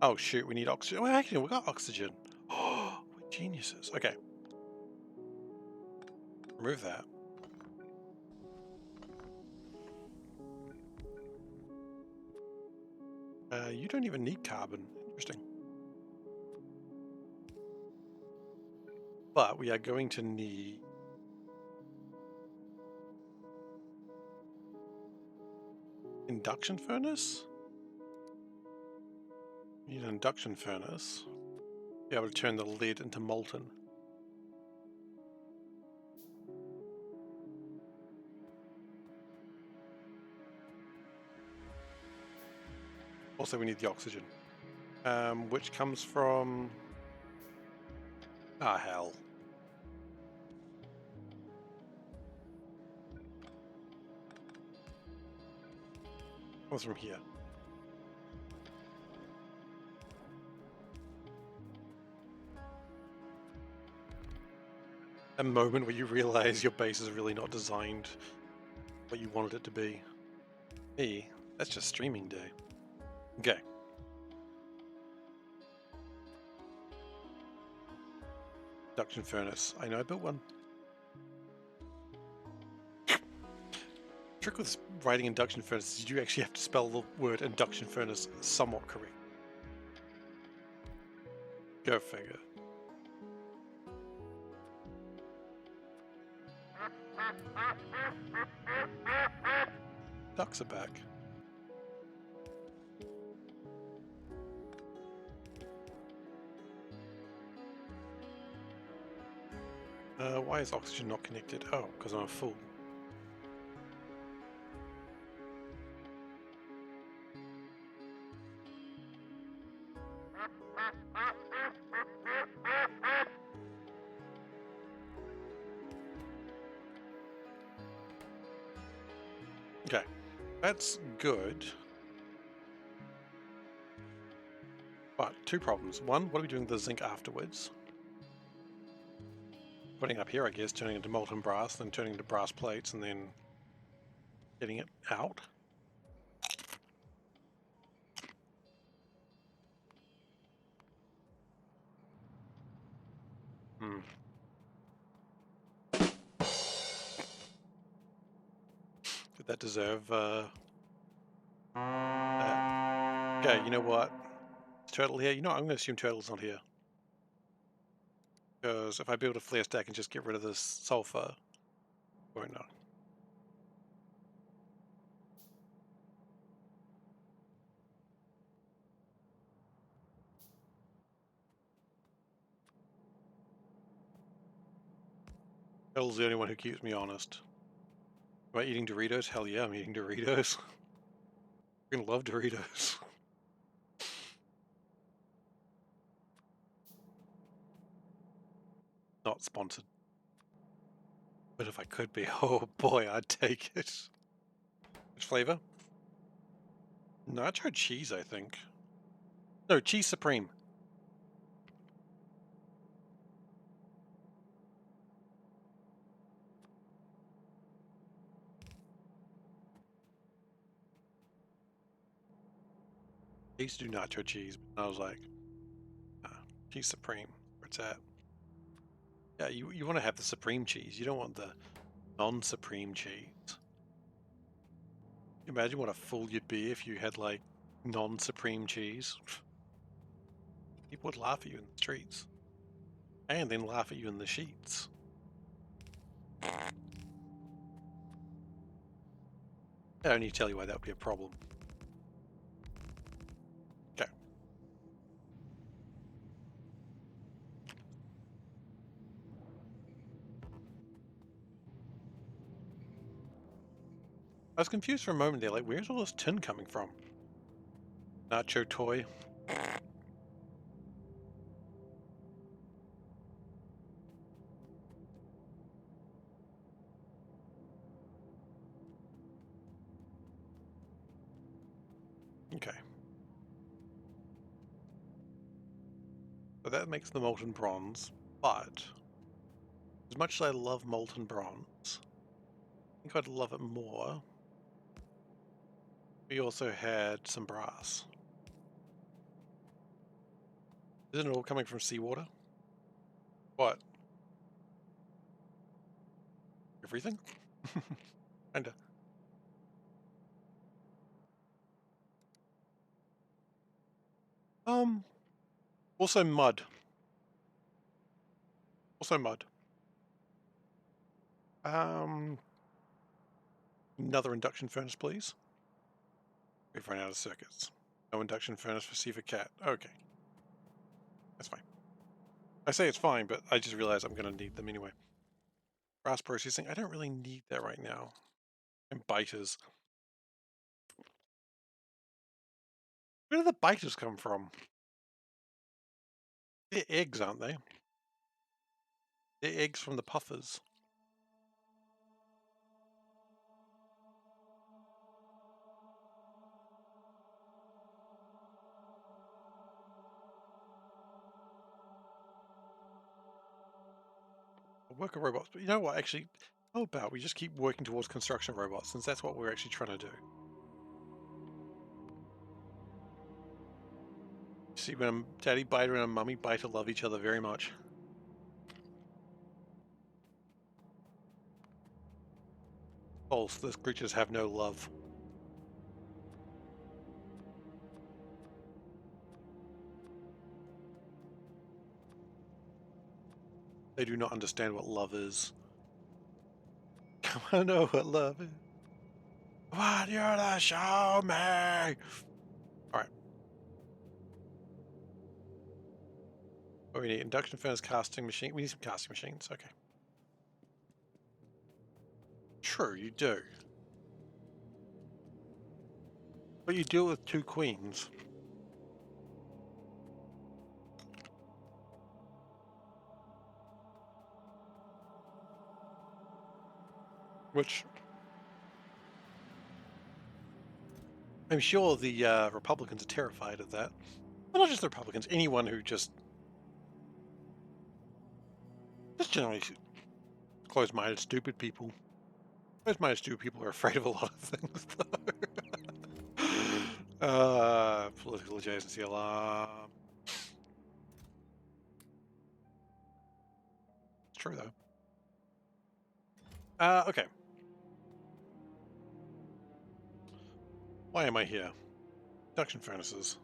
Oh shoot, we need oxygen. Well, actually, we got oxygen. Oh, we're geniuses. Okay. Remove that. You don't even need carbon. Interesting. But we are going to need... induction furnace? We need an induction furnace. Be able to turn the lead into molten. Also, we need the oxygen. Which comes from... Ah, hell. Comes from here. A moment where you realize your base is really not designed what you wanted it to be. Hey, that's just streaming day. Okay. Induction furnace. I know I built one. Trick with writing induction furnace is you actually have to spell the word induction furnace somewhat correct. Go figure. Ducks are back. Why is oxygen not connected? Oh, because I'm a fool. Okay, that's good. But two problems. One, what are we doing with the zinc afterwards? Putting up here, I guess, turning into molten brass, then turning into brass plates, and then getting it out. Hmm. Did that deserve that? Okay, you know what? Is Turtle here? You know, I'm going to assume Turtle's not here. Because if I build a flare stack and just get rid of this sulfur, won't know. Turtle's the only one who keeps me honest. Am I eating Doritos? Hell yeah, I'm eating Doritos. I'm gonna love Doritos. Not sponsored. But if I could be, oh boy, I'd take it. Which flavor? Nacho cheese, I think. No, cheese supreme. I used to do nacho cheese, but I was like, cheese supreme, where it's at. Yeah, you want to have the supreme cheese. You don't want the non-supreme cheese. Imagine what a fool you'd be if you had like non-supreme cheese. People would laugh at you in the streets. And then laugh at you in the sheets. I don't need to tell you why that would be a problem. Okay. I was confused for a moment there, like, where's all this tin coming from? Nacho toy. Okay. So that makes the molten bronze. But as much as I love molten bronze, I think I'd love it more. We also had some brass. Isn't it all coming from seawater? What? Everything? Kinda. Also mud. Also mud. Another induction furnace, please. We've run out of circuits. No induction furnace for SeiferKatt. Okay. That's fine. I say it's fine, but I just realized I'm going to need them anyway. Brass processing. I don't really need that right now. And biters. Where do the biters come from? They're eggs, aren't they? They're eggs from the puffers. Worker robots. But you know what, actually, how about we just keep working towards construction robots, since that's what we're actually trying to do. See, when a daddy biter and a mummy biter love each other very much. False, those creatures have no love. They do not understand what love is. Come on, know what love is. What you're to show me? Alright. What we need? Induction furnace, casting machine. We need some casting machines. Okay. True, you do. But you deal with 2 queens. Which I'm sure the Republicans are terrified of that. But not just the Republicans, anyone who just generally closed-minded, stupid people. Closed-minded, stupid people are afraid of a lot of things, though. Political adjacency alarm. It's true, though. Okay. Why am I here? Induction furnaces.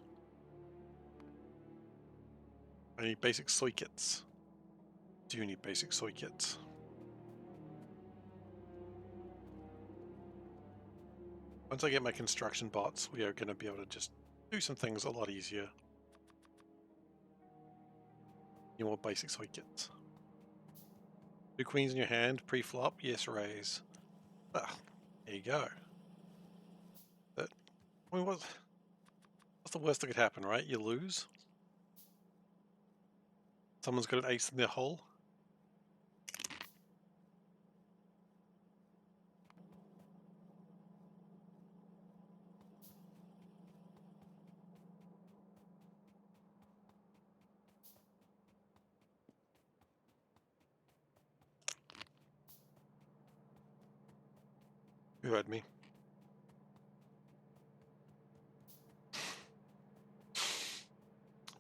I need basic soy kits. Do you need basic soy kits? Once I get my construction bots, we are going to be able to just do some things a lot easier. You want basic soy kits. 2 queens in your hand, pre-flop, yes, raise. Well, there you go. That, I mean, what's the worst that could happen, right? You lose. Someone's got an ace in their hole. You heard me.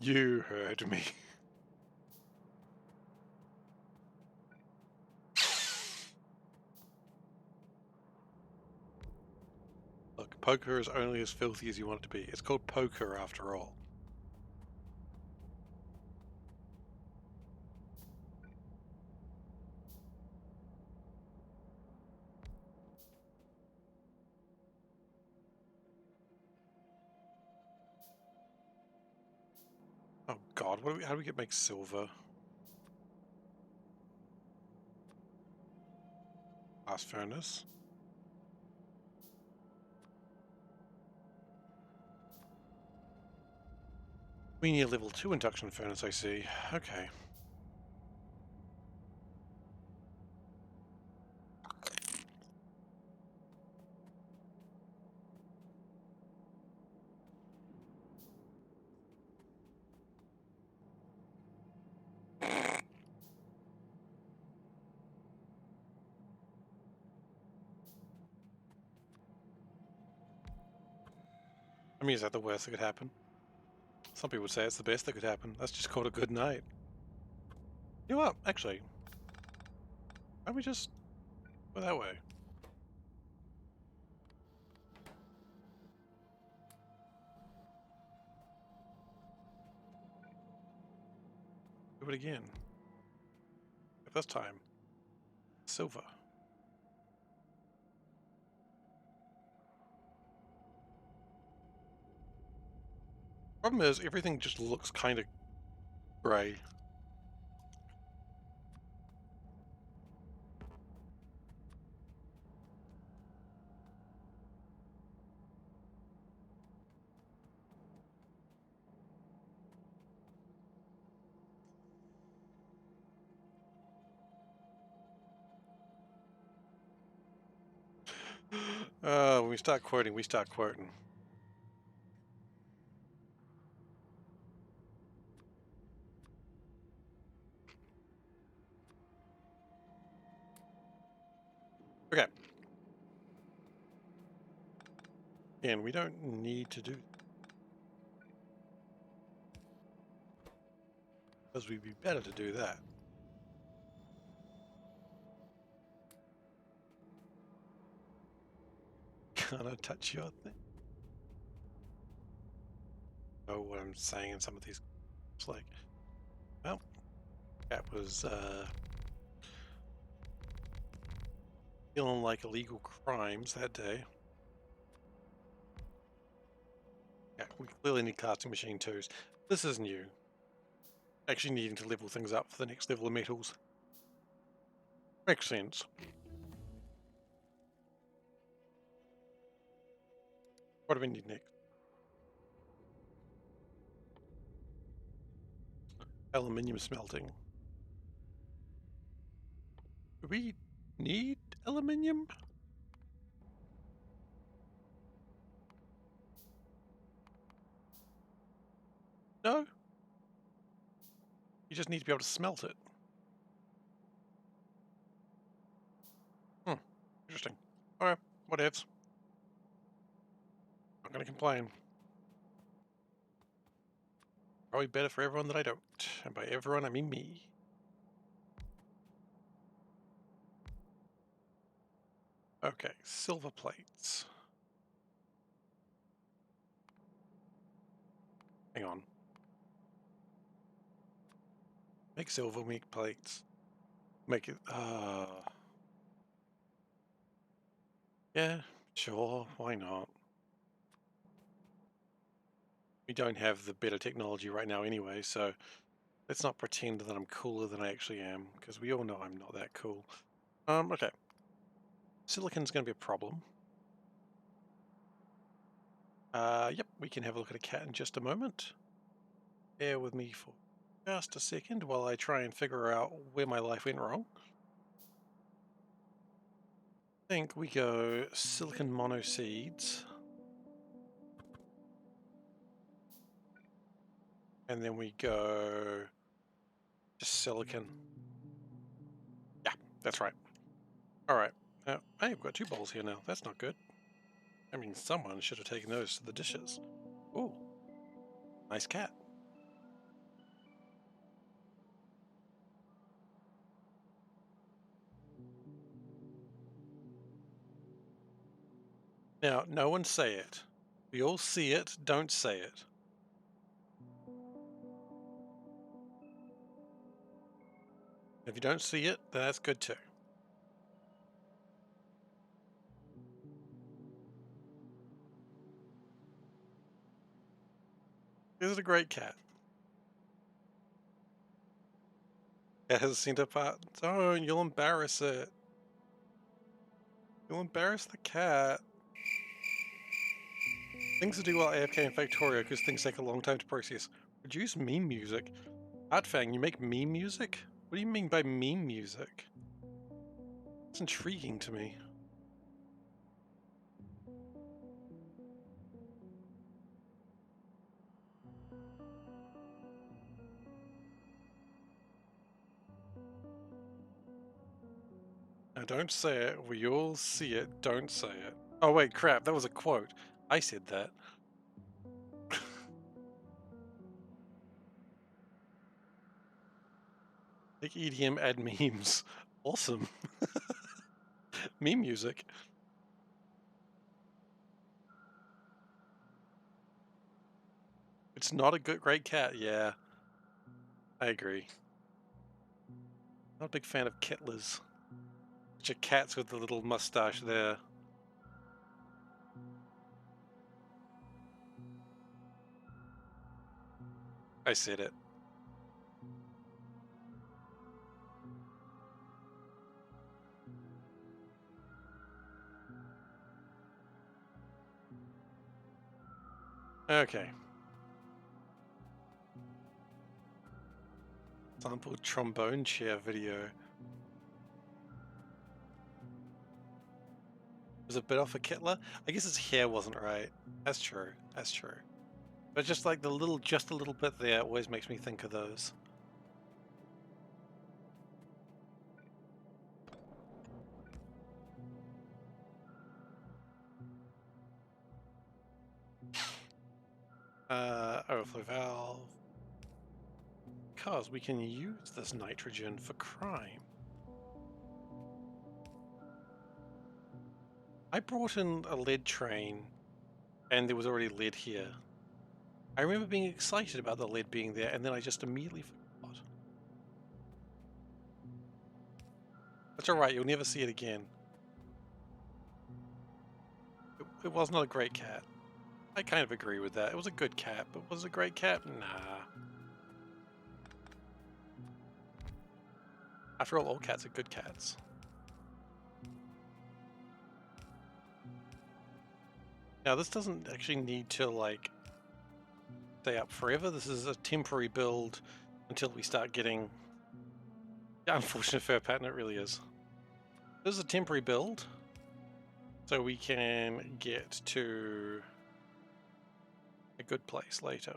You heard me. Look, poker is only as filthy as you want it to be. It's called poker after all. Oh god, how do we make silver? Blast furnace. We need a level 2 induction furnace, I see. Okay. I mean, is that the worst that could happen? Some people would say it's the best that could happen. That's just called a good night. You know what? Actually, why don't we just go that way? Do it again. But this time, silver. Problem is, everything just looks kind of grey. When we start quoting, we start quoting. Okay. And we don't need to do, because we'd be better to do that. Can't I touch your thing? Oh, what I'm saying in some of these, it's like, well, that was feeling like illegal crimes that day. Yeah, we clearly need casting machine twos. This is new. Actually needing to level things up for the next level of metals. Makes sense. What do we need next? Aluminium smelting. Do we need aluminium? No? You just need to be able to smelt it. Interesting. Alright, whatevs. Not gonna complain. Probably better for everyone that I don't. And by everyone, I mean me. Okay, silver plates. Hang on. Make silver, make plates. Make it, yeah, sure, why not? We don't have the better technology right now anyway, so let's not pretend that I'm cooler than I actually am, because we all know I'm not that cool. Okay. Silicon's going to be a problem. Yep, we can have a look at a cat in just a moment. Bear with me for just a second while I try and figure out where my life went wrong. I think we go silicon monoseeds. And then we go just silicon. Yeah, that's right. Alright. Hey, we've got two bowls here now. That's not good. I mean, someone should have taken those to the dishes. Ooh, nice cat. Now, no one say it. We all see it, don't say it. If you don't see it, then that's good too. This is a great cat. Cat has a center part. Don't, you'll embarrass it. You'll embarrass the cat. Things to do while AFK in Factorio because things take a long time to process. Produce meme music. Artfang, you make meme music? What do you mean by meme music? It's intriguing to me. Now don't say it. We all see it. Don't say it. Oh wait, crap. That was a quote. I said that. Like EDM add memes. Awesome. Meme music. It's not a great cat. Yeah, I agree. Not a big fan of Kittlers. Which are cats with the little mustache there. I said it. Okay. Sample trombone chair video. Was a bit off a Kittler? I guess his hair wasn't right. That's true. That's true. But just like just a little bit there always makes me think of those. Overflow valve. Because we can use this nitrogen for crime. I brought in a lead train and there was already lead here. I remember being excited about the lead being there and then I just immediately forgot. That's alright, you'll never see it again. It was not a great cat. I kind of agree with that. It was a good cat, but was it a great cat? Nah. After all cats are good cats. Now this doesn't actually need to like stay up forever. This is a temporary build until we start getting the unfortunate fur pattern. It really is. This is a temporary build, so we can get to a good place later.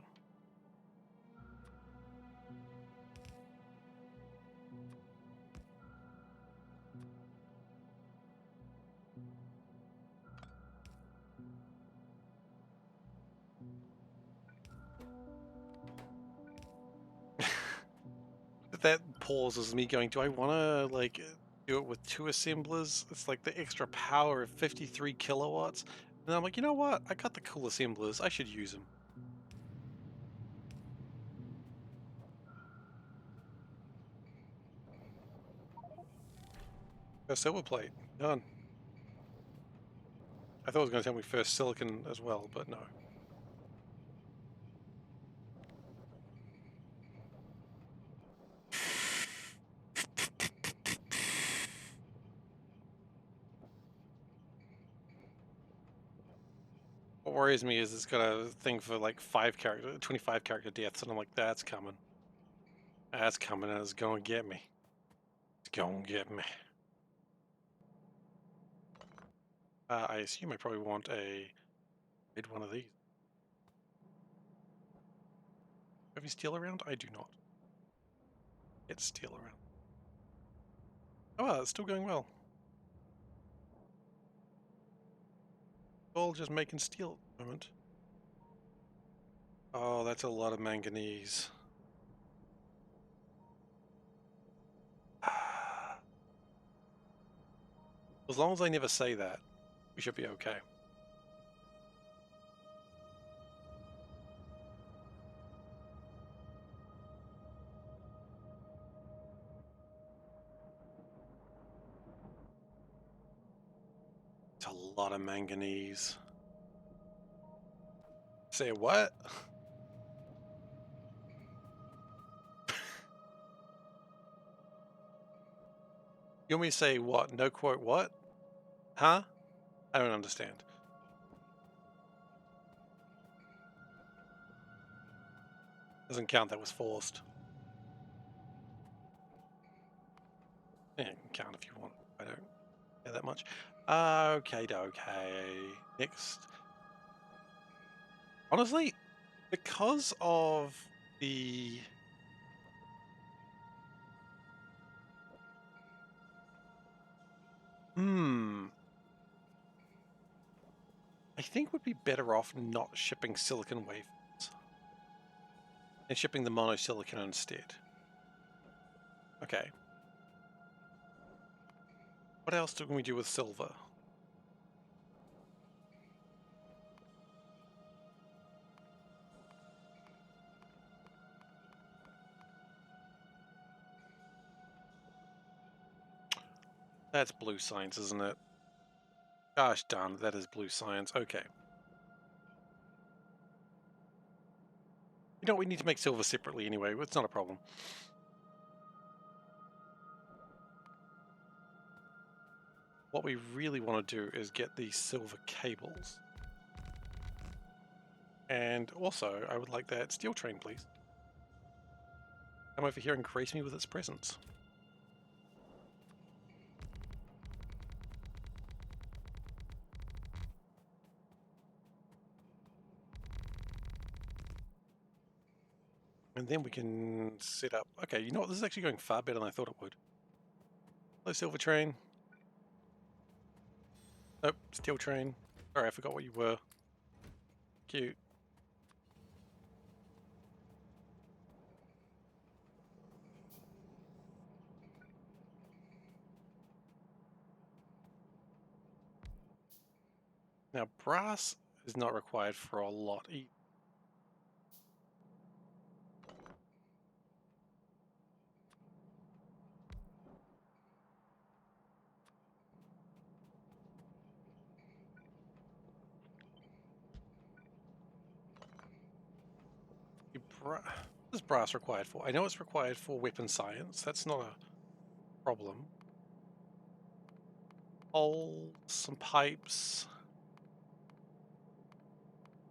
That pause is me going, do I want to like do it with 2 assemblers? It's like the extra power of 53 kilowatts. And I'm like, you know what? I got the cool assemblers. I should use them. First silver plate. Done. I thought it was going to tell me first silicon as well, but no. What worries me is it's got a thing for like 25 character deaths, and I'm like, that's coming. That's coming, and it's going to get me. It's going to get me. I assume I probably want one of these. Have you steel around? I do not. Get steel around. Oh, well, it's still going well. All just making steel at the moment. Oh, that's a lot of manganese. As long as I never say that, we should be okay. It's a lot of manganese. Say what? You want me to say what? No quote what? Huh? I don't understand. Doesn't count, that was forced. Yeah, you can count if you want. I don't care that much. Okay. Next. Honestly, because of the... I think we'd be better off not shipping silicon wafers and shipping the monosilicon instead. Okay. What else can we do with silver? That's blue science, isn't it? Gosh darn, that is blue science. Okay. You know, we need to make silver separately anyway. It's not a problem. What we really want to do is get these silver cables. And also, I would like that steel train, please. Come over here and grace me with its presence. And then we can set up... Okay, you know what? This is actually going far better than I thought it would. Hello, silver train. Nope, steel train. Sorry, I forgot what you were. Cute. Now, brass is not required for a lot either. What is brass required for? I know it's required for weapon science. That's not a problem. Holes, some pipes.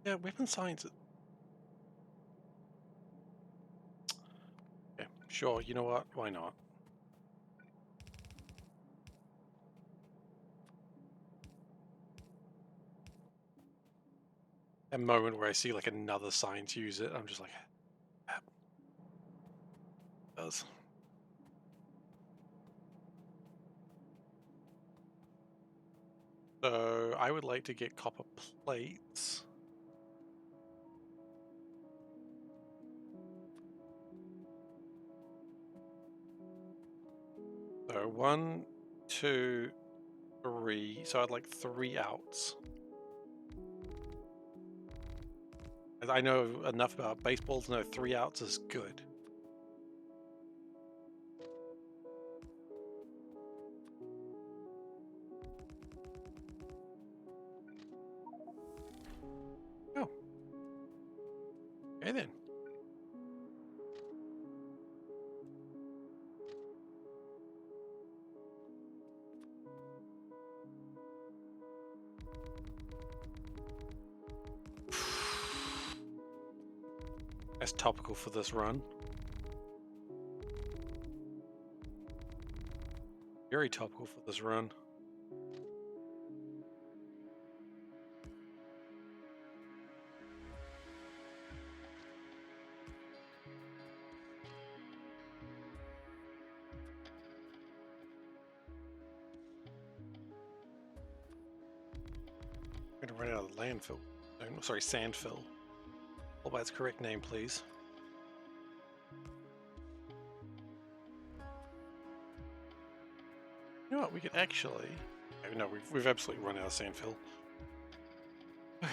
Yeah, weapon science. Yeah, sure. You know what? Why not? A moment where I see like another science use it, I'm just like, ah, does. So I would like to get copper plates. So 1, 2, 3. So I'd like 3 outs. And I know enough about baseball to know 3 outs is good. Oh, okay then. That's topical for this run. Very topical for this run. I'm gonna run out of landfill. No, sorry, sandfill. All by its correct name, please. You know what? We could actually. Oh, no, we've absolutely run out of sandfill. Are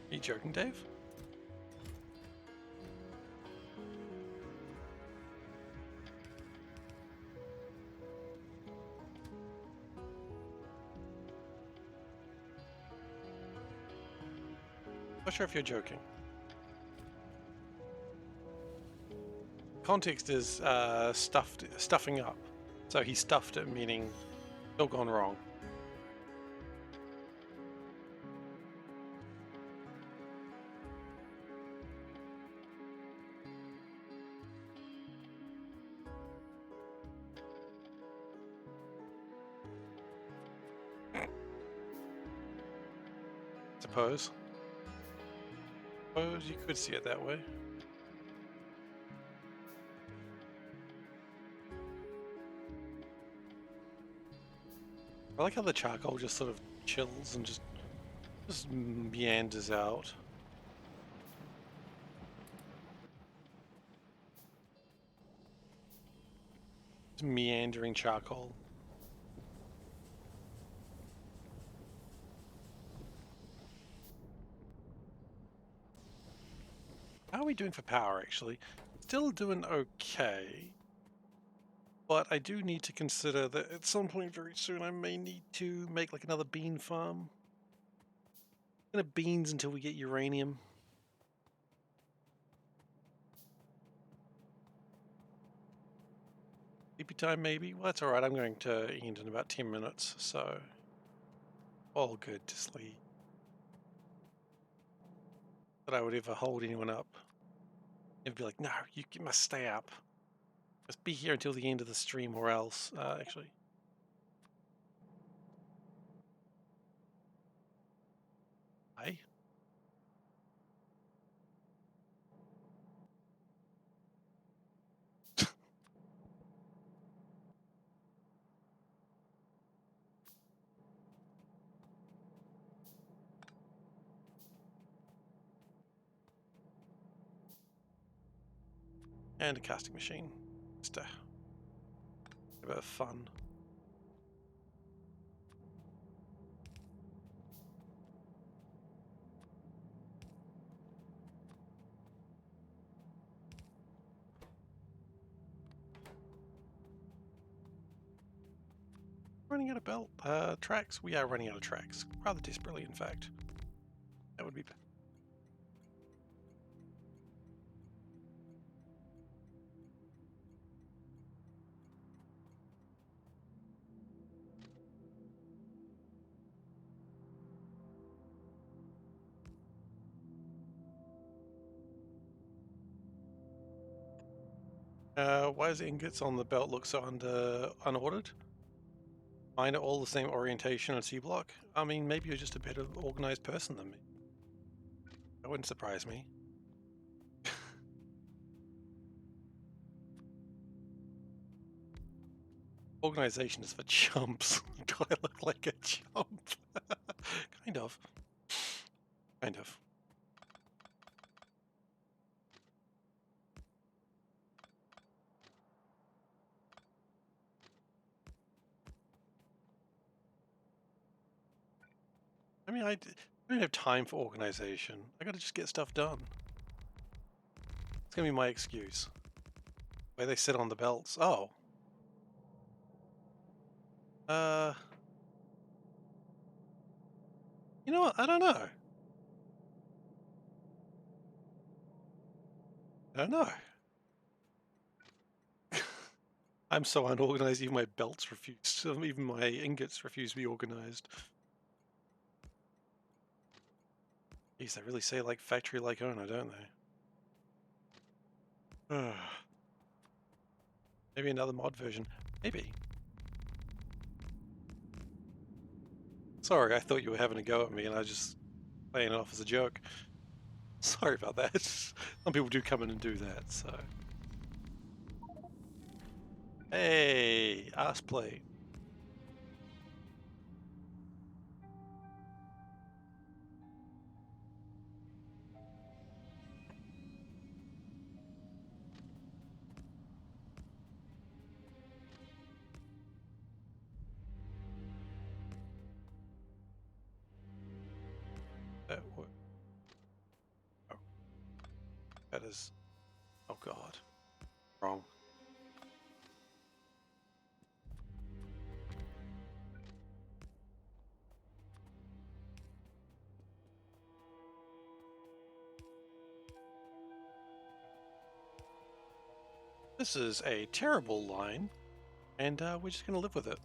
you joking, Dave? Not sure if you're joking. Context is stuffing up. So he stuffed it, meaning still gone wrong. Suppose. Suppose you could see it that way. I like how the charcoal just sort of chills and just meanders out. Just meandering charcoal. How are we doing for power, actually? Still doing okay. But I do need to consider that at some point very soon I may need to make like another bean farm. Gonna beans until we get uranium. Sleepy time maybe? Well, that's alright. I'm going to end in about 10 minutes, so all good to sleep. That I would ever hold anyone up. It'd be like, no, you must stay up. Must be here until the end of the stream or else, actually. Hi. And a casting machine. Just a bit of fun. Running out of belt tracks? We are running out of tracks. Rather desperately, in fact. That would be bad. Why does ingots on the belt look so unordered? Mine are all the same orientation on Seablock. I mean, maybe you're just a better organized person than me. That wouldn't surprise me. Organization is for chumps. Do I look like a chump? Kind of. Kind of. I mean, I don't have time for organization. I gotta just get stuff done. It's gonna be my excuse. The way they sit on the belts. Oh. You know what? I don't know. I don't know. I'm so unorganized, even my belts refuse, even my ingots refuse to be organized. Geez, they really say like factory-like owner, don't they? Maybe another mod version. Maybe. Sorry, I thought you were having a go at me and I was just playing it off as a joke. Sorry about that. Some people do come in and do that, so. Hey, ass play. That oh, that is. Oh God, wrong. This is a terrible line, and we're just gonna live with it.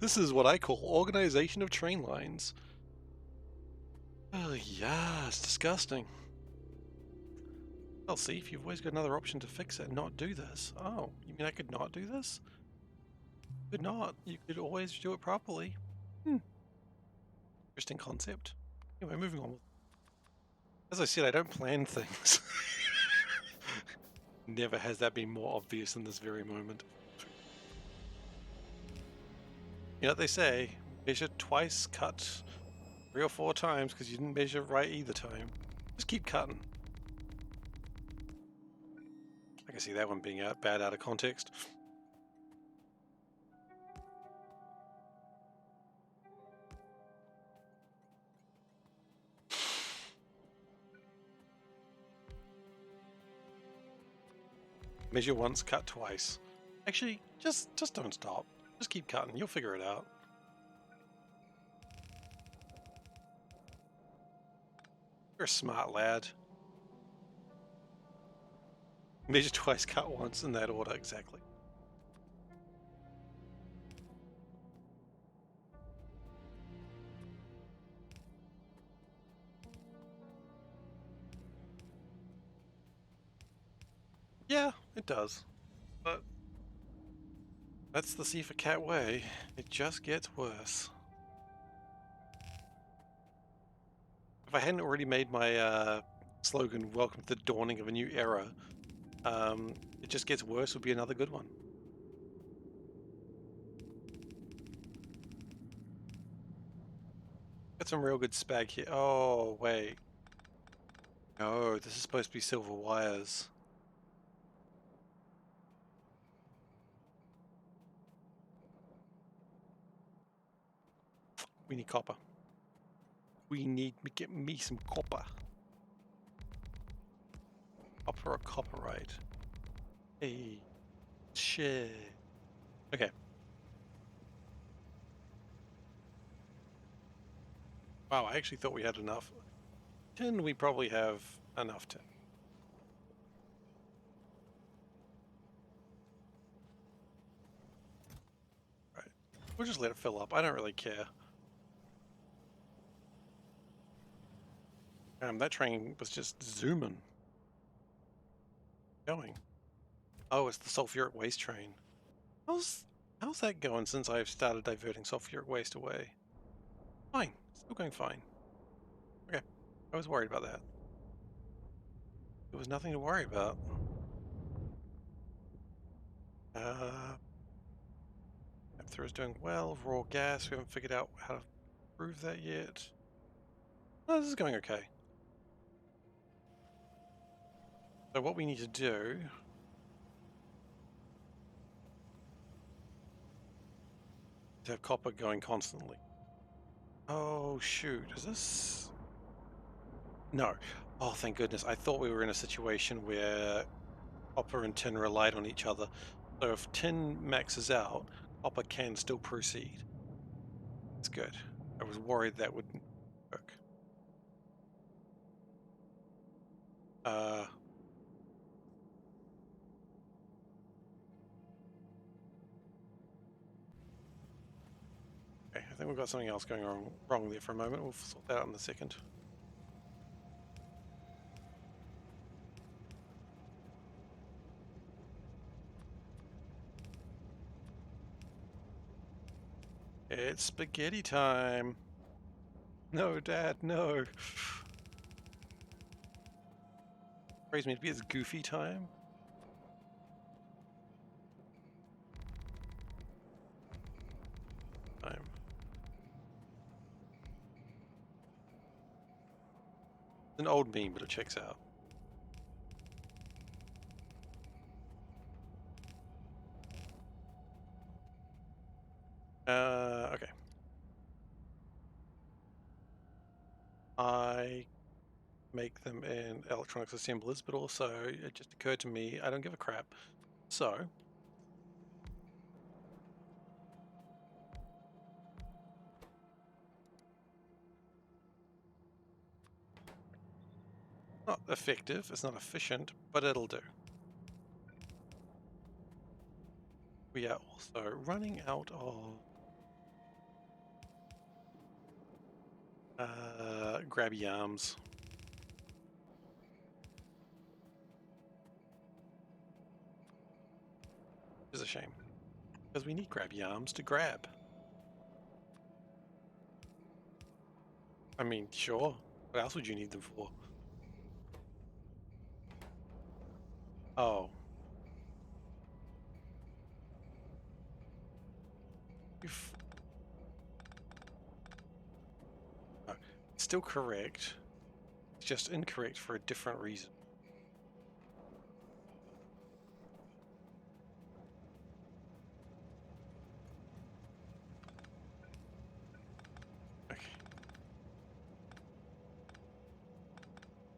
This is what I call organization of train lines. Oh yeah, it's disgusting. Well, see, if you've always got another option to fix it and not do this. Oh, you mean I could not do this? Could not. You could always do it properly. Interesting concept. Anyway, moving on. As I said, I don't plan things. Never has that been more obvious in this very moment. You know what they say, measure twice, cut 3 or 4 times because you didn't measure right either time. Just keep cutting. I can see that one being bad out of context. Measure once, cut twice. Actually, just don't stop. Just keep cutting. You'll figure it out. You're a smart lad. Measure twice, cut once, in that order, exactly. Yeah, it does. But that's the SeiferKatt way. It just gets worse. If I hadn't already made my slogan, "Welcome to the dawning of a new era," it just gets worse would be another good one. Got some real good spag here. Oh, wait. No, this is supposed to be silver wires. We need copper. We need to get me some copper. Copper or copperite. Hey, shit. Okay. Wow, I actually thought we had enough. Tin, we probably have enough tin. Right. We'll just let it fill up. I don't really care. That train was just zooming. Going. Oh, it's the sulfuric waste train. How's that going since I've started diverting sulfuric waste away? Fine. Still going fine. Okay. I was worried about that. There was nothing to worry about. Through is doing well. Raw gas, we haven't figured out how to prove that yet. No, this is going okay. So what we need to do is have copper going constantly. Oh shoot, is this... No. Oh, thank goodness. I thought we were in a situation where copper and tin relied on each other. So if tin maxes out, copper can still proceed. That's good. I was worried that wouldn't work. Okay, I think we've got something else going wrong there for a moment. We'll sort that out in a second. It's spaghetti time. No, Dad, no. Praise me to be it's goofy time. Time. It's an old meme, but it checks out. Okay. I make them in electronics assemblers, but also it just occurred to me I don't give a crap. So not effective, it's not efficient, but it'll do. We are also running out of grabby arms. Which is a shame. Because we need grabby arms to grab. I mean, sure. What else would you need them for? Oh. still correct. It's just incorrect for a different reason. Okay.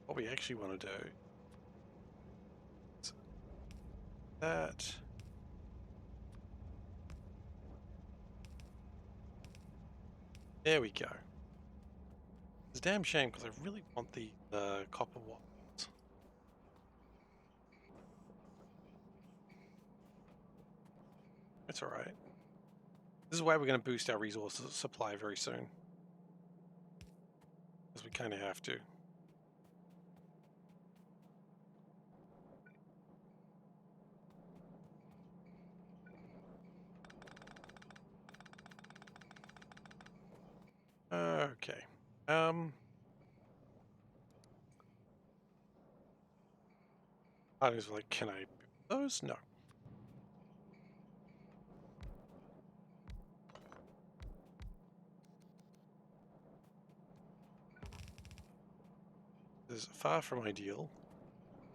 What we actually want to do is that. There we go. It's a damn shame because I really want the copper wires. It's alright. This is why we're going to boost our resources supply very soon. Because we kind of have to. Okay. I was like, can I build those? No. This is far from ideal,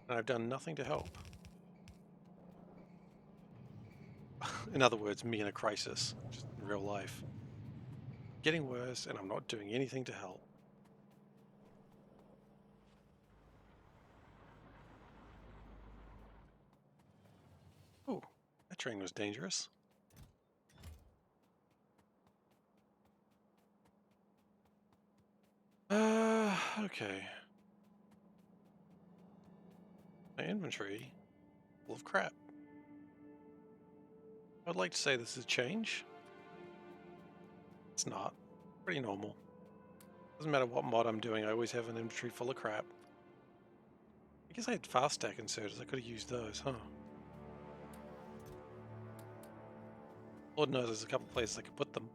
and I've done nothing to help. In other words, me in a crisis, just in real life. Getting worse, and I'm not doing anything to help. Oh, that train was dangerous. Okay. My inventory full of crap. I'd like to say this is a change. It's not. Pretty normal. Doesn't matter what mod I'm doing, I always have an inventory full of crap. I guess I had fast stack inserters, I could have used those, huh? Lord knows there's a couple places I could put them.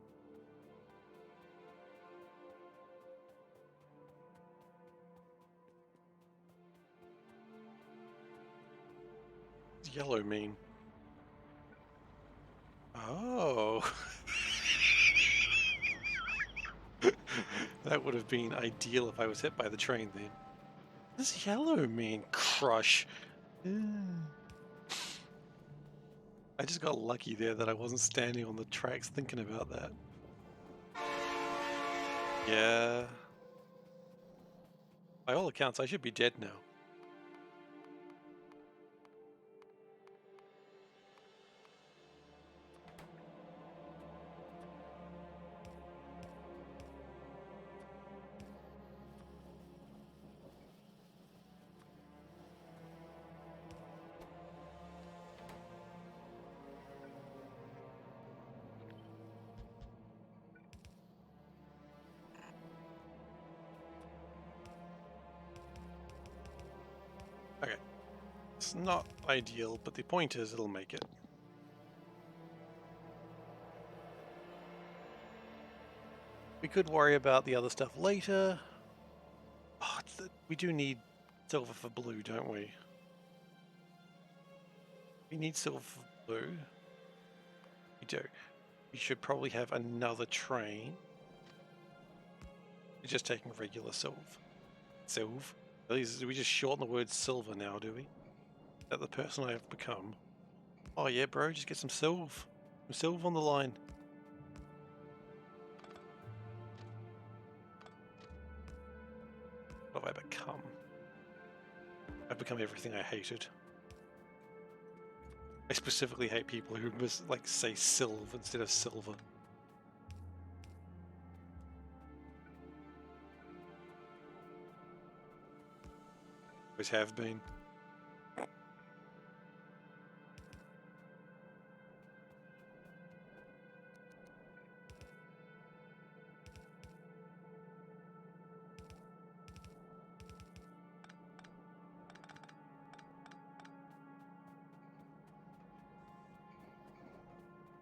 What's yellow mean? Oh. That would have been ideal if I was hit by the train then. What does yellow mean? Crush. I just got lucky there that I wasn't standing on the tracks thinking about that. Yeah. By all accounts, I should be dead now. Okay. It's not ideal, but the point is it'll make it. We could worry about the other stuff later. Oh, we do need silver for blue, don't we? We need silver for blue. We do. We should probably have another train. We're just taking regular silver. Silver? Do we just shorten the word silver now, do we? Is that the person I have become? Oh yeah, bro, just get some silver. Some silver on the line. What have I become? I've become everything I hated. I specifically hate people who say silv instead of silver. Always have been.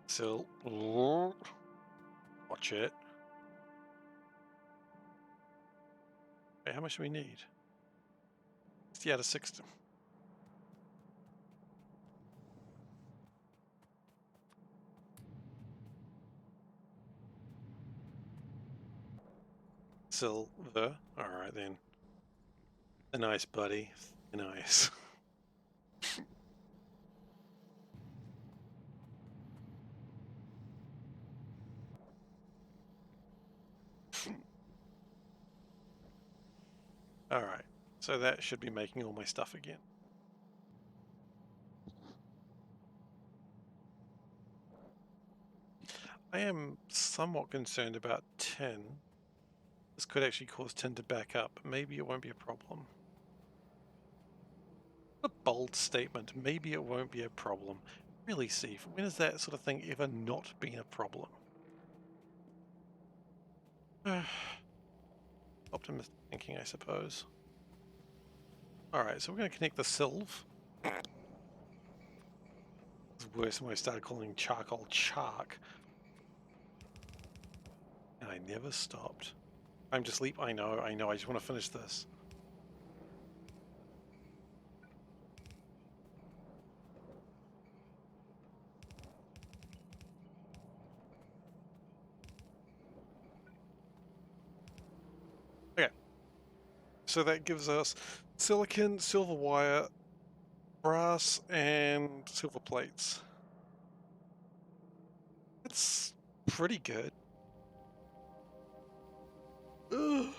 So, watch it. Okay, how much do we need? 60 out of 60. silver. Alright then. Nice, buddy. Nice. Alright. So that should be making all my stuff again. I am somewhat concerned about tin. This could actually cause tin to back up, but maybe it won't be a problem. A bold statement. Maybe it won't be a problem. Really, Steve, when has that sort of thing ever not been a problem? Optimistic thinking, I suppose. Alright, so we're going to connect the Sylve. It's worse when I started calling charcoal chark. And I never stopped. I'm to sleep? I know, I just want to finish this. Okay. So that gives us silicon, silver wire, brass, and silver plates. That's pretty good. Ugh.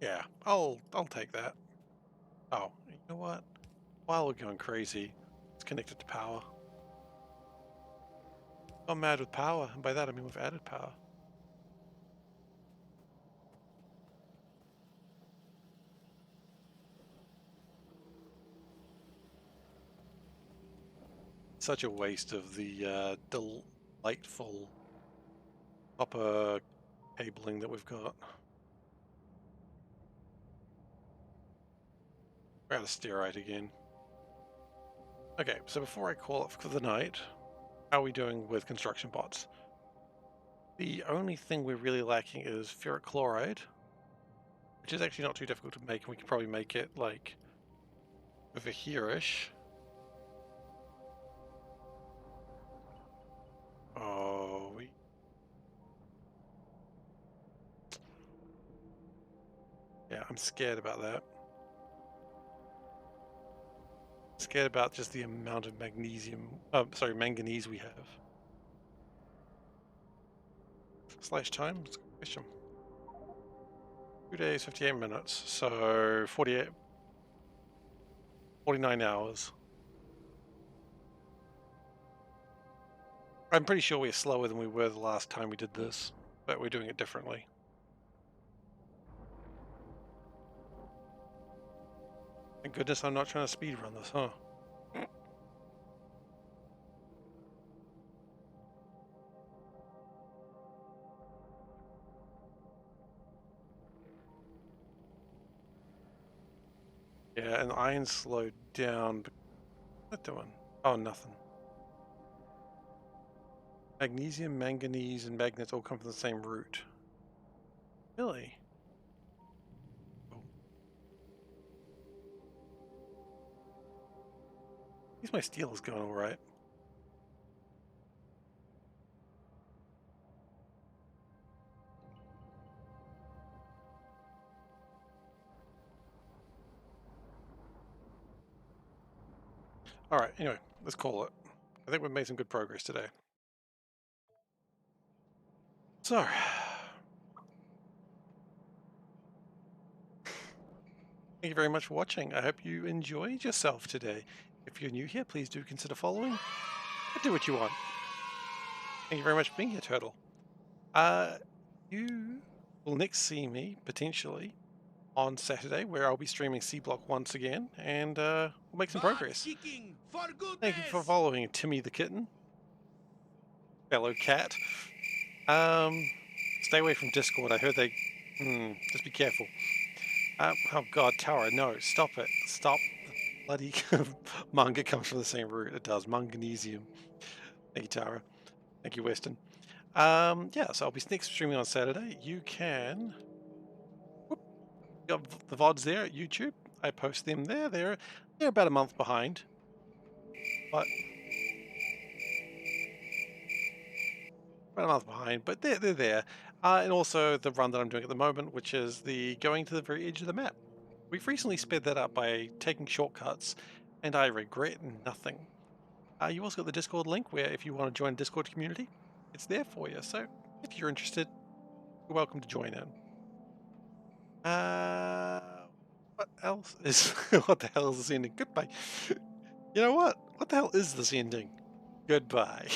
Yeah, I'll take that. Oh, you know what? While we're going crazy, it's connected to power. I'm mad with power, and by that I mean we've added power. Such a waste of the delightful copper cabling that we've got. We're out of stearite again. Okay, so before I call it for the night, how are we doing with construction bots? The only thing we're really lacking is ferric chloride, which is actually not too difficult to make, and we could probably make it like over here-ish. Oh, yeah, I'm scared about that. Scared about just the amount of magnesium, manganese we have. Slash time? That's a good question. 2 days, 58 minutes, so 49 hours. I'm pretty sure we're slower than we were the last time we did this, but we're doing it differently. Thank goodness I'm not trying to speedrun this, huh? Yeah, and iron slowed down. What's that doing? Oh, nothing. Magnesium, manganese, and magnets all come from the same root. Really? Oh. At least my steel is going alright. Alright, anyway, let's call it. I think we've made some good progress today. So, thank you very much for watching. I hope you enjoyed yourself today. If you're new here, please do consider following. But do what you want. Thank you very much for being here, Turtle. You will next see me, potentially, on Saturday, where I'll be streaming Seablock once again, and we'll make some progress. Thank you for following Timmy the Kitten. Fellow cat. Stay away from Discord. I heard they... just be careful. Oh god, Tara, no, stop it. Stop. Bloody manga comes from the same root. It does. Manganesium. Thank you, Tara. Thank you, Weston. Yeah, so I'll be next streaming on Saturday. You can... Got the VODs there at YouTube. I post them there. They're about a month behind. But about a month behind, but they're there. And also the run that I'm doing at the moment, which is the going to the very edge of the map. We've recently sped that up by taking shortcuts, and I regret nothing. You also got the Discord link where if you want to join a Discord community, it's there for you. So if you're interested, you're welcome to join in. What else is what the hell is this ending? Goodbye. You know what? What the hell is this ending? Goodbye.